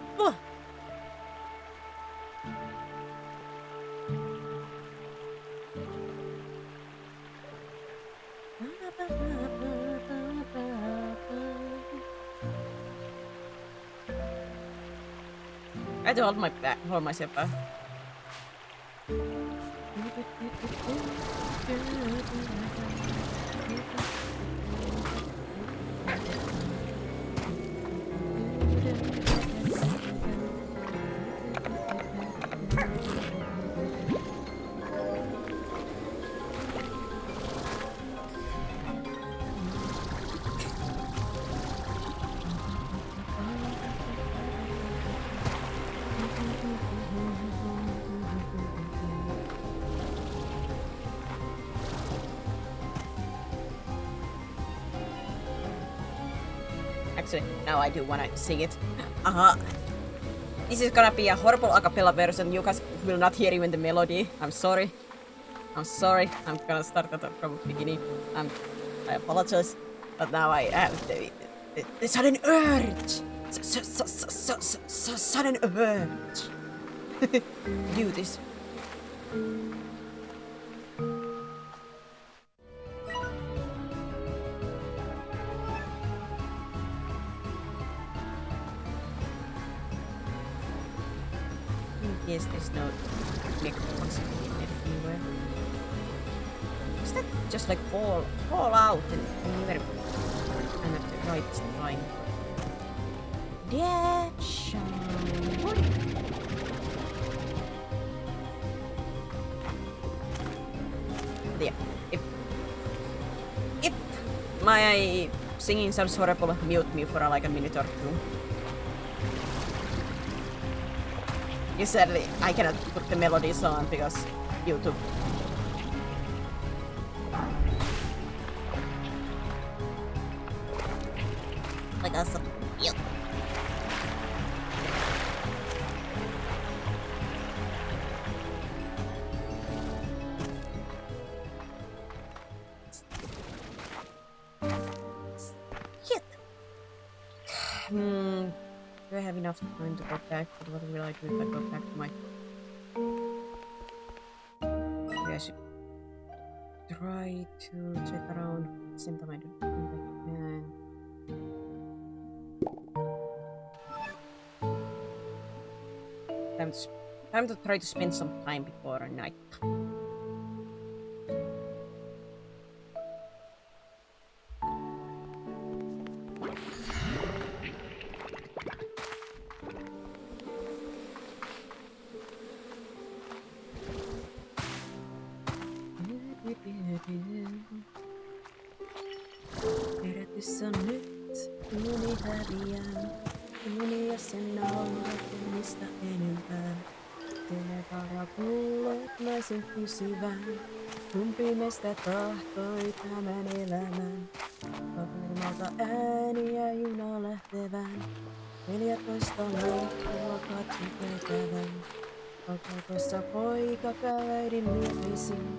I had to hold myself back. Actually, now I do want to sing it. This is gonna be a horrible a cappella version. You guys will not hear even the melody. I'm sorry. I'm sorry. I'm gonna start at the from beginning. I apologize. But now I have the sudden urge. Sudden urge. Do this. Yes, there's no necklace anywhere. Does that just like fall out and never and at the right time? That's yeah. If my singing sounds horrible, mute me for like a minute or two. Sadly, I cannot put the melodies on because YouTube. Like us. Yep. Do I have enough time to go back? But what will I do if I go back to my... Maybe I should try to check around. Same time I do. Time to try to spend some time before night. Herätys on nyt, uni häviää. Uni ja sen naurattamista enempää. Tee varapullot naisen kysyvän. Kumpi meistä tahtoi tämän elämän? Varmalta ääniä juna lähtevän. 14 laukkua katsi käytävän. Onko tuossa poika käydin lyhyisin?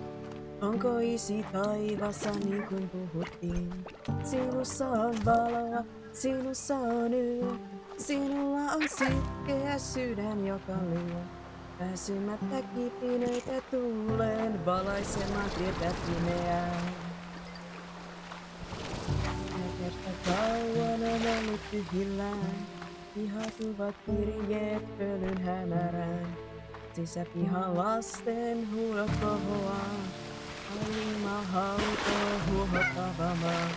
Onko isi taivassa niin kuin puhuttiin? Sinussa on valoa, sinussa on yö. Sinulla on sitkeä sydän, joka lyö. Väsymättä kipinöitä tuuleen, valaisemaan tietä pimeää. Ja kerta kauan on ollut tyhjillään. Pihatuvat kirjeet pölyn hämärään. Sisäpihan lasten huudot kohoaa. Alima hautoo huohottava maa.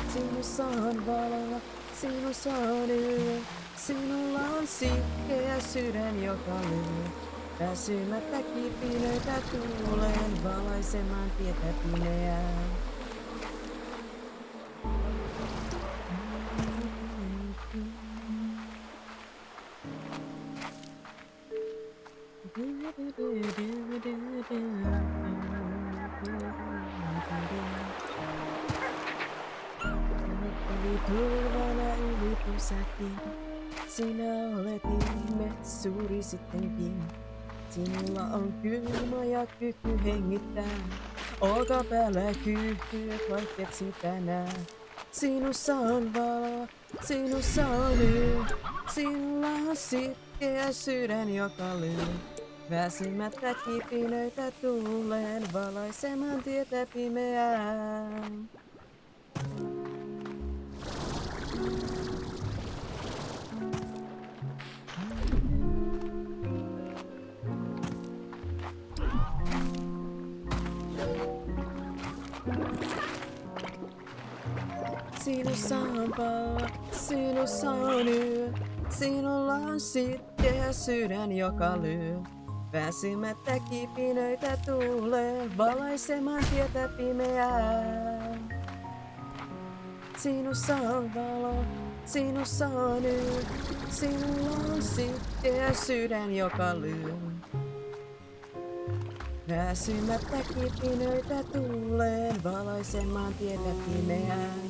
Sinussa on valoa, sinussa on yö. Sinulla on sitkeä sydän, joka lyö. Väsymättä kipinöitä tuuleen, valaisemaan tietä pimeää. Oli turvana yli pysäkin. Sinä olet ihme suuri sittenkin. Sinulla on kylmä ja kyky hengittää. Olkapäällä kyyhkyy, vaikket sitä nää. Sinussa on valo, sinussa on yö. Sinulla on sitkeä sydän, joka lyö. Väsymättä kipinöitä tuuleen, valaisemaan tietä pimeään. Sinussa on palo, sinussa on yö. Sinulla on sitkeä sydän, joka lyö. Väsymättä kipinöitä tuuleen, valaisemaan tietä pimeään. Sinussa on valo, sinussa on yö. Sinulla on sitkeä sydän, joka lyö. Väsymättä kipinöitä tuuleen, valaisemaan tietä pimeään.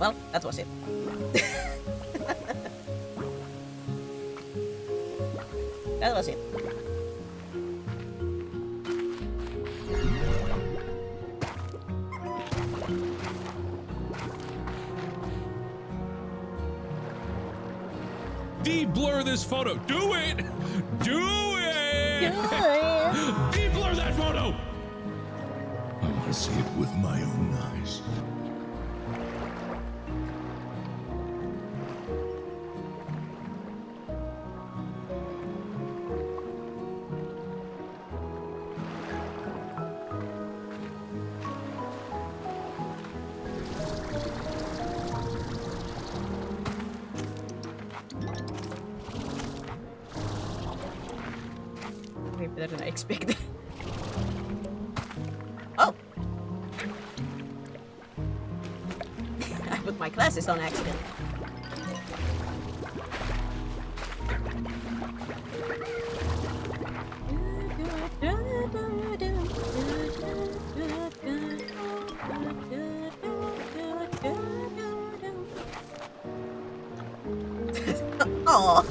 Well, that was it. That was it. De-blur this photo. Do it! Do it! De-blur that photo! I want to see it with my own eyes. Way better than I expected. Oh! I put my glasses on accident. Oh.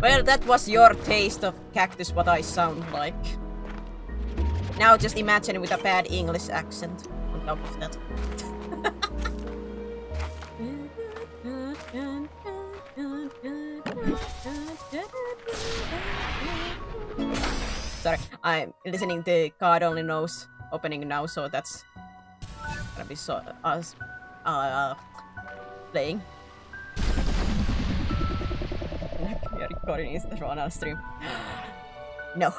Well, that was your taste of cactus what I sound like. Now just imagine with a bad English accent on top of that. Sorry, I'm listening to God Only Knows opening now, so that's gonna be so us playing. We are recording this on our stream. No.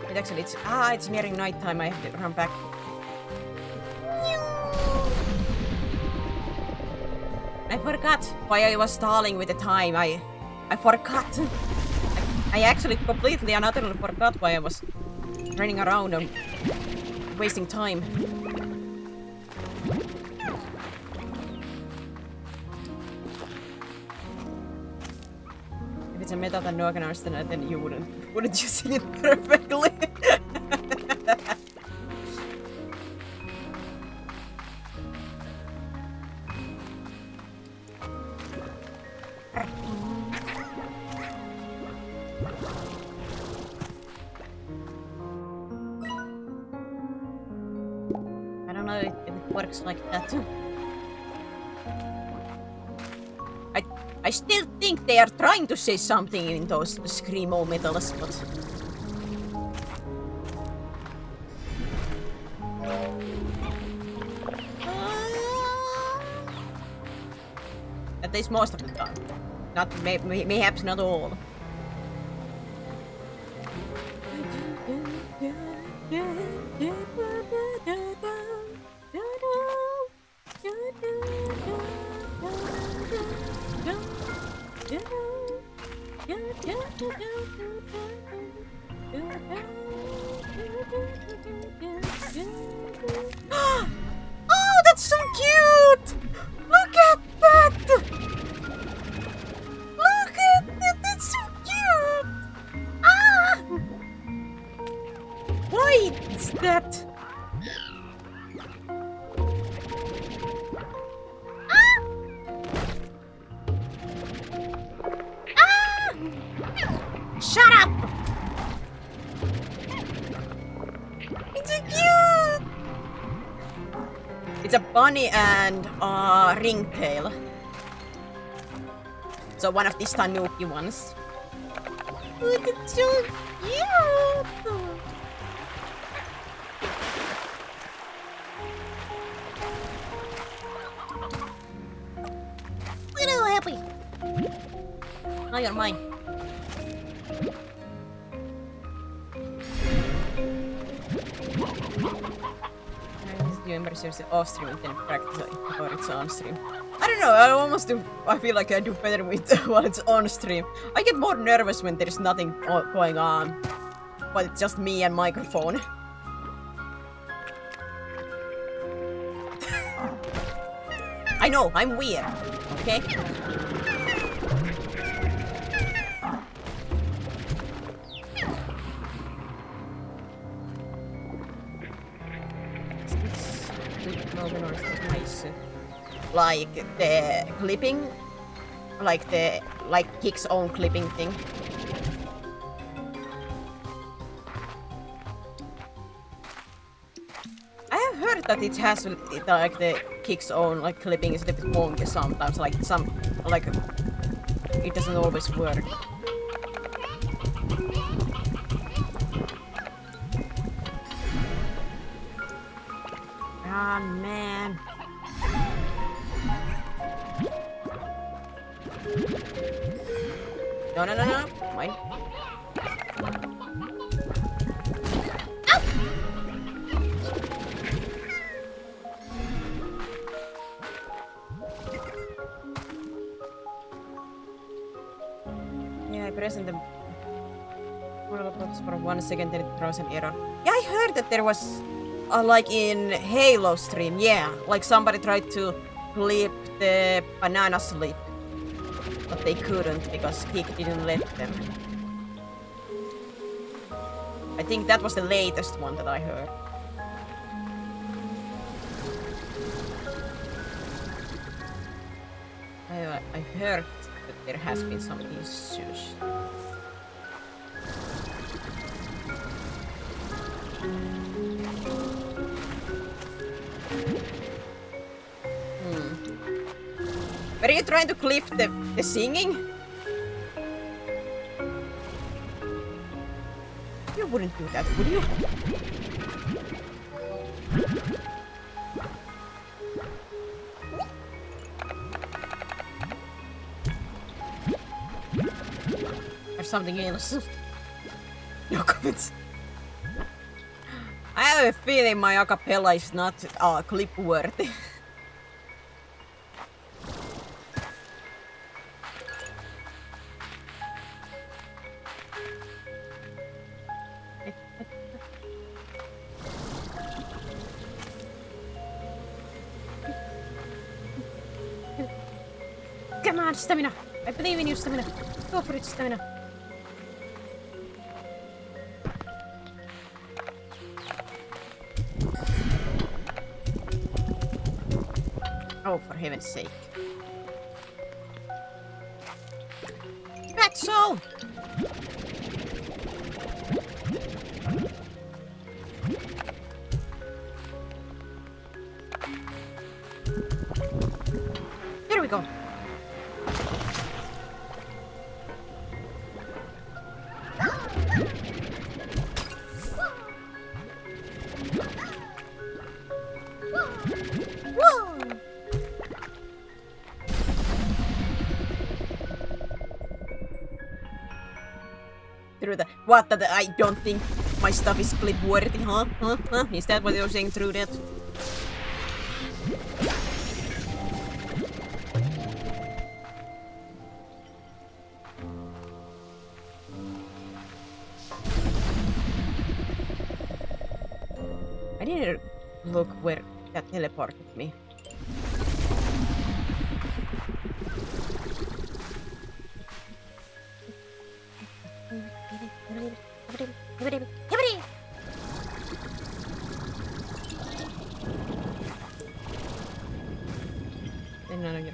But actually, it's nearing night time. I have to run back. I forgot why I was stalling with the time. I forgot. I actually completely and utterly forgot why I was running around and wasting time. If it's a meta that no one can understand, then you wouldn't you sing it perfectly? I don't know if it works like that. I still think they are trying to say something in those screamo metals, but at least most of the time. Not mayhaps not all. Oh, that's so cute! Look at that! Look at that! That's so Why is that? Shut up! It's so cute! It's a bunny and a ringtail. So one of these tanuki ones. Oh, that's so cute! Little happy. Now you're mine. You immerse off stream and then practice before it's on stream. I don't know, I feel like I do better with while it's on stream. I get more nervous when there's nothing going on, but it's just me and microphone. I know, I'm weird, okay? Like the clipping, like Kick's own clipping thing. I have heard that it has like the Kick's own like clipping is a little bit wonky sometimes, like it doesn't always work. Ah man. No. Mine. Yeah, I pressed the for 1 second and it throws an error. Yeah, I heard that there was like in Halo stream, yeah, like somebody tried to clip the banana slip. But they couldn't because Kick didn't let them. I think that was the latest one that I heard. I heard that there has been some issues. Were you trying to clip the singing? You wouldn't do that, would you? Or something else. No comments. I have a feeling my acapella is not clip worthy. Come on, stamina! I believe in you, stamina! Go for it, stamina! Oh, for heaven's sake. That's so! Here we go. Through the what? That I don't think my stuff is clip worthy, huh? Huh? Is that what you're saying through that? I didn't look where that teleported me.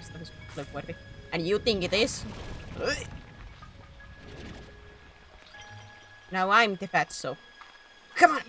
stuff is look worthy. And you think it is? Now I'm the fatso. Come on!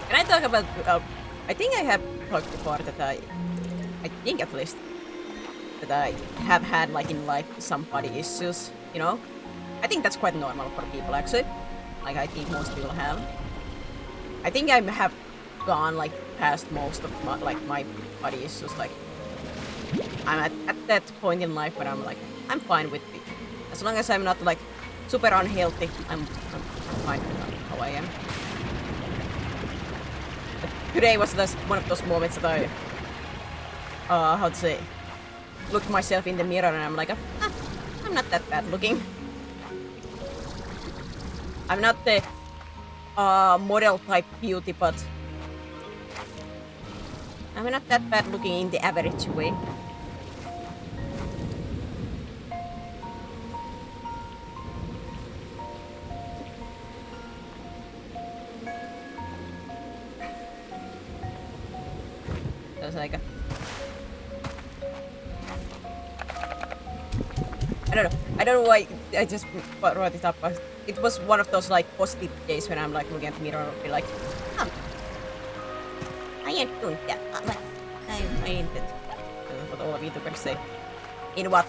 Can I talk about? I think I have talked before that I think at least that I have had like in life some body issues. You know, I think that's quite normal for people actually. Like I think most people have. I think I have gone like past most of my body issues. Like I'm at that point in life where I'm like I'm fine with it as long as I'm not like super unhealthy. I'm fine with how I am. Today was just one of those moments that I, how to say, looked myself in the mirror and I'm like, I'm not that bad looking. I'm not the model type beauty, but I'm not that bad looking in the average way. Like I don't know why I just brought it up, but it was one of those like positive days when I'm like looking at the mirror and be like, I ain't doing that. I ain't it. That's what all of YouTubers say. In what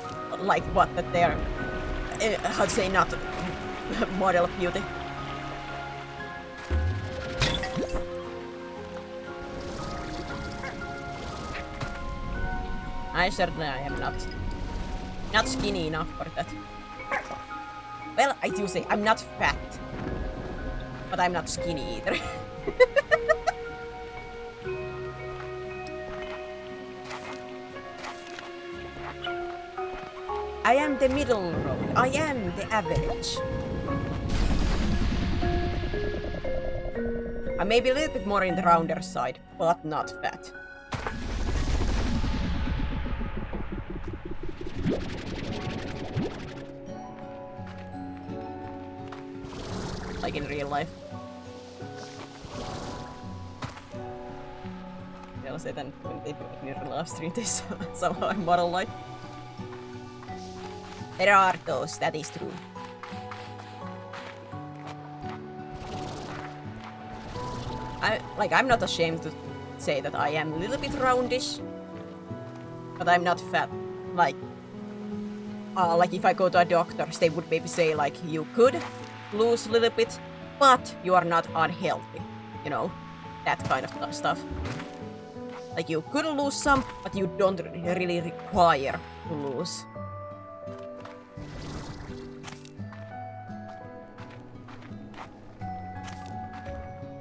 that they're how to say not model beauty. I certainly am not skinny enough for that. Well, I do say I'm not fat, but I'm not skinny either. I am the middle road. I am the average. I may be a little bit more in the rounder side, but not fat. Like in real life. They'll say then when they do it in real life stream, they somehow in model life. There are those, that is true. I'm not ashamed to say that I am a little bit roundish, but I'm not fat. Like if I go to a doctor, they would maybe say like you could lose a little bit, but you are not unhealthy. You know, that kind of stuff. Like you could lose some, but you don't really require to lose.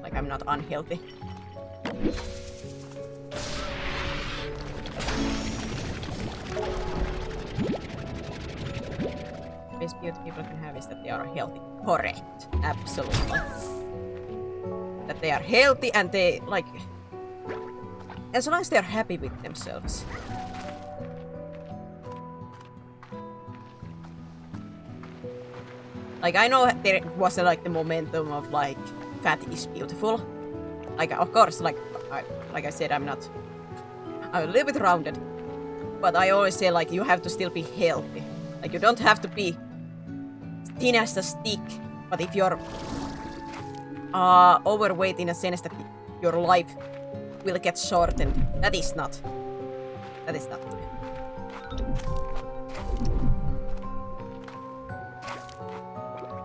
Like I'm not unhealthy. The best beauty people can have is that they are healthy. Correct. Absolutely. That they are healthy and they like as long as they are happy with themselves. Like I know there was like the momentum of like fat is beautiful. Like of course like I said I'm a little bit rounded. But I always say like you have to still be healthy. Like you don't have to be thin as a stick, but if you're overweight in a sense that your life will get shortened, that is not good.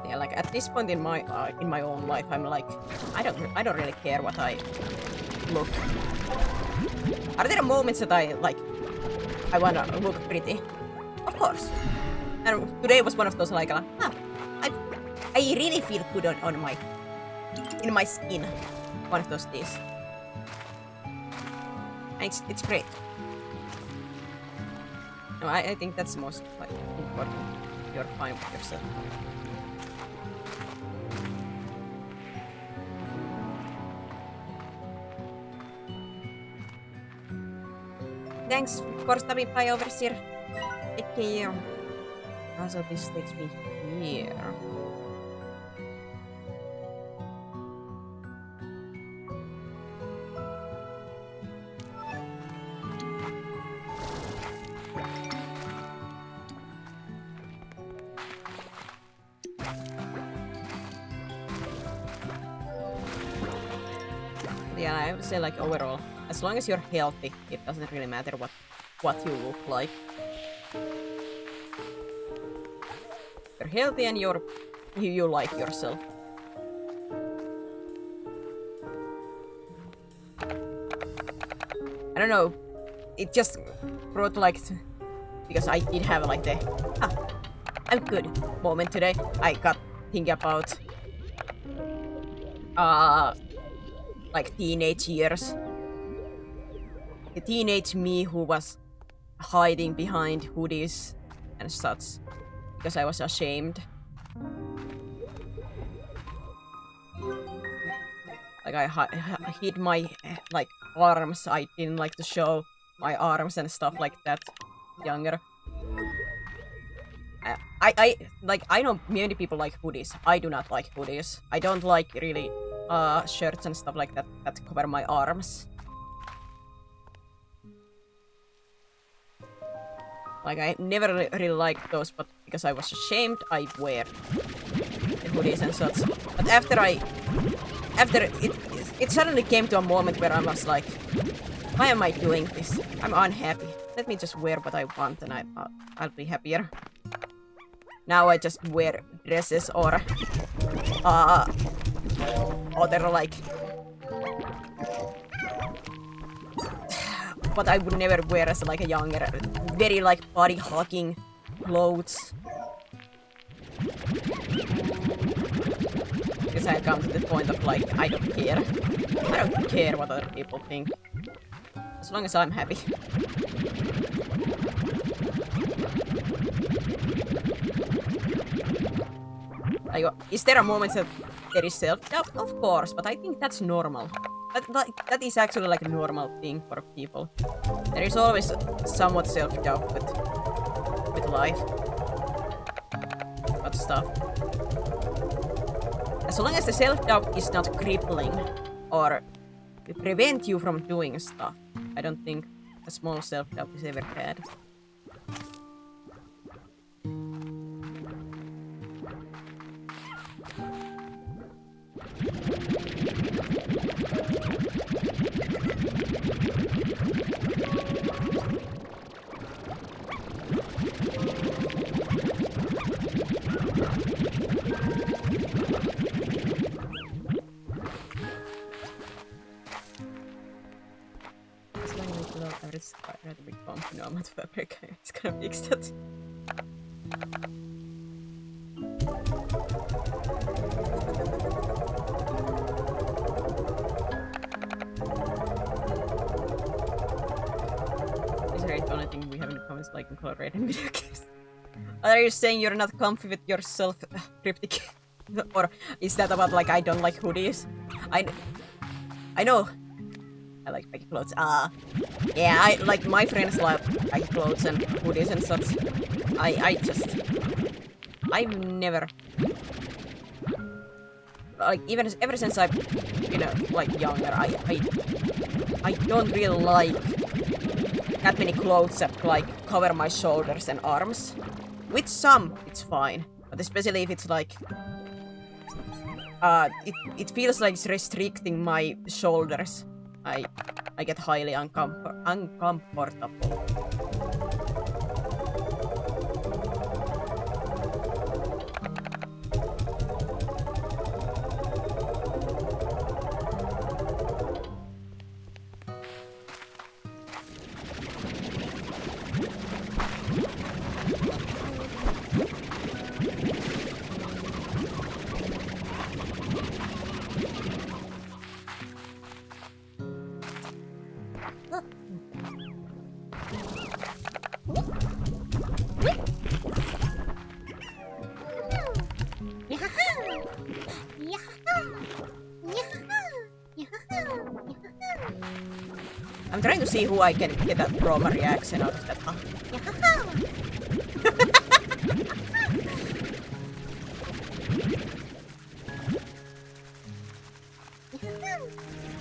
Yeah, like at this point in my own life, I'm like I don't really care what I look. Are there moments that I wanna look pretty? Of course. And today was one of those like, I really feel good in my skin. One of those days. And it's great. No, I think that's most like important. You're fine with yourself. Thanks for stopping by, Overseer. Take care. Also, this takes me here. Yeah, I would say like overall, as long as you're healthy, it doesn't really matter what you look like. You're healthy and you like yourself. I don't know. It just brought like because I did have like the I'm good moment today. I got thinking about like teenage years. The teenage me who was hiding behind hoodies and such because I was ashamed. Like I hid my like arms. I didn't like to show my arms and stuff like that. Younger. I know many people like hoodies. I do not like hoodies. I don't like really shirts and stuff like that that cover my arms. Like I never really liked those, but because I was ashamed, I wear the hoodies and such. But after it suddenly came to a moment where I was like, why am I doing this? I'm unhappy. Let me just wear what I want and I'll be happier. Now I just wear dresses or other like what I would never wear as like a younger, very like body hugging clothes. Because I come to the point of like I don't care. I don't care what other people think. As long as I'm happy. Like, is there a moment that there is self-doubt? Of course, but I think that's normal. That is actually like a normal thing for people. There is always somewhat self-doubt with life. But stuff. As long as the self-doubt is not crippling or prevent you from doing stuff, I don't think a small self-doubt is ever bad. It's rather big bump, you know, I'm not fabric. It's gonna fix that. Is there the only thing we have in common is liking color red in video games? Are you saying you're not comfy with yourself, cryptic? Or is that about like I don't like hoodies? I know. I like baggy clothes. Yeah, I like my friends like baggy clothes and hoodies and such. I've never like even ever since I've been like younger. I don't really like that many clothes that like cover my shoulders and arms. With some, it's fine, but especially if it's like it feels like it's restricting my shoulders. I get highly uncomfortable. I'm trying to see who I can get a Roma reaction out of that.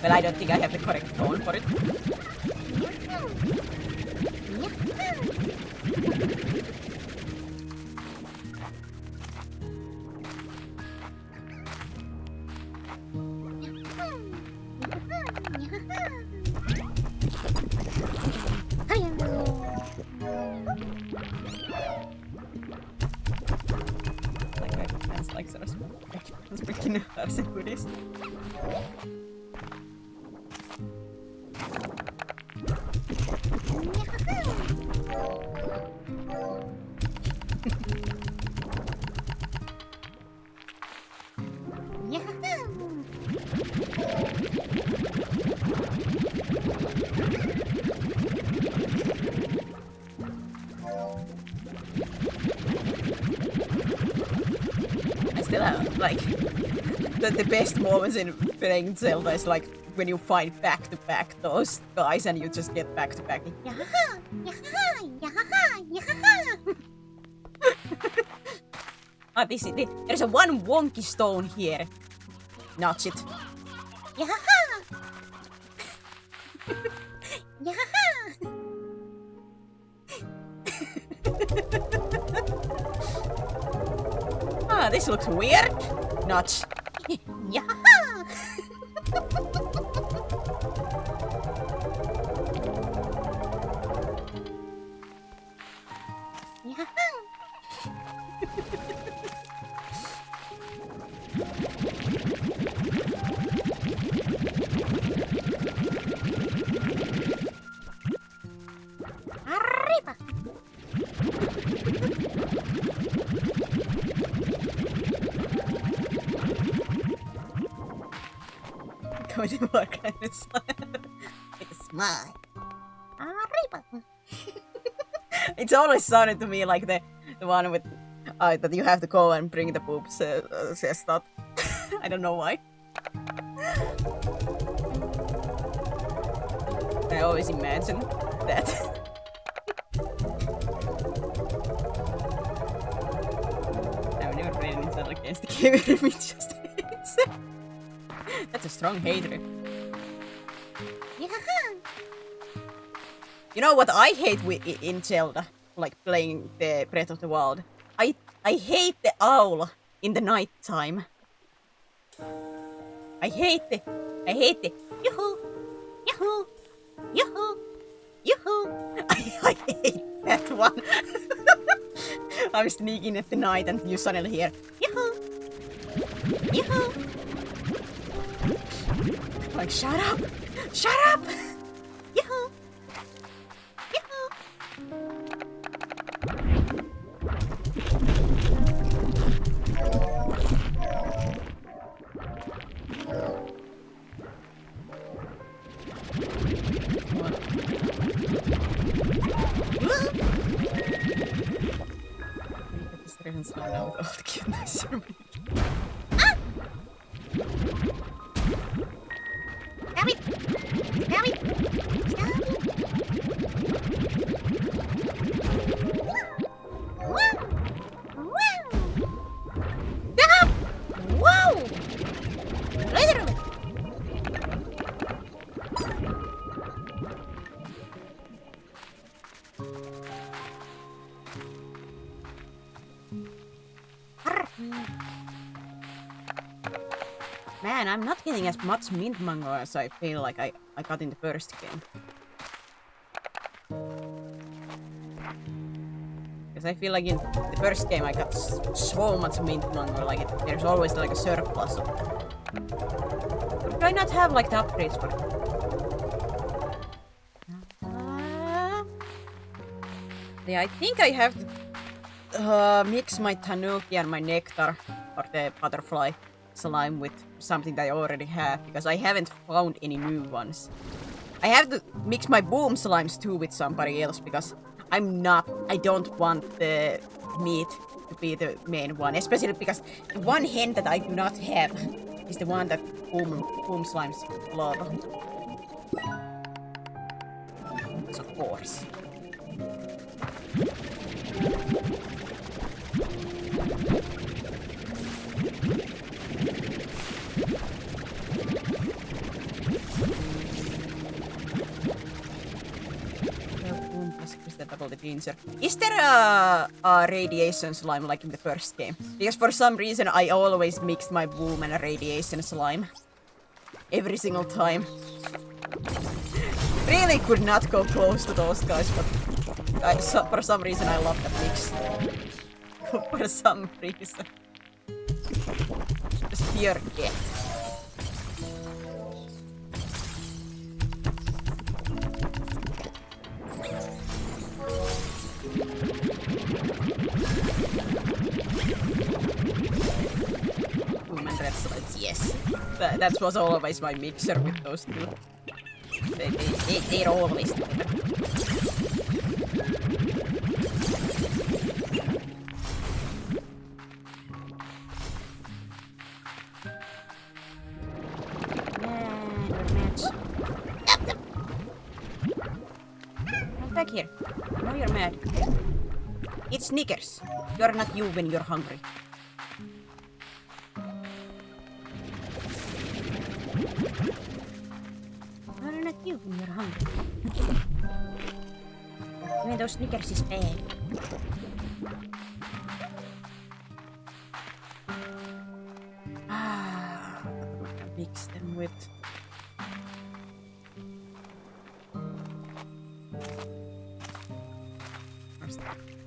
Well, I don't think I have the correct tone for it. Like my fans like sort of speaking of goodies. I still have like the best moments in playing Zelda is like when you find back to back those guys and you just get back to back. Ah, there's a one wonky stone here. Notch it. Ah, this looks weird. Notch. Going to work and it's like a smile. It's always sounded to me like the one with that you have to go and bring the boobs says that. I don't know why. I always imagine that. I've never played an Zelda against the game it just hates. That's a strong hatred. You know what I hate in Zelda? Like playing the Breath of the Wild. I hate the owl in the night time. I hate the yoo-hoo, yoo-hoo, yoo-hoo, yoo-hoo. I hate that one. I'm sneaking at the night and you suddenly hear yoo-hoo, yoo-hoo. Like, shut up! Shut up! Yoo-hoo! Yoo-hoo! Slow down with all the cuteness. Stop it! Stop it! Stop it! Wow! Wow! Stop! Wow! Literally! Man, I'm not getting as much mint mango as I feel like I got in the first game. Because I feel like in the first game I got so much mint mango, like there's always like a surplus of that. But I not have like the upgrades for it? Yeah, I think I have to mix my tanuki and my nectar or the butterfly slime with something that I already have, because I haven't found any new ones. I have to mix my boom slimes too with somebody else, because I don't want the meat to be the main one, especially because the one hen that I do not have is the one that boom slimes love. So of course. Is there a radiation slime like in the first game? Because for some reason I always mixed my boom and a radiation slime. Every single time. Really could not go close to those guys, but for some reason I love that mix. For some reason. Just pure death. Human red slides, yes. That was always my mixer with those two. They're always together. Come back here. Now you're mad. Eat Snickers. You're not you when you're hungry. You're not you when you're hungry. I mean, those Snickers is bad. Mix them with...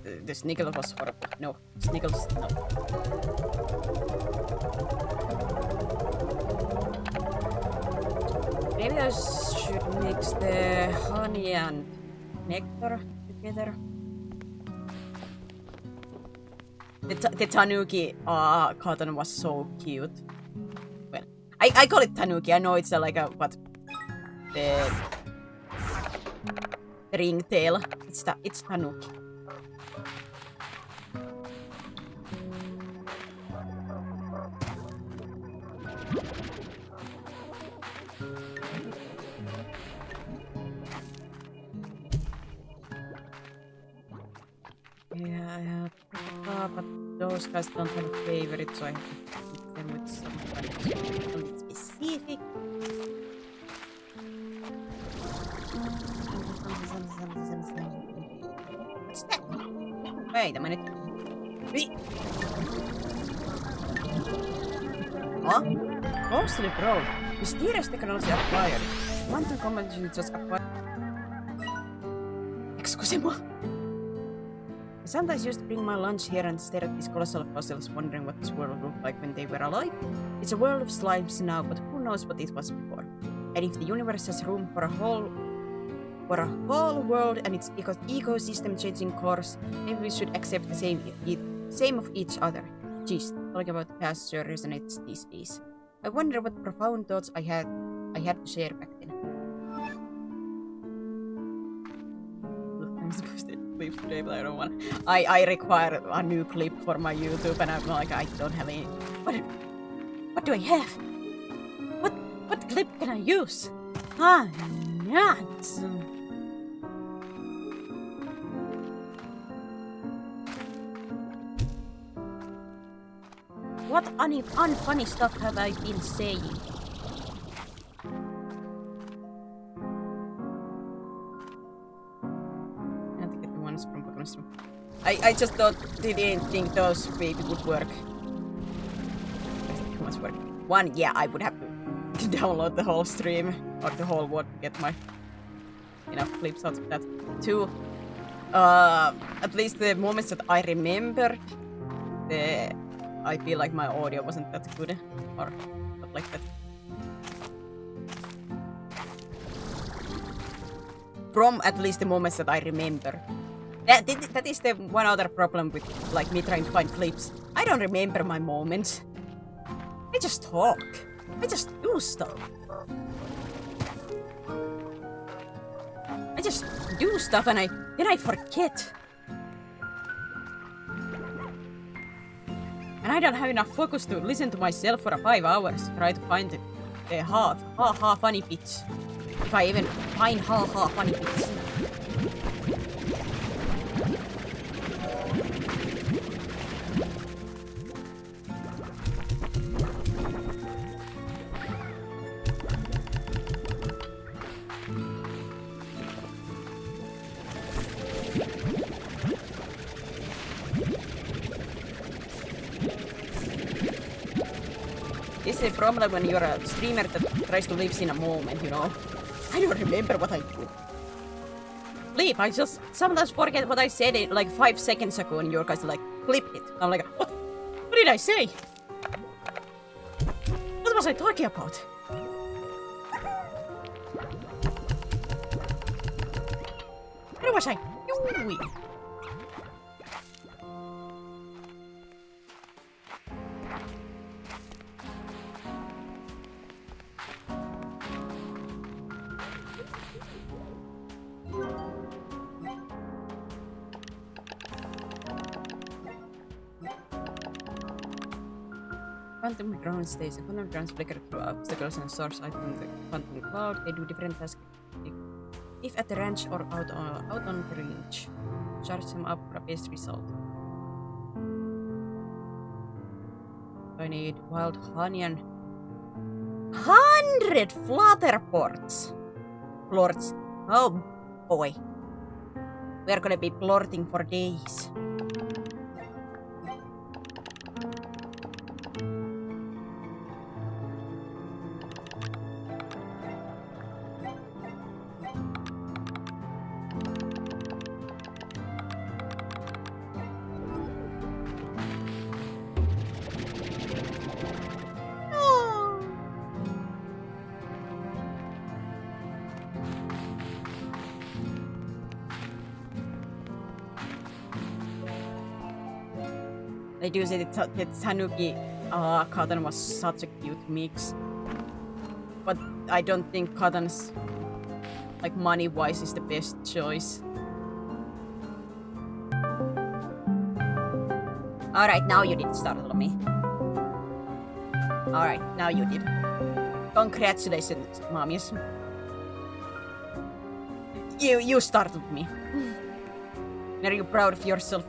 The Snickles was horrible. No, Snickles, no. Maybe I should mix the honey and nectar together. The tanuki cotton was so cute. Well, I call it tanuki. I know it's like a what the ringtail. It's tanuki. Yeah, but those guys don't have a favorite, so I have to hit them with something specific. What's that? Wait a minute. Huh? Mostly pro. Mysterious technology acquired. Quantum combination just acquired. Excuse-moi. I sometimes used to bring my lunch here and stare at these colossal fossils, wondering what this world looked like when they were alive. It's a world of slimes now, but who knows what it was before. And if the universe has room for a whole world and its ecosystem changing course, maybe we should accept the same of each other. Geez, talking about the past sure resonates these days. I wonder what profound thoughts I had to share back then. I'm supposed to clip today, but I don't want. I require a new clip for my YouTube, and I'm like, I don't have any. What do I have? What clip can I use? Nuts. What unfunny stuff have I been saying? I have to get the ones from Pokemon Stream. I just didn't think those maybe would work. Too much work. One, yeah, I would have to download the whole stream or the whole what to get my enough clips out of that. Two, at least the moments that I remember, I feel like my audio wasn't that good or stuff like that. From at least the moments that I remember. That is the one other problem with like me trying to find clips. I don't remember my moments. I just talk. I just do stuff. I just do stuff and then I forget. And I don't have enough focus to listen to myself for 5 hours, try to find the ha funny bits. If I even find ha funny bits. This is a problem when you're a streamer that tries to live in a moment, you know. I don't remember what I do. Bleep, I just sometimes forget what I said like 5 seconds ago and your guys like, clip it. I'm like, what did I say? What was I talking about? What was I doing? Quantum ground station. Quantum grounds flicker through obstacles and source item the quantum cloud. They do different tasks if at the range or out on the range. Charge them up for a best result. I need wild honey and 100 flutter ports. Plorts. Oh boy. We're gonna be plorting for days. I do say that Tanuki Cotton was such a cute mix. But I don't think Cotton's, like, money-wise is the best choice. Alright, now you did startle me. Alright, now you did. Congratulations, mommies. You startled me. Are you proud of yourself?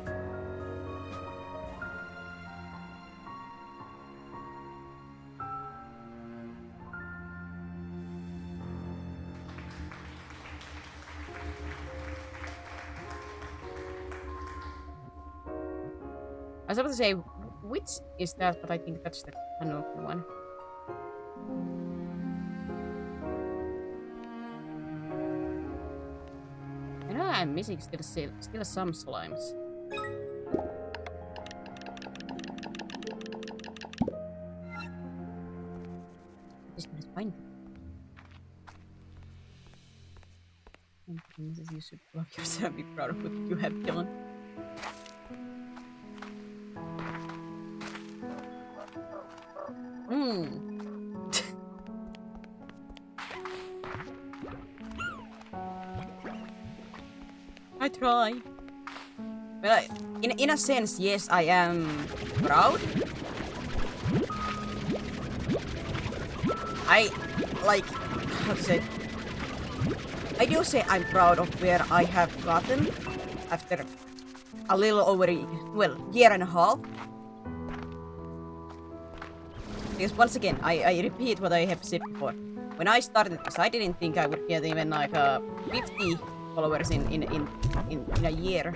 I was about to say, which is that, but I think that's the Tanuki one. I know I'm missing still some slimes. This one is fine. You should love yourself and be proud of what you have done. I try. But in a sense, yes, I am proud. I like how to say. I do say I'm proud of where I have gotten after a little over year and a half. Because once again, I repeat what I have said before. When I started this, I didn't think I would get even like 50 followers in a year.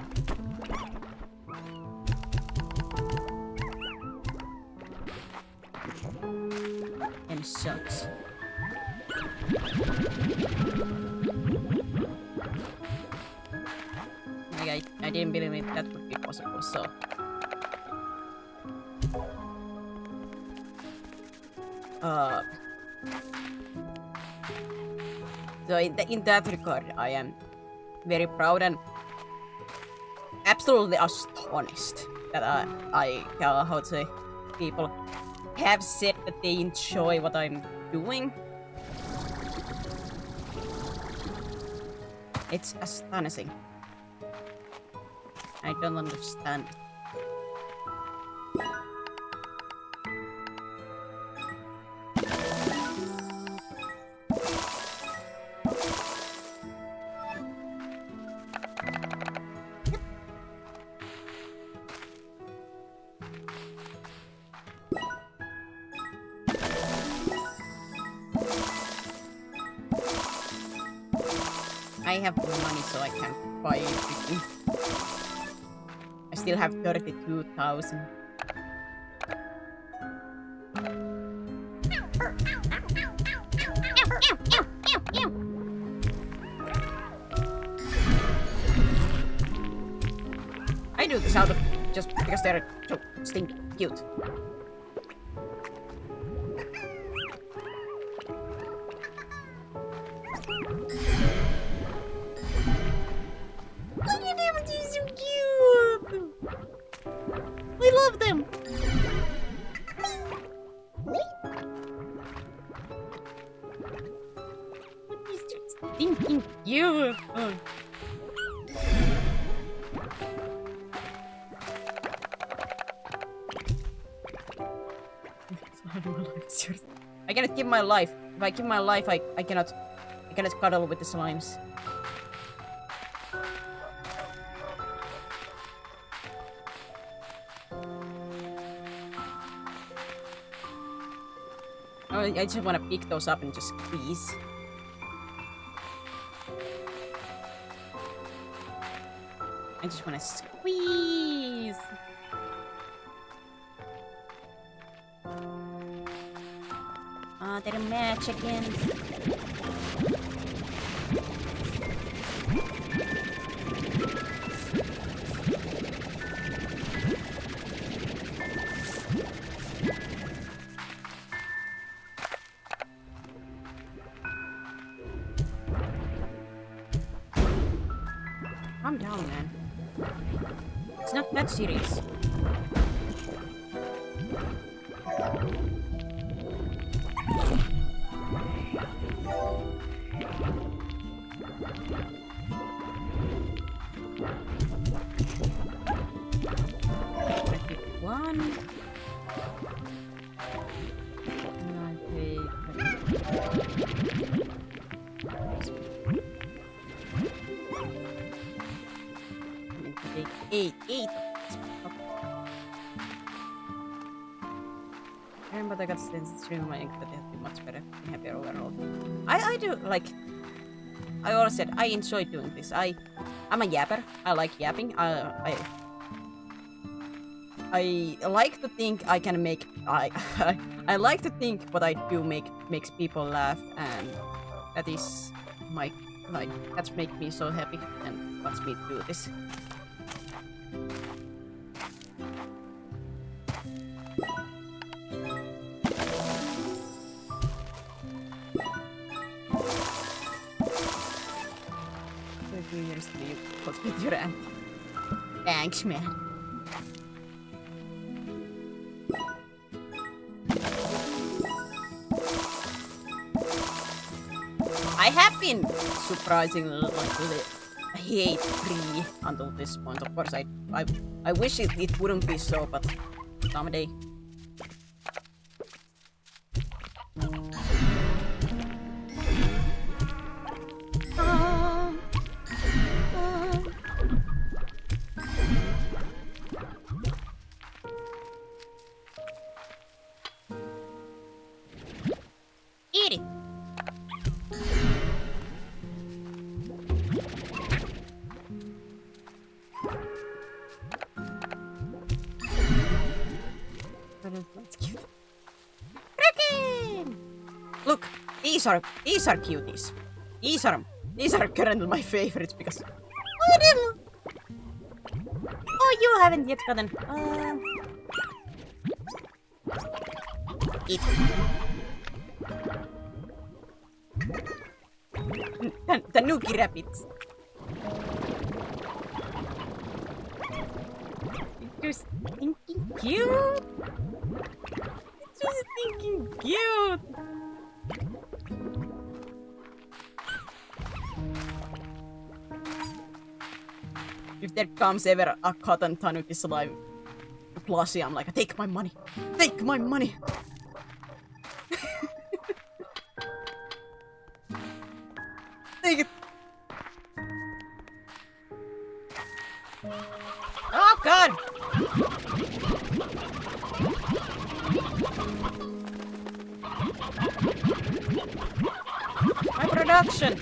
And it sucks. Like I didn't believe that would be possible, so. So in that regard, I am very proud and absolutely astonished that how to say, people have said that they enjoy what I'm doing. It's astonishing. I don't understand. I have money, so I can't buy everything. I still have 32,000. I do this out of just because they're so stinking cute. Look at them, they're so cute! I love them! He's just stinking cute! Oh. I cannot give my life. If I give my life, I cannot cuddle with the slimes. Oh, I just want to pick those up and just squeeze. I just want to squeeze. Ah, they're a match again. Calm down, man. It's not that serious. One. And I take eight of these. I remember I got sense stream my but they have been much better and happier overall. I do like I always said I enjoy doing this. I'm a yapper. I like yapping. I like to think I can make I like to think what I do makes people laugh, and that is my that's make me so happy and wants me to do this. With your aunt. Thanks, man. I have been surprisingly hate-free until this point. Of course, I wish it wouldn't be so, but someday. Eat it. That's cute. Kraken! Look, these are cuties. These are currently my favorites because oh, you haven't yet gotten eat. Tanuki rabbits. It's just stinking cute. It's just stinking cute. If there comes ever a cotton tanuki slime plushie, I'm like, take my money! Take my money! Take it! Oh god! My production!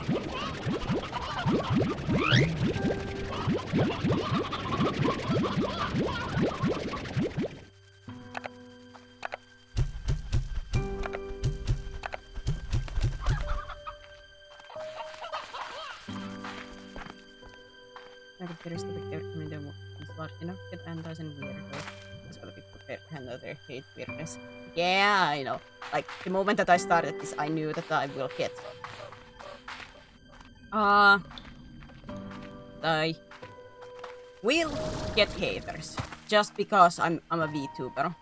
There is the big community is large enough to get antis and weirdos. That's what people prepared to handle their hate weirdness. Yeah, I know. Like, the moment that I started this, I knew that I will get... I will get haters. Just because I'm a VTuber.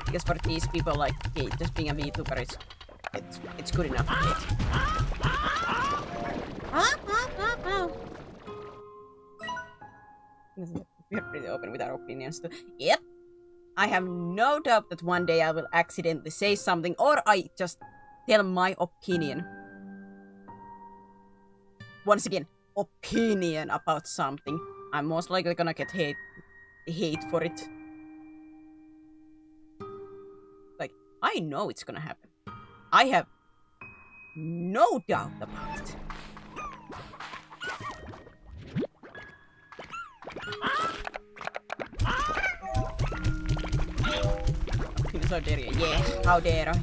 Because for these people, like, hey, just being a VTuber, it's good enough to hate. We're pretty open with our opinions too. Yep. I have no doubt that one day I will accidentally say something, or I just tell my opinion. Once again, opinion about something. I'm most likely gonna get hate for it. Like, I know it's gonna happen. I have no doubt about it. How dare you? Yeah, how dare I?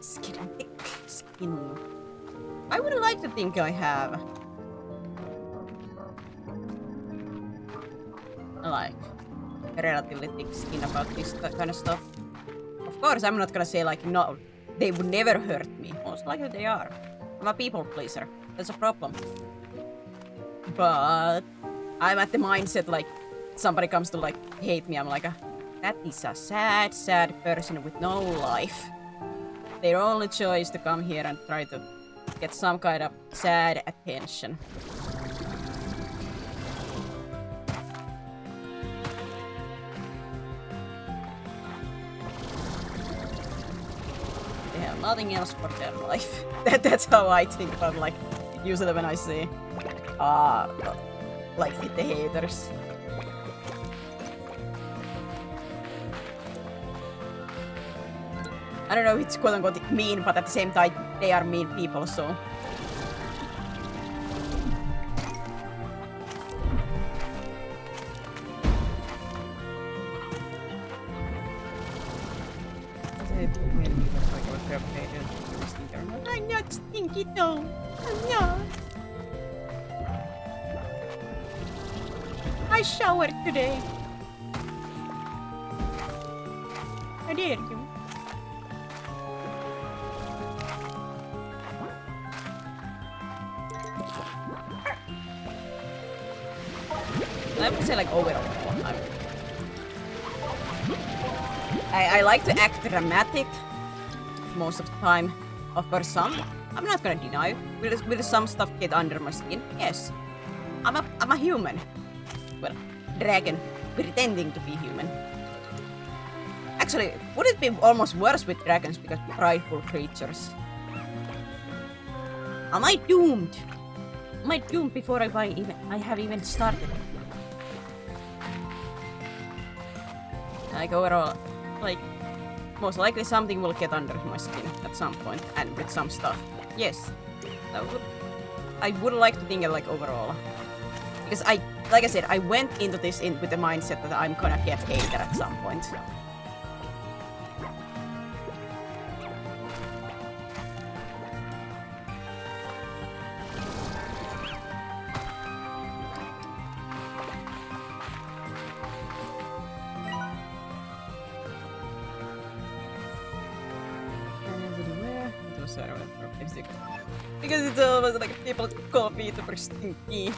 Skin, thick skin. I would like to think I have like relatively thick skin about this kind of stuff. Of course, I'm not gonna say like no, they would never hurt me. Most likely they are. I'm a people pleaser. That's a problem. But I'm at the mindset like somebody comes to like hate me. I'm like, that is a sad, sad person with no life. Their only choice to come here and try to get some kind of sad attention. They have nothing else for their life. That's how I think about like usually when I see like the haters. I don't know if it's quote-unquote mean, but at the same time, they are mean people, so... I'm not stinky though. I'm not. I showered today. How dare you? I would say like overall. I like to act dramatic most of the time. Of course, some. I'm not gonna deny. Will some stuff get under my skin? Yes. I'm a human. Well, dragon pretending to be human. Actually, would it be almost worse with dragons because prideful creatures? Am I doomed? Am I doomed before I have even started? Like overall, like most likely something will get under my skin at some point, and with some stuff. Yes, I would like to think of like overall, because like I said, I went into this with the mindset that I'm gonna get hated at some point. Because it's always like people call me the stinky.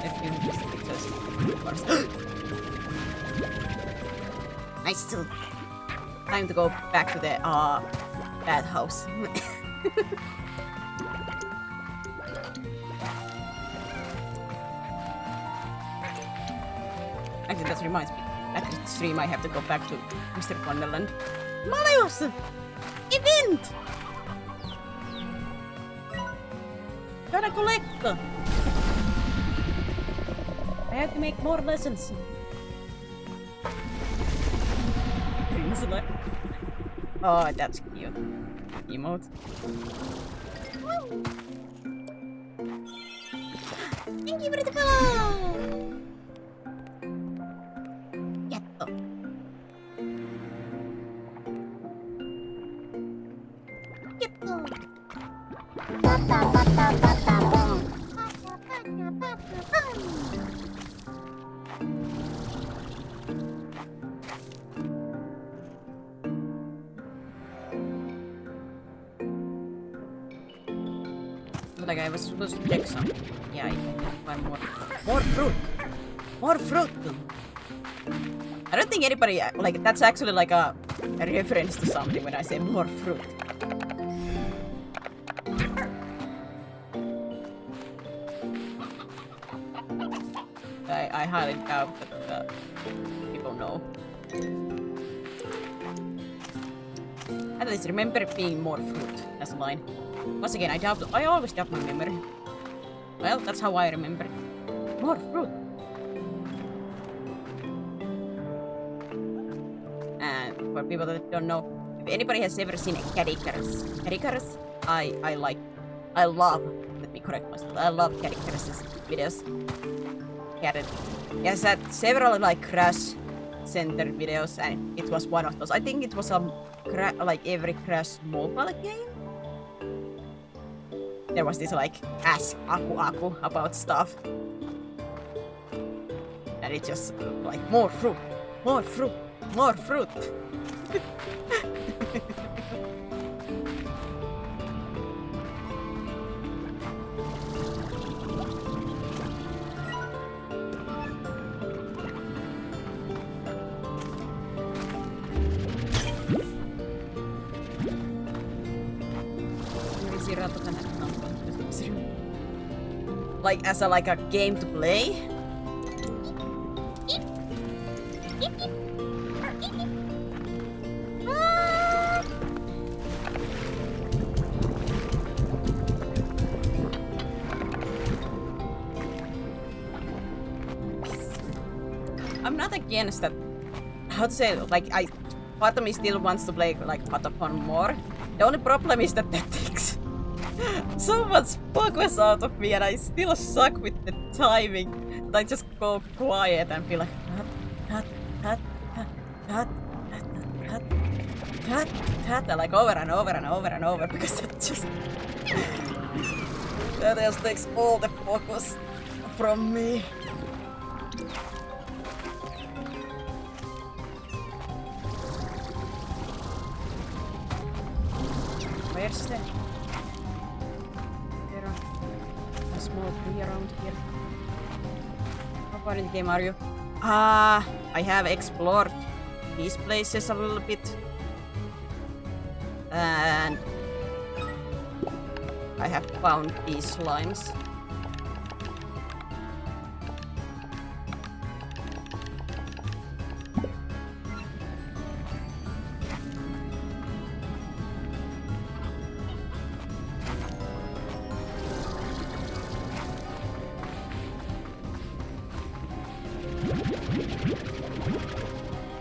If you just I still. time to go back to the bathhouse. Actually, that reminds me. After the stream, I have to go back to Mr. Wonderland. Marius! Event! Gotta collect! I have to make more lessons. Oh, that's cute. Emote. Thank you for the follow! Getto. Getto. Bata, bata, bata, boom. Bata, bata, bata, boom. Like I was supposed to check something. Yeah, I need to find more fruit. More fruit. I don't think anybody like that's actually like a reference to something when I say more fruit. I highly doubt that people know. At least remember it being more fruit as a line. Once again, I always doubt my memory. Well, that's how I remember it. More fruit. And for people that don't know, if anybody has ever seen a Caddy Carras, I love, let me correct myself, I love Caddy Carras' videos. He has had several like Crash centered videos, and it was one of those. I think it was like every Crash mobile game. There was this like Ask Aku about stuff. And it just like more fruit, more fruit, more fruit. Like as a game to play. I'm not against that. How to say it? Like part of me still wants to play like Patapon more. The only problem is that takes so much focus out of me, and I still suck with the timing. But I just go quiet and be like, like over and over and over and over, because that just takes all the focus from me. Where's the a small tree around here? How far in the game are you? I have explored these places a little bit. And I have found these slimes.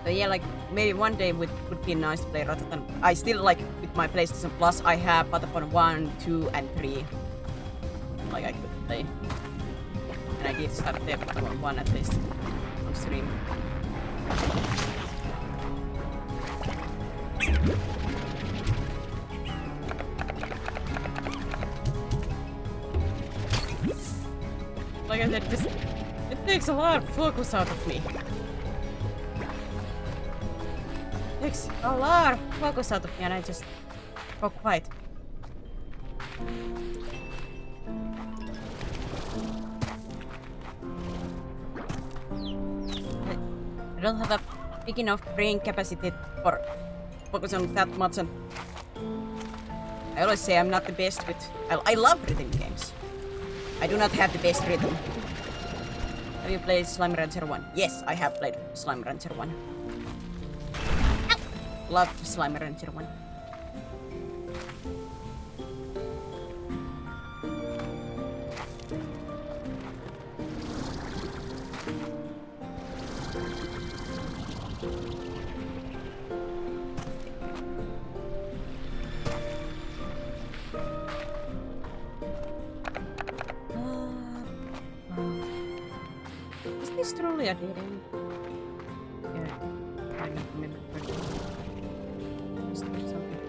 So yeah, like maybe one day would be nice to play rather than I still like with my PlayStation Plus I have Patapon 1, 2 and 3. Like I could play. And I did start the Patapon 1 at least on stream. Like I said, it takes a lot of focus out of me. Takes a lot of focus out of me, and I just go quiet. I don't have a big enough brain capacity for focus on that much. And I always say I'm not the best with. I love rhythm games. I do not have the best rhythm. Have you played Slime Rancher 1? Yes, I have played Slime Rancher 1. Love Slime Rancher 1. Is this truly a dead end? Yeah, I don't remember. Is there something?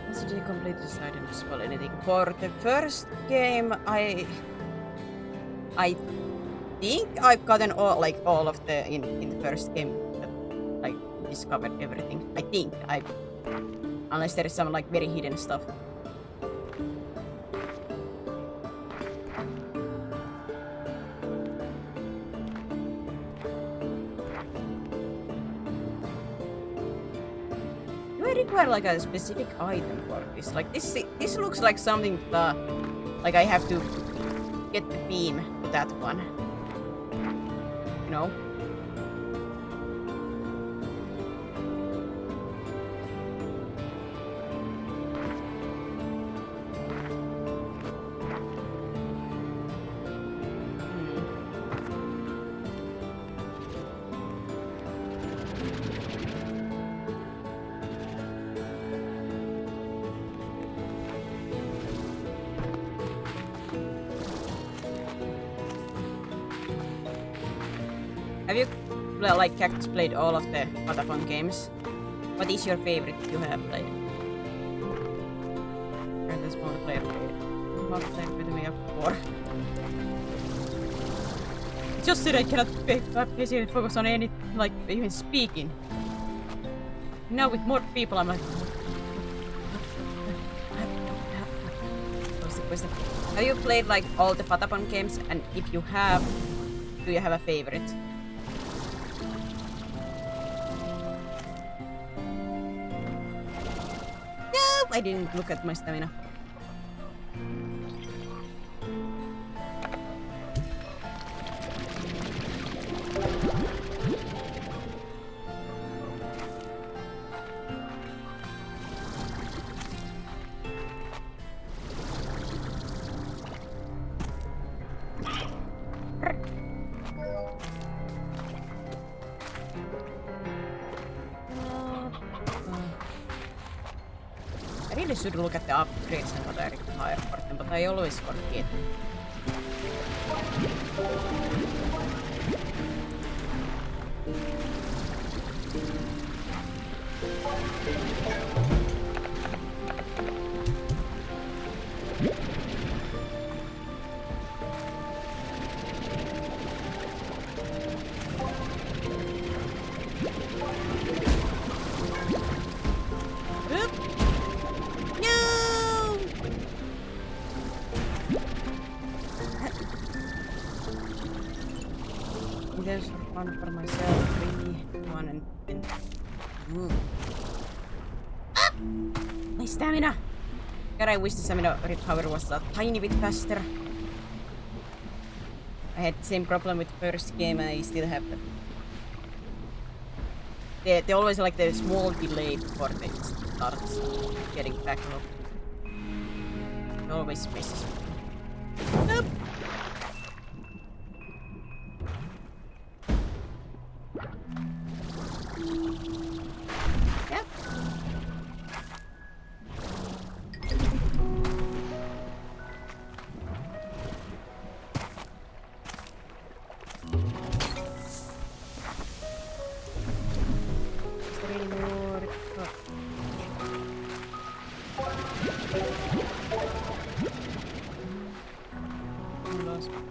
Once you complete this, I didn't spoil anything. For the first game, I think I've gotten all of the in the first game. Like discovered everything. I think unless there is some like very hidden stuff. Do I require like a specific item for this? Like this looks like something like I have to get the beam to that one. You know? Have you like Cactus played all of the Patapon games? What is your favorite you have played? And this multiplayer multiplayer with me up before. Just that I cannot basically focus on any like even speaking. Now with more people I'm like what's the question? Have you played like all the Patapon games, and if you have, do you have a favorite? I didn't look at my stamina. I really should look at the upgrades and what I require for them, but I always forget. There's one for myself, 3, 1, and 10. My stamina! God, I wish the stamina recovery was a tiny bit faster. I had the same problem with the first game, I still have that. They always like the small delay before they start getting back up. It always messes with me. Nope. Yep. Three more.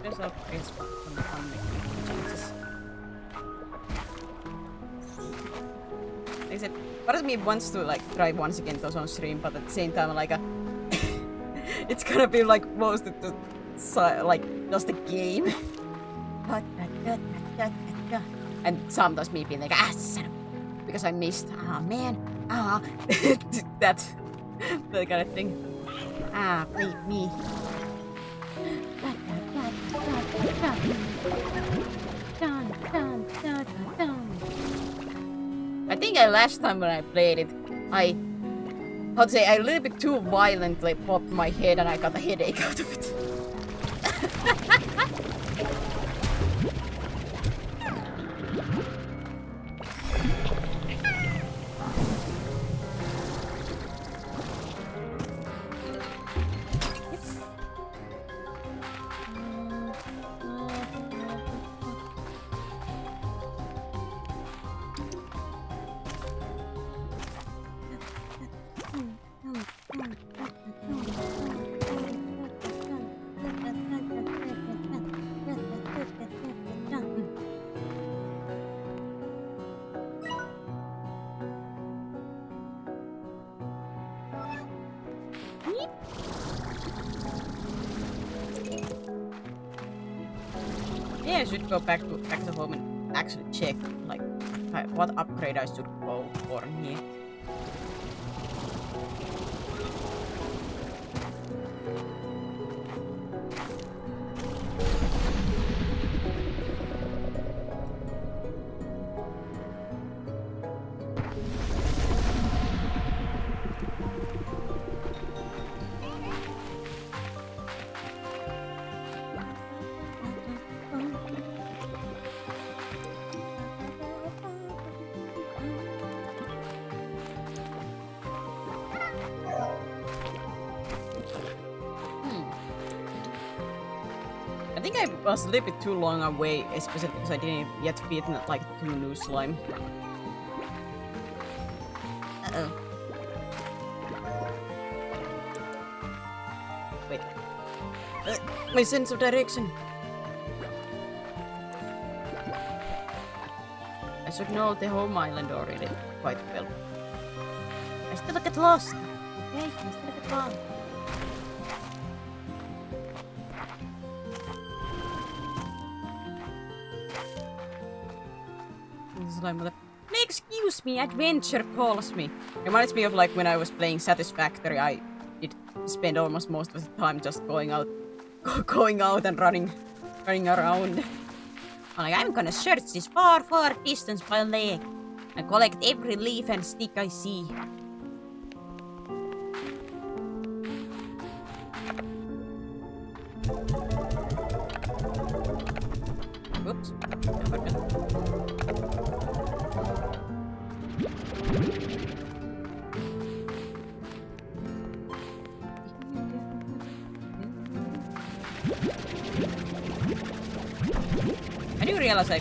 There's upgrades from the chances. Like I said, part of me wants to like try once again those on stream, but at the same time, like, it's gonna be like most of the like just a game. And sometimes me being like, son of, because I missed. Ah, man. Ah, that kind of thing. Ah, bleep me. I think last time when I played it, I a little bit too violently popped my head and I got a headache out of it. Yeah, I should go back to home and actually check like what upgrade I should go for here. I think I was a little bit too long away, especially because I didn't yet beat like 2 new slime. Uh-oh. Wait. My sense of direction. I should know the home island already quite well. I still get lost. Okay, I still get lost. Excuse me, adventure calls me. Reminds me of like when I was playing Satisfactory. I did spend almost most of the time just going out and running around. Like, I'm gonna search this far distance by leg and collect every leaf and stick I see. Oops. I do realize I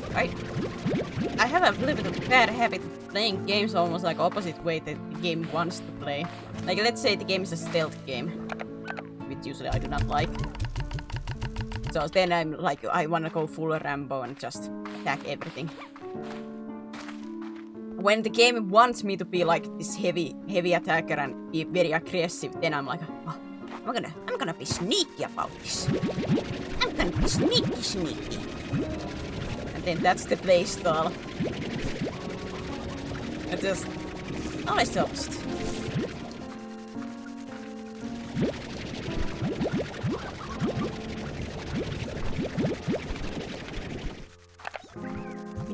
have a little bit of bad habit of playing games almost like opposite way that the game wants to play. Like let's say the game is a stealth game, which usually I do not like. So then I'm like, I wanna go full Rambo and just attack everything. When the game wants me to be like this heavy attacker and be very aggressive, then I'm like, oh, I'm gonna be sneaky about this. I'm gonna be sneaky. And then that's the play style. I just always lost.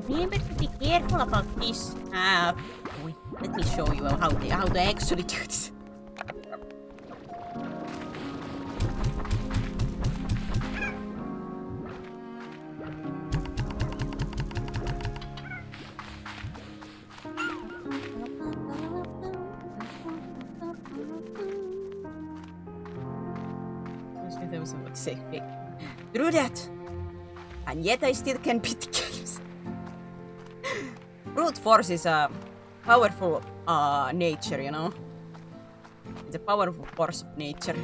Remember to be careful about this. Wait, let me show you how to actually do this. There was like say through that, and yet I still can beat the games. Brute force is a powerful nature, you know. It's a powerful force of nature.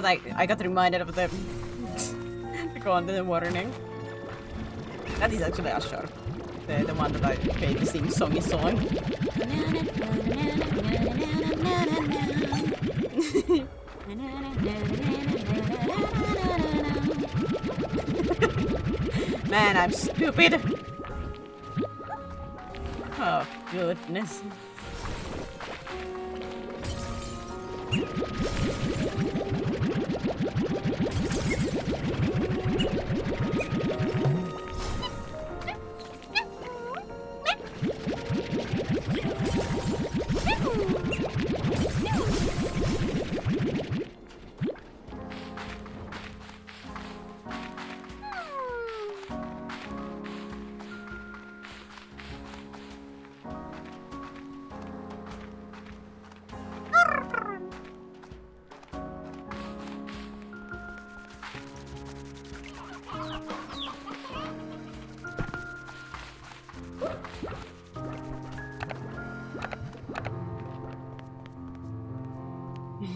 I got reminded of the content warning. That is actually a shark. The one that I made the sing-songy song. Man, I'm stupid. Oh, goodness.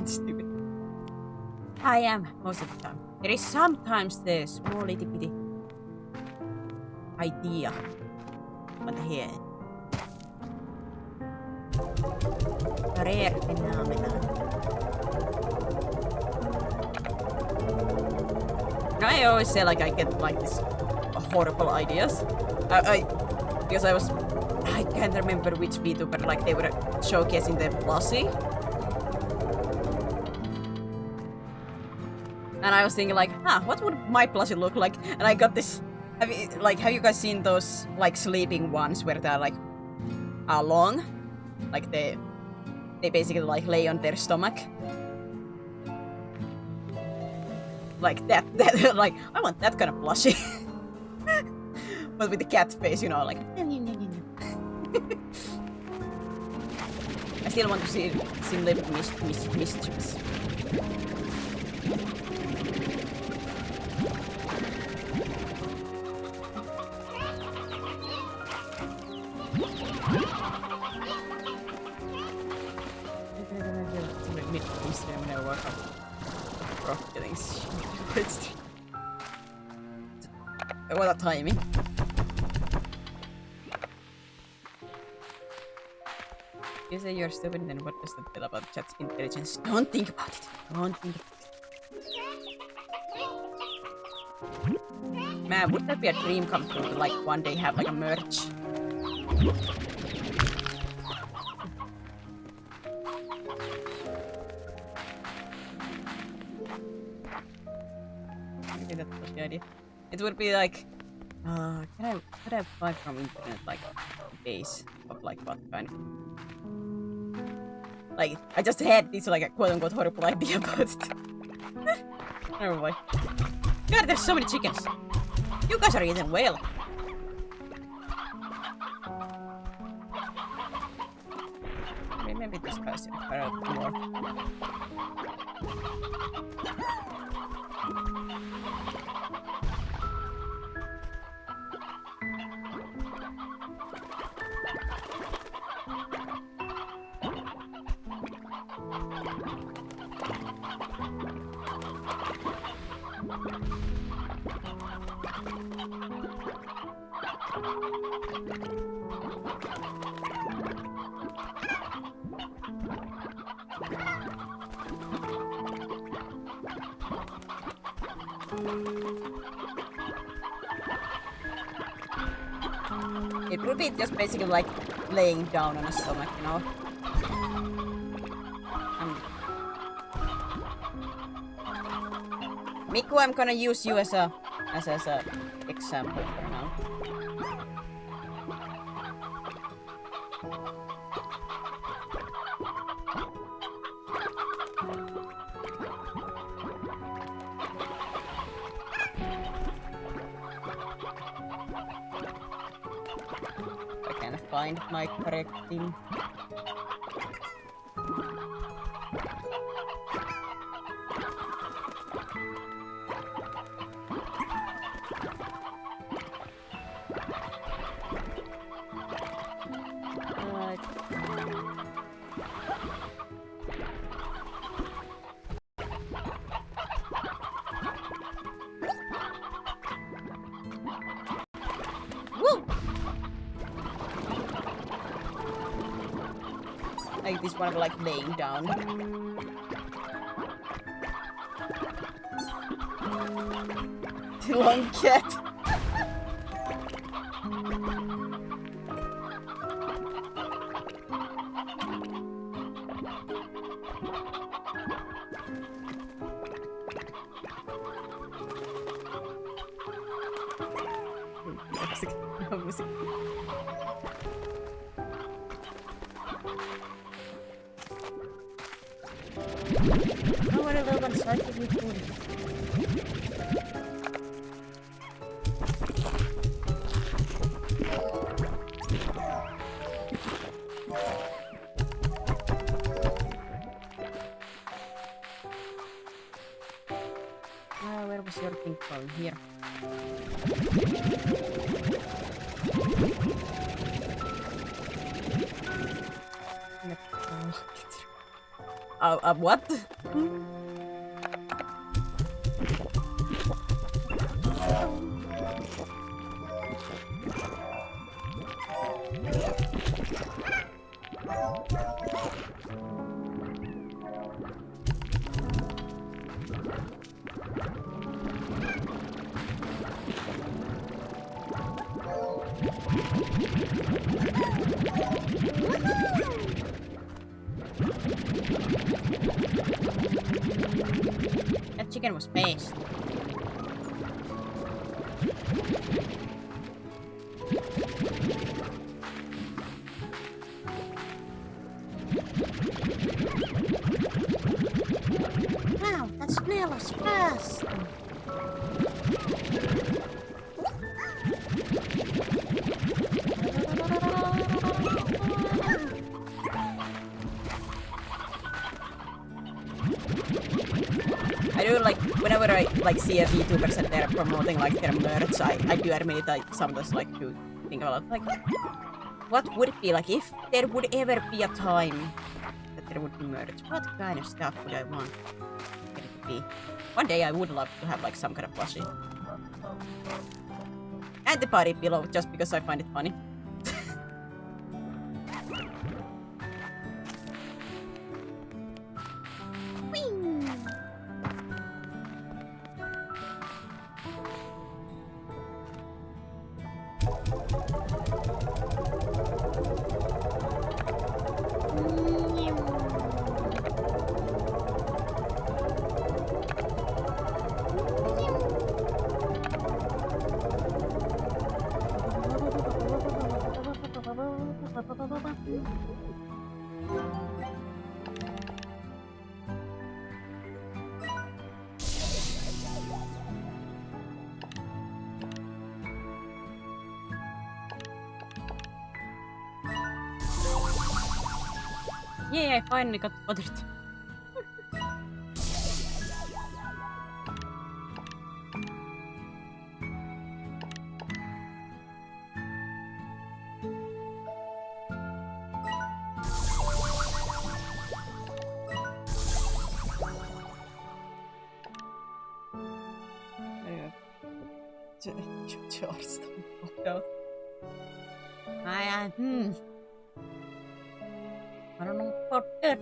It's stupid. I am most of the time. There is sometimes the small itty bitty idea on the head. A rare phenomenon. I always say like I get like this horrible ideas. Because I can't remember which VTuber like they were showcasing the plushie. And I was thinking like, what would my plushie look like? And I got this. Have you guys seen those like sleeping ones where they're like long, like they basically like lay on their stomach, like that like I want that kind of plushie, but with the cat face, you know, like. I still want to see live mischievous. What a timing. You say you're stupid, then what does that tell about chat's intelligence? Don't think about it. Don't think about it. Man, would that be a dream come true to like one day have like a merch? Maybe that was the idea. It would be like, could I buy from internet like a base of like what kind? Like, I just had this like a quote-unquote horrible idea about it. Oh boy. God, there's so many chickens. You guys are eating well. Maybe this guy's more. It would be just basically like laying down on a stomach, you know. Miku, I'm gonna use you as a example for now. I can't find my correct thing. make this one of like laying down. Long cat. Music. Oh, what a little one started with food. Where was your thing from? Here. What? That chicken was based. Wow, that snail was fast. I do like whenever I like see a VTubers and they're promoting like their merch, I do admit I sometimes like to think about like what would it be like if there would ever be a time that there would be merch? What kind of stuff would I want it to be? One day I would love to have like some kind of plushie. And the party pillow just because I find it funny. Yeah, I finally got bothered. I don't know about that.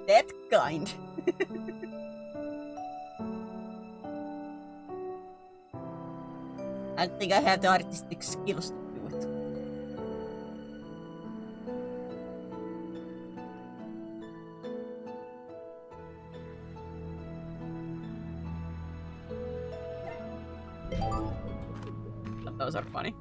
That kind. I think I have the artistic skills to do it. But those are funny.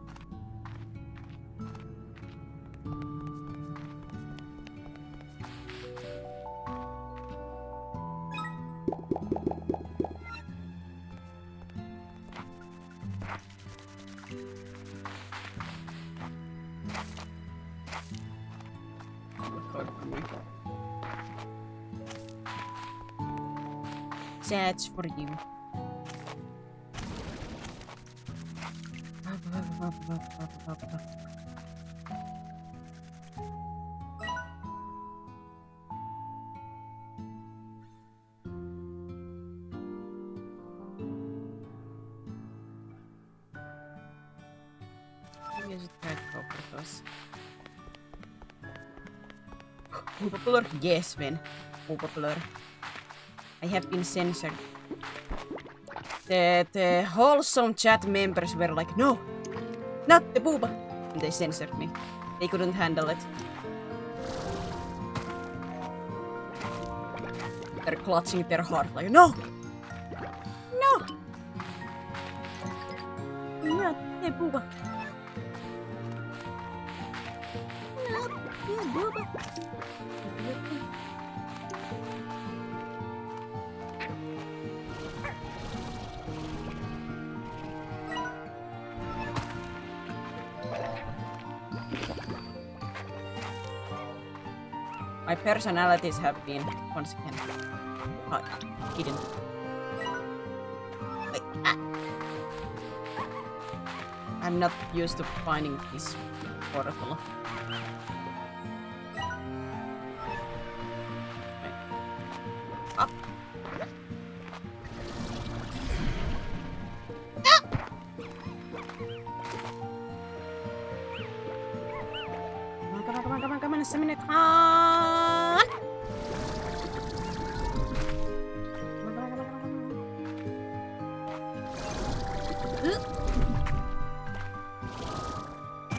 That's for you. because... Booba blur? Yes, Ven. Booba blur. I have been censored. The wholesome chat members were like, no! Not the booba! And they censored me. They couldn't handle it. They're clutching their heart like, no! No! Not the booba. Not the booba. My personalities have been once again hidden. Wait, I'm not used to finding this portal. Up. Come on, stamina, come on!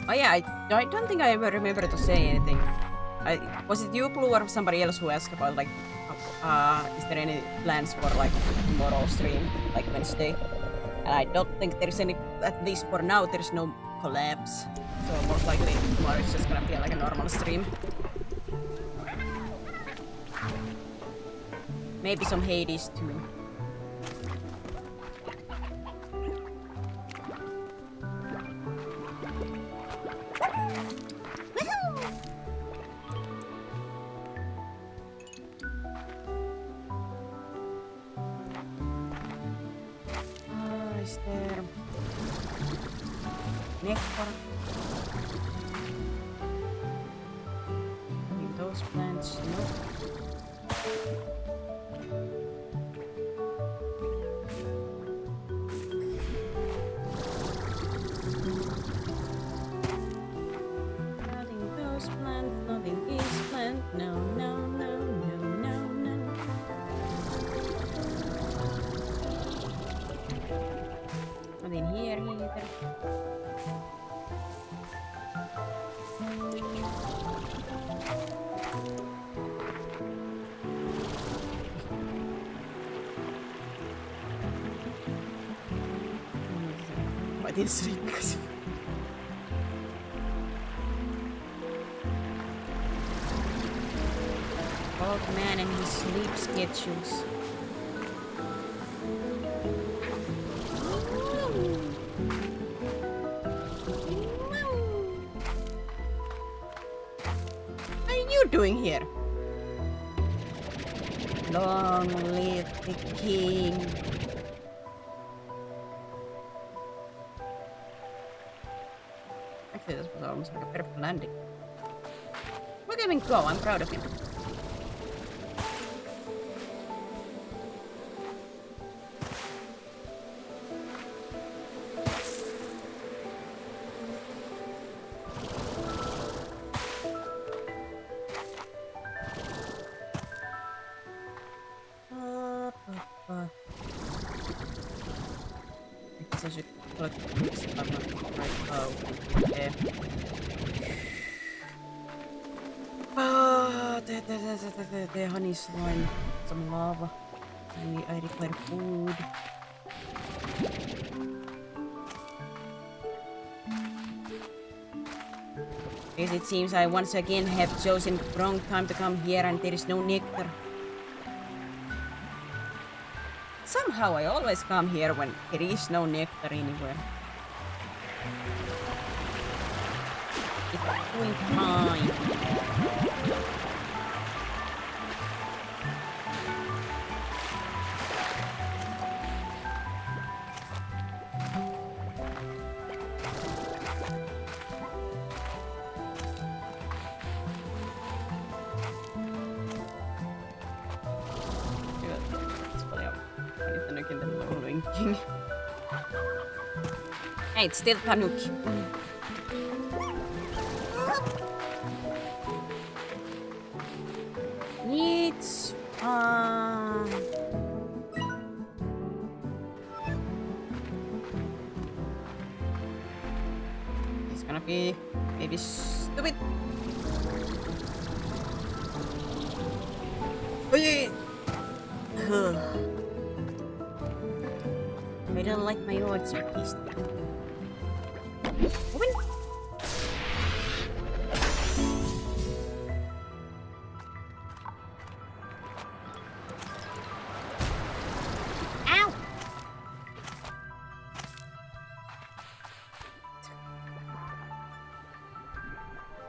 Oh yeah, I don't think I ever remember to say anything. Was it you, Blue, or somebody else who asked about like, is there any plans for like tomorrow stream, like Wednesday? And I don't think there's any, at least for now, there's no collabs. So most likely tomorrow is just gonna be like a normal stream. Maybe some Hades too. Is there nectar? Those plants, no. Nothing those plants, nothing is plant, no, no, no, no, no, no. Nothing here either. I didn't sleep because of... Old man and his sleep schedules. What are you doing here? Long live the king. Actually, this was almost like a perfect landing. Look at him go, I'm proud of him. I guess I should collect this if I'm not right. Oh, okay. The honey slime, some lava. I require food. Yes, it seems I once again have chosen the wrong time to come here and there is no nectar. Somehow I always come here when there is no nectar anywhere. It's doing fine. Hey, it's still Tanuki. be maybe stupid. I don't like my odds with these things. Open. Ow!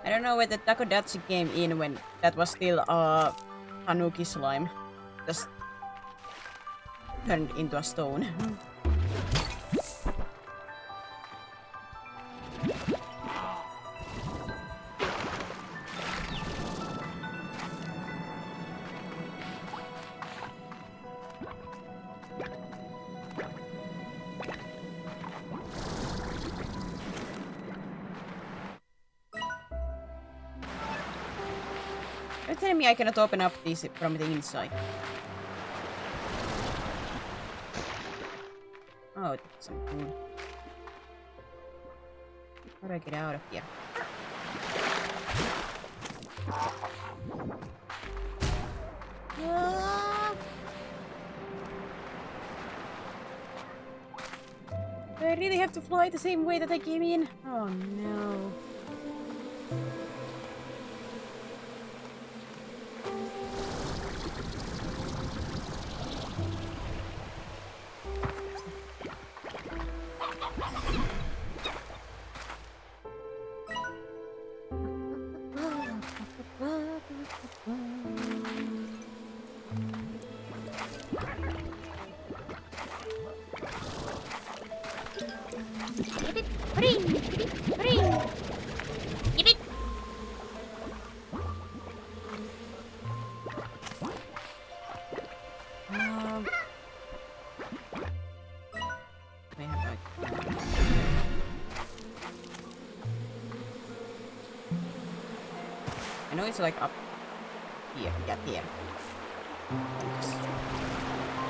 I don't know where the Takodachi came in when that was still Tanuki slime. Just turned into a stone. You're telling me I cannot open up these from the inside? Oh, that's so cool. How do I get out of here? Ah, Do I really have to fly the same way that I came in? Oh no. get it! Ring! Get it! Ring! Get it! Where have I gone? I know it's like up here. Yeah, here.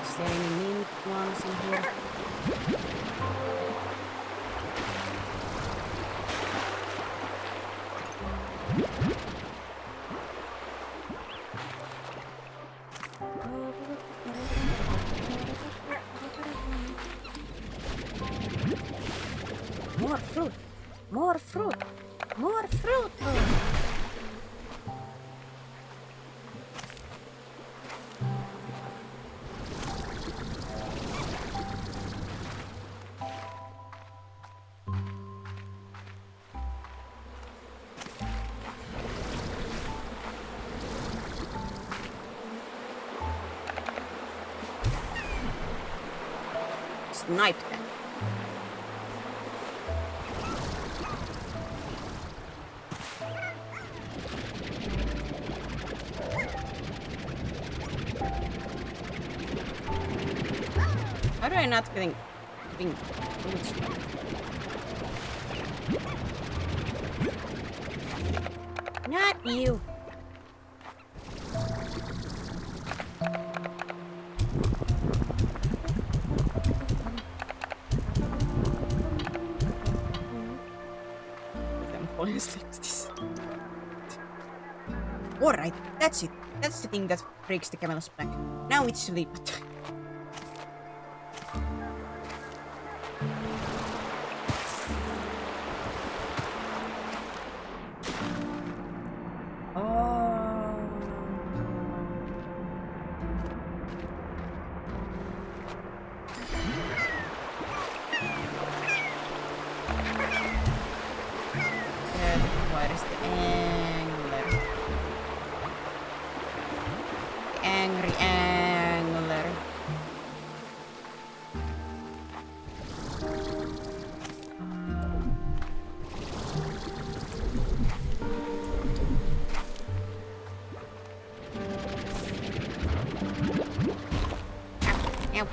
Is there any mint ones in here? More fruit! More fruit! More fruit! Snipe them. How do I not getting boots from? Not you! I'm falling asleep to this. Alright, that's it. That's the thing that breaks the camel's back. Now it's sleep time. That requires the angler. The angry angler. Ow!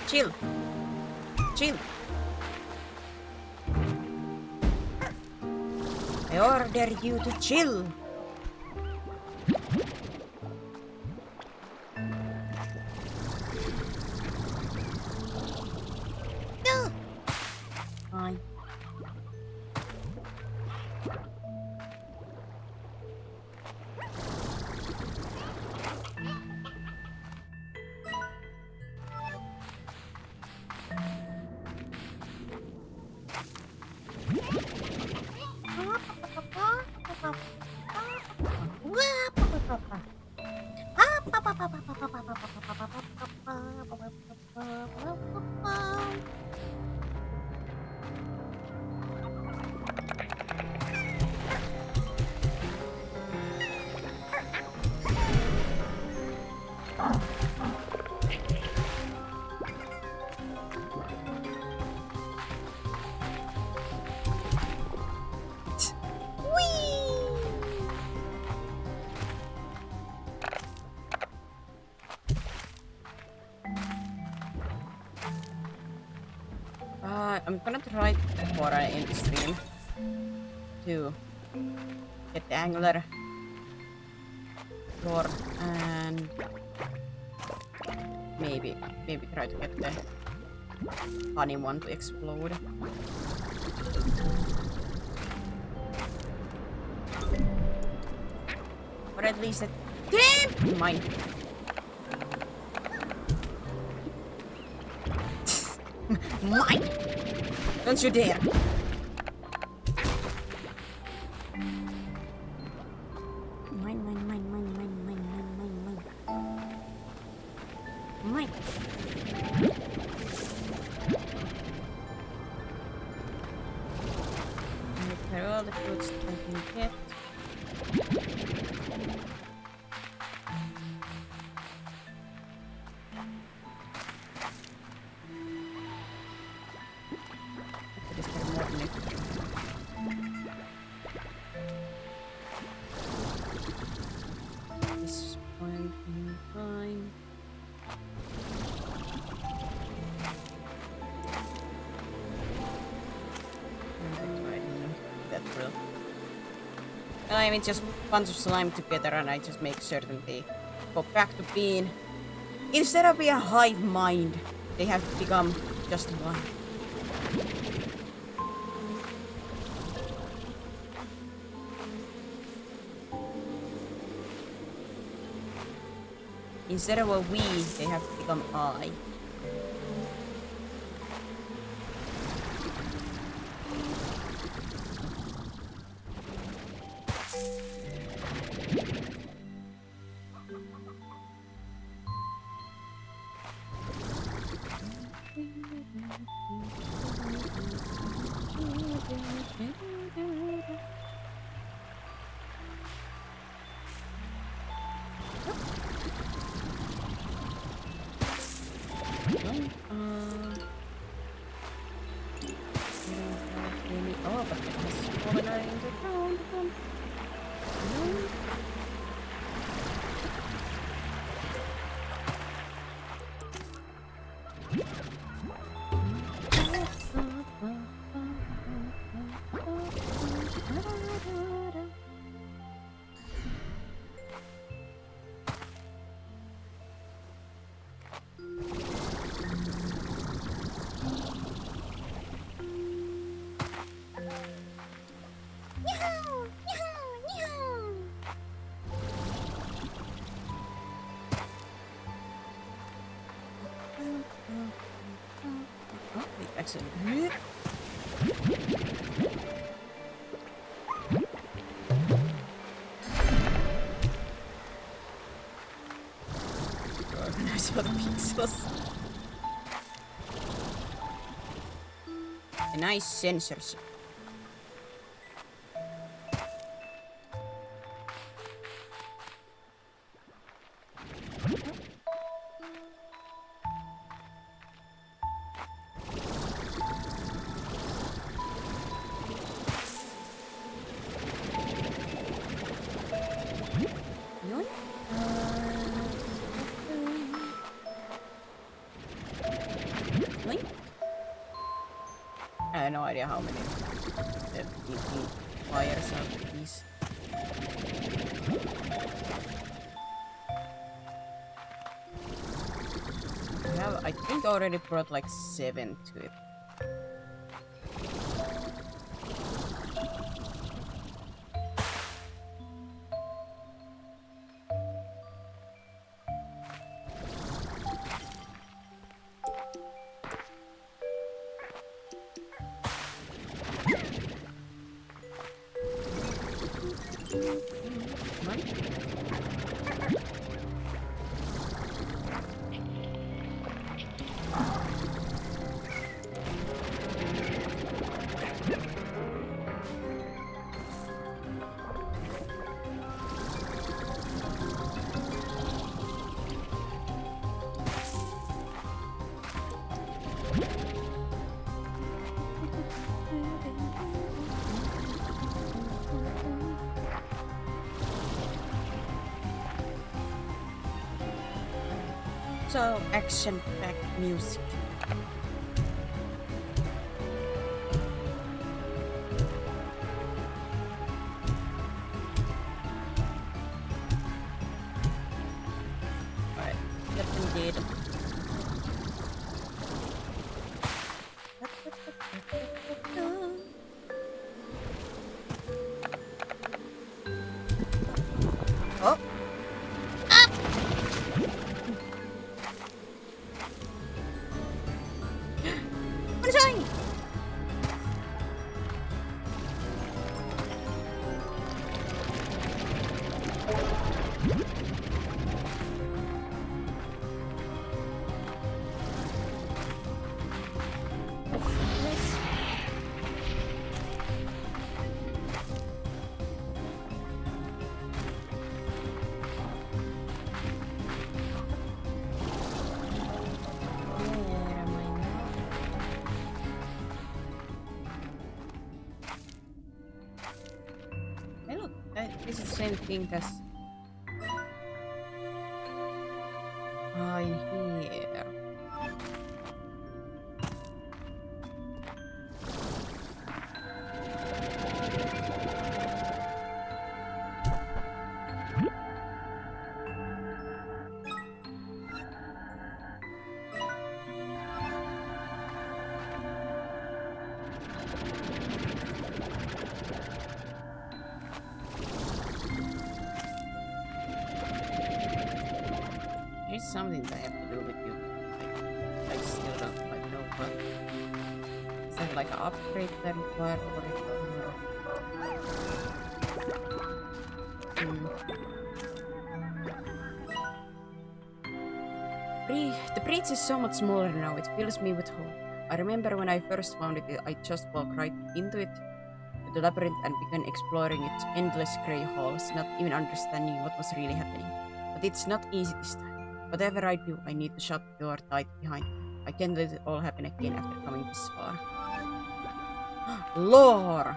Chill. Chill. I order you to chill. No! Fine. I'm gonna try before I end the stream to get the angular door and maybe try to get the honey one to explode. Or at least it. Damn! Mine. Mine! Don't you dare! Mine. Mine. Repair all the fruits I can get. This point in time. That will. I mean, just bunch of slime together, and I just make certain they go back to being. Instead of being a hive mind, they have become just one. Instead of a we, they have become I. Oh, but it has fallen right into the ground. No. Exit. I saw the pixels. A nice censorship. I have no idea how many the wires are these. I have, I think, already brought like 7 to it. So action-packed music. this is the same thing as... in here. There's something that I have to do with you. I still don't quite know what. Is that like an upgrade that required or The bridge is so much smaller now, it fills me with hope. I remember when I first found it, I just walked right into it, to the labyrinth, and began exploring its endless grey halls, not even understanding what was really happening. But it's not easy this time. Whatever I do, I need to shut the door tight behind me. I can't let it all happen again after coming this far. Lore!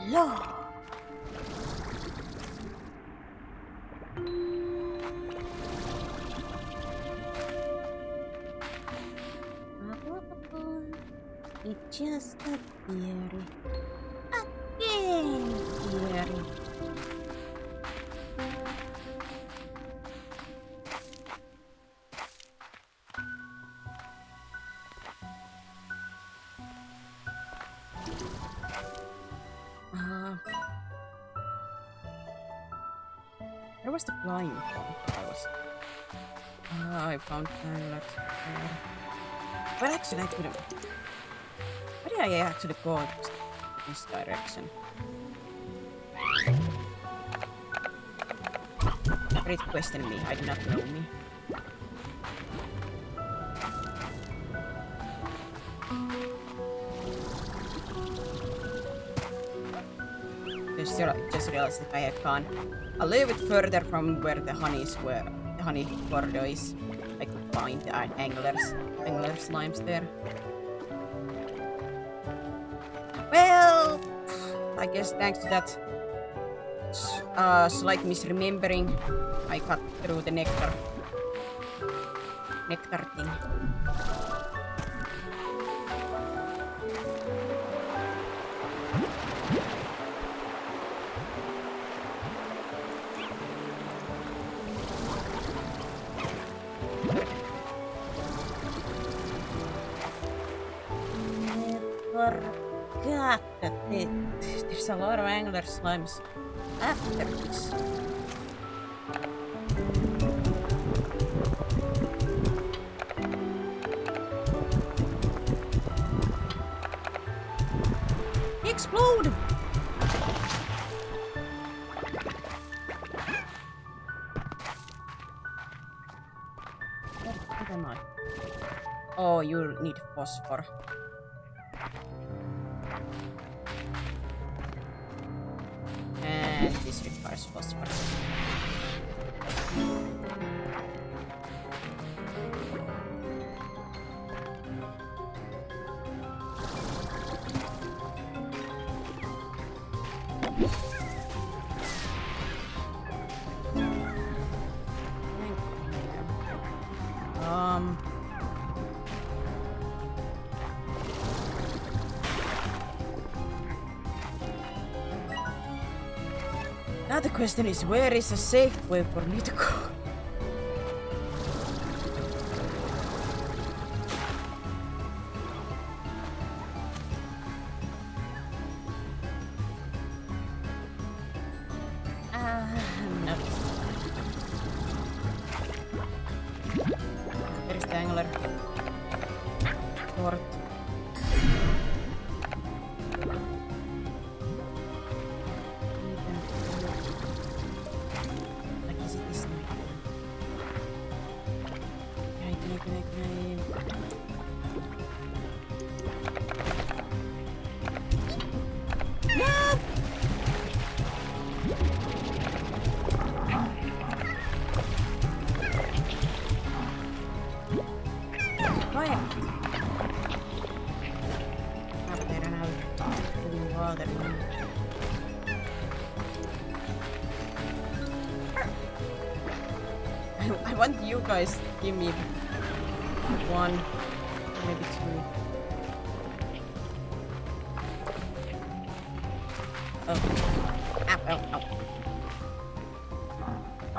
Lord. It just got eerie. Again eerie. Where was the flying from? I found Alex. But actually, I couldn't. Why did I actually go this direction? Great question me. I do not know me. Just realized that I have gone a little bit further from where the honeys were. The honey corridor is. I could find the angler slimes there. Well, I guess thanks to that slight misremembering, I got through the nectar thing. Forgot that there's a lot of angler slimes after this. Explode! What am I? Oh, you need phosphor. And this requires phosphor. Now the question is, where is a safe way for me to go? No. There is the angler. Fort. Oh, there we go. I want you guys to give me one, maybe two. Oh. Ow, ow, ow. I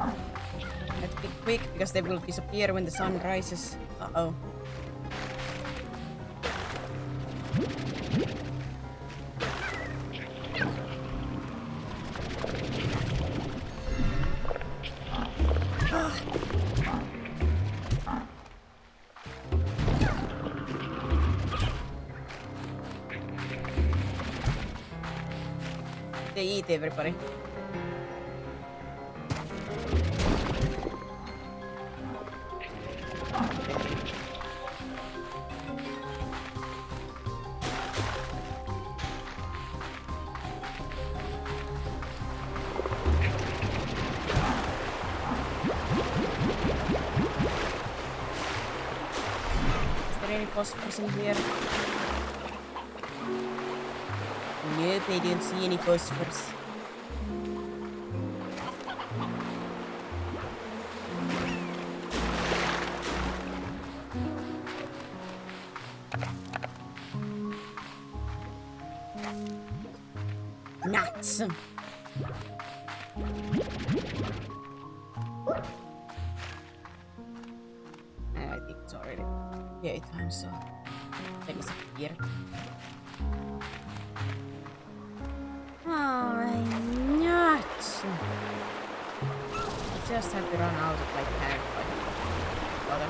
have to be quick because they will disappear when the sun rises. Uh-oh. They eat everybody. Is there any phosphorus in here? Nope, I don't see any phosphorus. Nuts! I think it's already daytime, so let me disappear. Nuts! I just have to run out of like tank, but bother.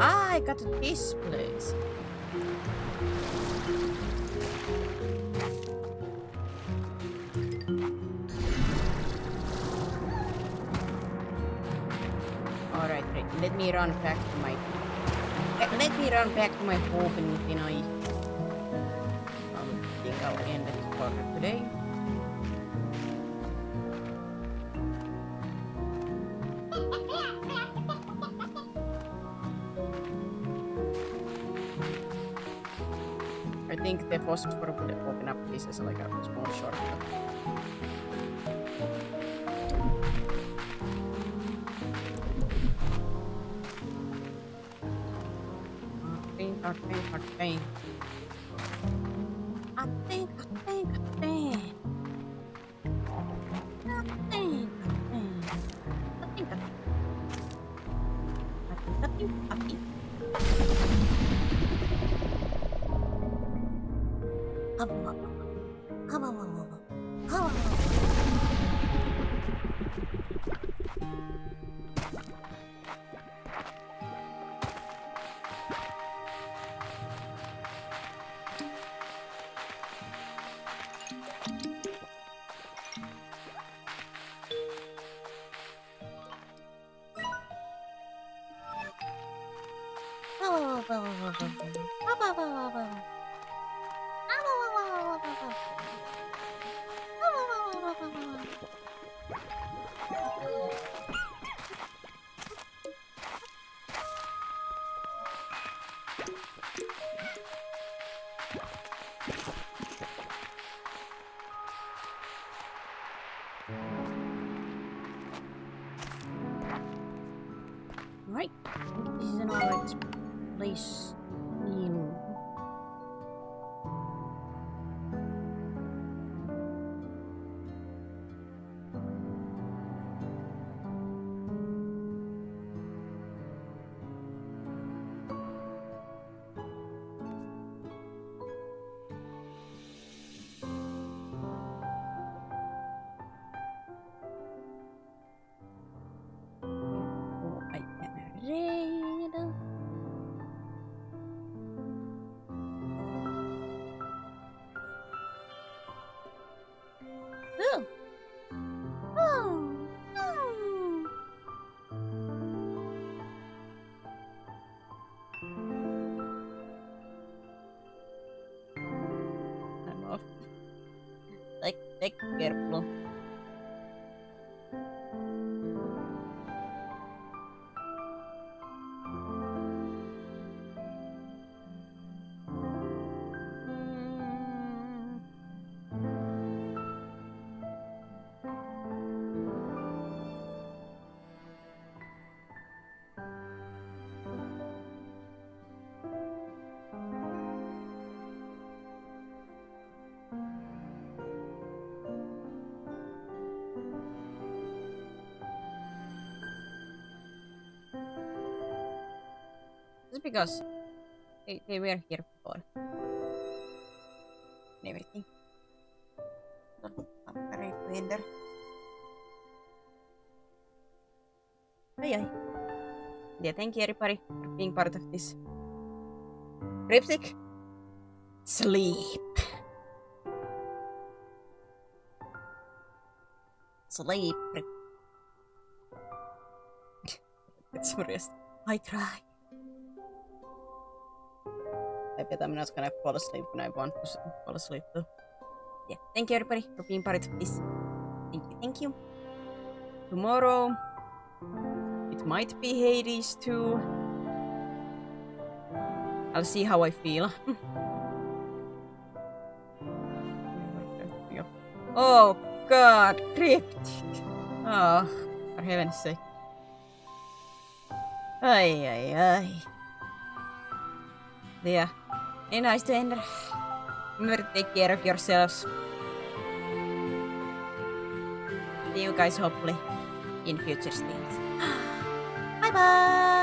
I got this place. Alright, let me run back to my... Let me run back to my home and then I think I'll end it for today. I think the phosphor would open up this as like a small shortcut. I think. Right, this is an alright place. I'm off. Take careful. because they were here before. And everything. Ai. Yeah, thank you everybody for being part of this. Cryptic. Sleep. Sleep. It's serious. I try. I bet I'm not gonna fall asleep when I want to fall asleep though. Yeah, thank you everybody for being part of this. Thank you. Tomorrow it might be Hades too. I'll see how I feel. Oh god, cryptic. Oh, for heaven's sake. Ay. Yeah. Nice to end. Remember to take care of yourselves. See you guys hopefully in future streams. Bye bye!